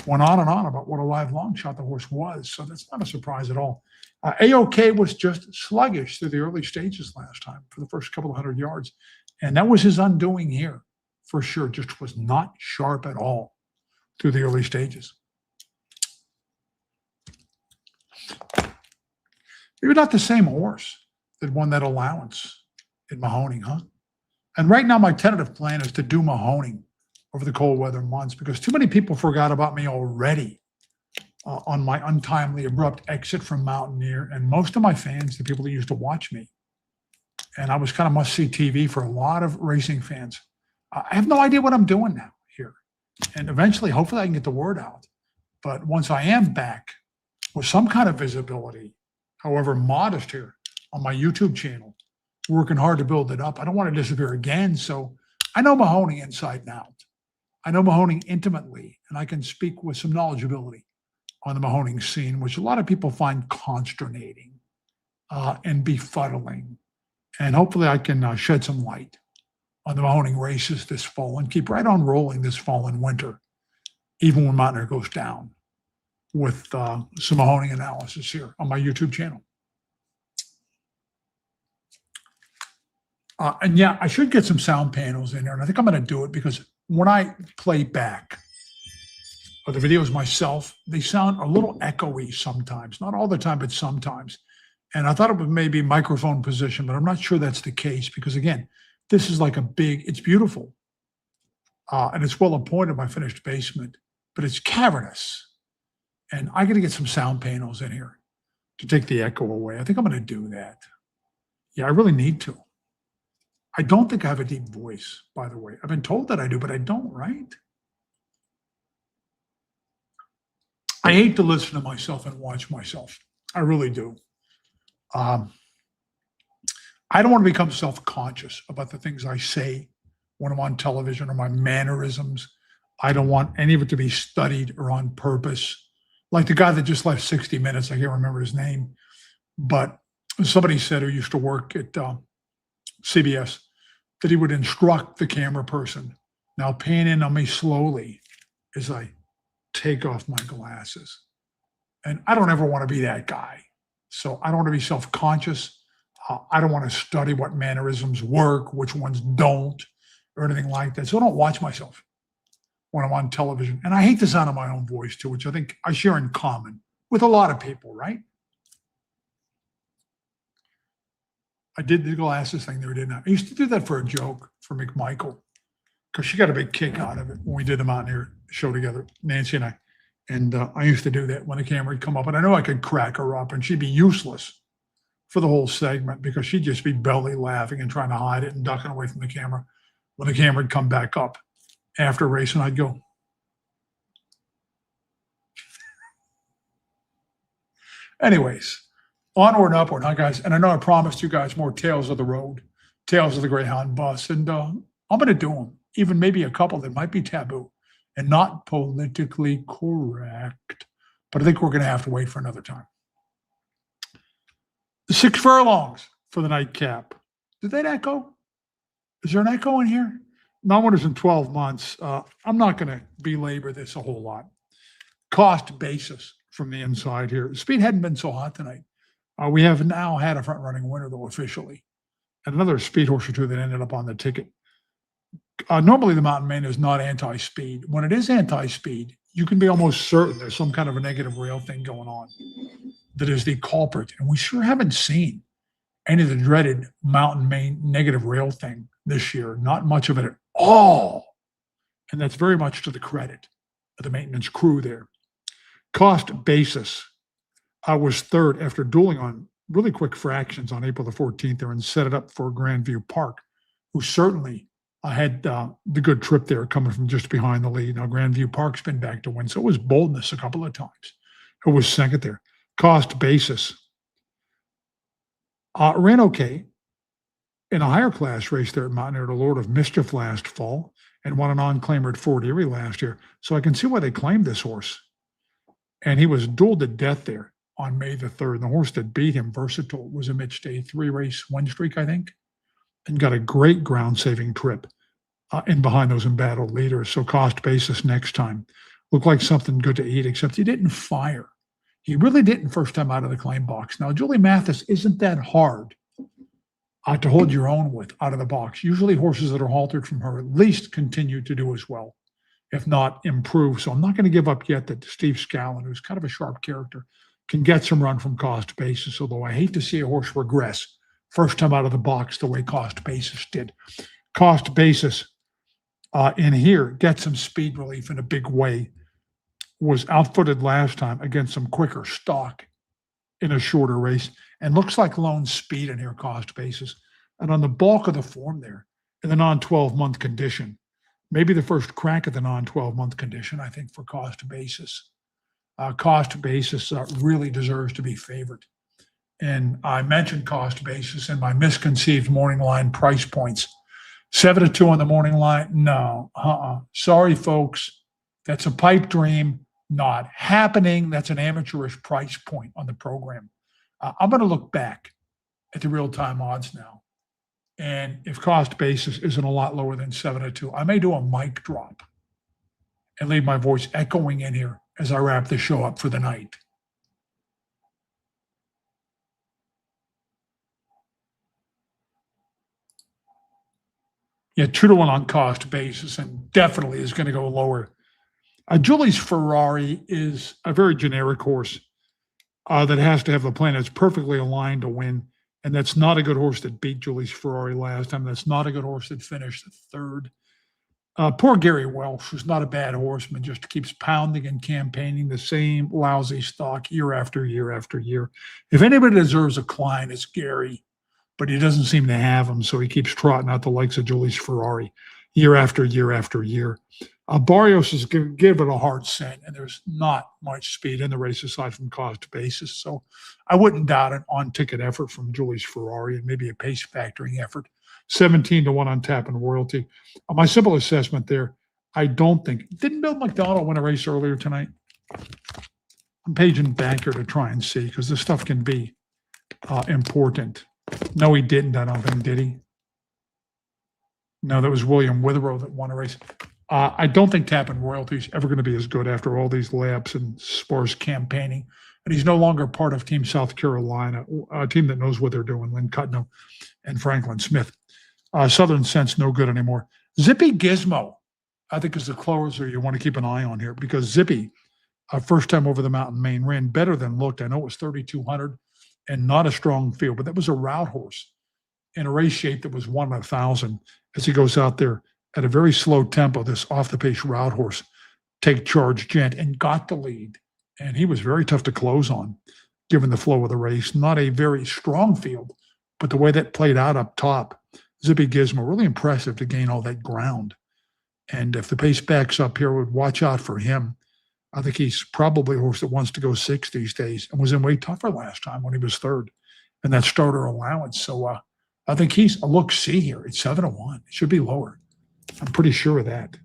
went on and on about what a live long shot the horse was. So that's not a surprise at all. AOK was just sluggish through the early stages last time for the first couple of 100 yards. And that was his undoing here for sure. Just was not sharp at all through the early stages. Maybe not the same horse that won that allowance in Mahoning, huh? And right now, my tentative plan is to do Mahoning over the cold weather months because too many people forgot about me already on my untimely, abrupt exit from Mountaineer. And most of my fans, the people that used to watch me, and I was kind of must-see TV for a lot of racing fans. I have no idea what I'm doing now here. And eventually, hopefully I can get the word out. But once I am back with some kind of visibility, however modest here on my YouTube channel, working hard to build it up, I don't want to disappear again. So I know Mahoning inside and out. I know Mahoning intimately, and I can speak with some knowledgeability on the Mahoning scene, which a lot of people find consternating and befuddling. And hopefully I can shed some light on the Mahoning races this fall and keep right on rolling this fall and winter, even when Mountaineer goes down, with some Mahoning analysis here on my YouTube channel. And yeah, I should get some sound panels in there, and I think I'm going to do it because when I play back the videos myself, they sound a little echoey sometimes, not all the time, but sometimes. And I thought it was maybe microphone position, but I'm not sure that's the case because again, this is like a big, it's beautiful. And it's well appointed, my finished basement, but it's cavernous. And I got to get some sound panels in here to take the echo away. I think I'm going to do that. Yeah, I really need to. I don't think I have a deep voice, by the way. I've been told that I do, but I don't, right? I hate to listen to myself and watch myself. I really do. I don't want to become self-conscious about the things I say when I'm on television or my mannerisms. I don't want any of it to be studied or on purpose. Like the guy that just left 60 Minutes, I can't remember his name, but somebody said who used to work at CBS that he would instruct the camera person, now pan in on me slowly as I take off my glasses. And I don't ever want to be that guy. So I don't want to be self-conscious. I don't want to study what mannerisms work, which ones don't, or anything like that. So I don't watch myself when I'm on television. And I hate the sound of my own voice too, which I think I share in common with a lot of people, right? I did the glasses thing there, didn't I? I used to do that for a joke for McMichael because she got a big kick out of it when we did the Mountaineer show together, Nancy and I. And I used to do that when the camera would come up. And I know I could crack her up and she'd be useless for the whole segment because she'd just be belly laughing and trying to hide it and ducking away from the camera. When the camera would come back up after race and I'd go. Anyways, onward and upward, huh, guys? And I know I promised you guys more Tales of the Road, Tales of the Greyhound Bus. And I'm going to do them, even maybe a couple that might be taboo and not politically correct. But I think we're going to have to wait for another time. The 6 furlongs for the nightcap. Did that echo? Is there an echo in here? Non-winners in 12 months. I'm not going to belabor this a whole lot. Cost basis from the inside here. The speed hadn't been so hot tonight. We have now had a front-running winner, though, officially. And another speed horse or two that ended up on the ticket. Normally, the Mountain Main is not anti-speed. When it is anti-speed, you can be almost certain there's some kind of a negative rail thing going on. that is the culprit. And we sure haven't seen any of the dreaded mountain main negative rail thing this year. Not much of it at all. And that's very much to the credit of the maintenance crew there. Cost basis, I was third after dueling on really quick fractions on April the 14th there and set it up for Grandview Park, who certainly had the good trip there coming from just behind the lead. Now, Grandview Park's been back to win, so it was Boldness a couple of times who was second there. Cost basis, ran okay in a higher class race there at Mountaineer, the Lord of Mischief last fall, and won an on-claimer at Fort Erie last year. So I can see why they claimed this horse. And he was dueled to death there on May the 3rd. And the horse that beat him, Versatile, was a Mitch Day 3-race win streak, I think, and got a great ground-saving trip in behind those embattled leaders. So cost basis next time. Looked like something good to eat, except he didn't fire. He really didn't first time out of the claim box. Now, Julie Mathis isn't that hard to hold your own with out of the box. Usually horses that are haltered from her at least continue to do as well, if not improve. So I'm not going to give up yet that Steve Scallon, who's kind of a sharp character, can get some run from cost basis, although I hate to see a horse regress first time out of the box the way cost basis did. Cost basis in here gets some speed relief in a big way. Was outfooted last time against some quicker stock in a shorter race and looks like lone speed in here cost basis. And on the bulk of the form there in the non-12-month condition, maybe the first crack at the non-12-month condition, I think, for cost basis. Cost basis really deserves to be favored. And I mentioned cost basis in my misconceived morning line price points. 7-2 on the morning line? No. Sorry, folks. That's a pipe dream. Not happening. That's an amateurish price point on the program. I'm going to look back at the real-time odds now. And if cost basis isn't a lot lower than 7-2, I may do a mic drop and leave my voice echoing in here as I wrap the show up for the night. Yeah, 2-1 on cost basis, and definitely is going to go lower. Julie's Ferrari is a very generic horse that has to have a plan that's perfectly aligned to win. And that's not a good horse that beat Julie's Ferrari last time. That's not a good horse that finished third. Poor Gary Welsh, who's not a bad horseman, just keeps pounding and campaigning the same lousy stock year after year after year. If anybody deserves a Klein, it's Gary, but he doesn't seem to have them, so he keeps trotting out the likes of Julie's Ferrari year after year after year. Barrios is going to give it a hard scent, and there's not much speed in the race aside from cost basis. So I wouldn't doubt an on-ticket effort from Julie's Ferrari and maybe a pace factoring effort. 17-1 on Tappan Royalty. My simple assessment there, I don't think. Didn't Bill McDonald win a race earlier tonight? I'm paging back here to try and see because this stuff can be important. No, he didn't. I don't think, did he? No, that was William Withrow that won a race. I don't think Tappan Royalty is ever going to be as good after all these laps and sparse campaigning. And he's no longer part of Team South Carolina, a team that knows what they're doing, Lynn Cutno and Franklin Smith. Southern Sense, no good anymore. Zippy Gizmo, I think, is the closer you want to keep an eye on here because Zippy, first time over the mountain main, ran better than looked. I know it was 3,200 and not a strong field, but that was a route horse in a race shape that was 1 in 1,000 as he goes out there at a very slow tempo, this off-the-pace route horse, take charge gent, and got the lead. And he was very tough to close on, given the flow of the race. Not a very strong field, but the way that played out up top, Zippy Gizmo, really impressive to gain all that ground. And if the pace backs up here, would watch out for him. I think he's probably a horse that wants to go 6 these days and was in way tougher last time when he was third in that starter allowance. So I think he's a look-see here. It's 7-1. It should be lower. I'm pretty sure of that.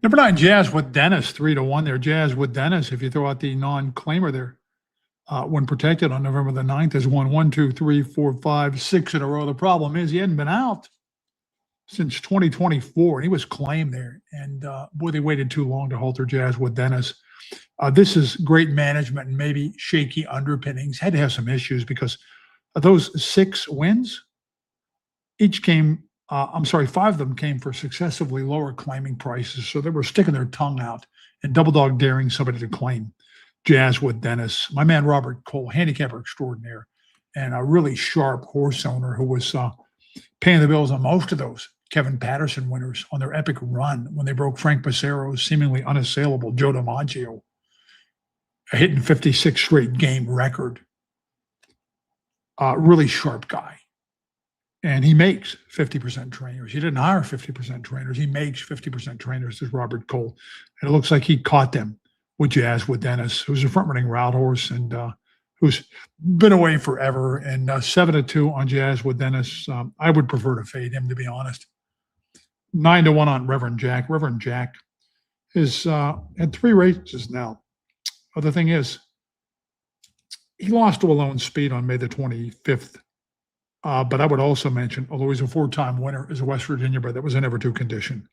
Number 9, Jazz with Dennis, 3-1 there. Jazz with Dennis, if you throw out the non-claimer there, when protected on November the 9th, has won 1, 2, 3, 4, 5, 6 in a row. The problem is he hadn't been out since 2024, and he was claimed there. And boy, they waited too long to halter Jazz with Dennis. This is great management and maybe shaky underpinnings. Had to have some issues because those 6 wins, each came, 5 of them came for successively lower claiming prices. So they were sticking their tongue out and double dog daring somebody to claim Jazz with Dennis. My man, Robert Cole, handicapper extraordinaire and a really sharp horse owner who was paying the bills on most of those Kevin Patterson winners on their epic run when they broke Frank Passero's seemingly unassailable Joe DiMaggio, a hitting 56 straight game record. Really sharp guy. And he makes 50% trainers. He didn't hire 50% trainers. He makes 50% trainers, is Robert Cole. And it looks like he caught them with Jazz with Dennis, who's a front-running route horse and who's been away forever. And 7-2 on Jazz with Dennis. I would prefer to fade him, to be honest. 9-1 on Reverend Jack. Reverend Jack is had 3 races now. The thing is, he lost to Alone Speed on May the 25th. But I would also mention, although he's a 4-time winner, is a West Virginia bred that was in ever 2 condition.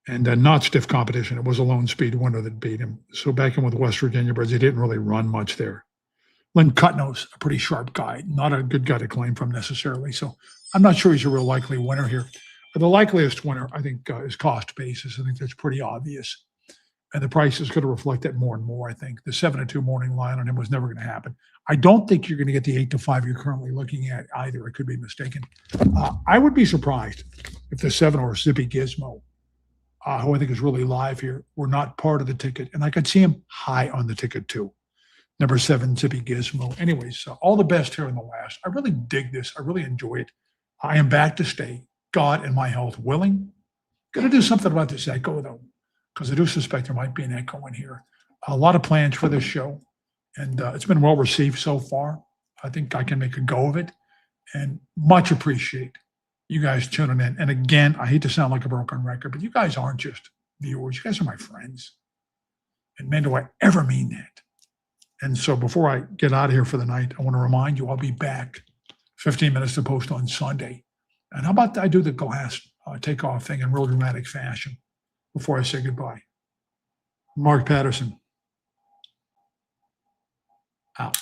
And not stiff competition. It was a Lone Speed winner that beat him. So back in with West Virginia breds, he didn't really run much there. Len Cutnow's a pretty sharp guy, not a good guy to claim from necessarily. So I'm not sure he's a real likely winner here. But the likeliest winner, I think, is cost basis. I think that's pretty obvious. And the price is going to reflect that more and more, I think. The 7-2 morning line on him was never going to happen. I don't think you're going to get the 8-5 you're currently looking at either. I could be mistaken. I would be surprised if the 7 or Zippy Gizmo, who I think is really live here, were not part of the ticket. And I could see him high on the ticket too. Number 7, Zippy Gizmo. Anyways, all the best here in the last. I really dig this. I really enjoy it. I am back to stay, God and my health willing. Going to do something about this echo, though, because I do suspect there might be an echo in here. A lot of plans for this show, and it's been well received so far. I think I can make a go of it, and much appreciate you guys tuning in. And again, I hate to sound like a broken record, but you guys aren't just viewers. You guys are my friends. And man, do I ever mean that. And so before I get out of here for the night, I want to remind you I'll be back 15 minutes to post on Sunday. And how about I do the glass takeoff thing in real dramatic fashion before I say goodbye? Mark Patterson, out.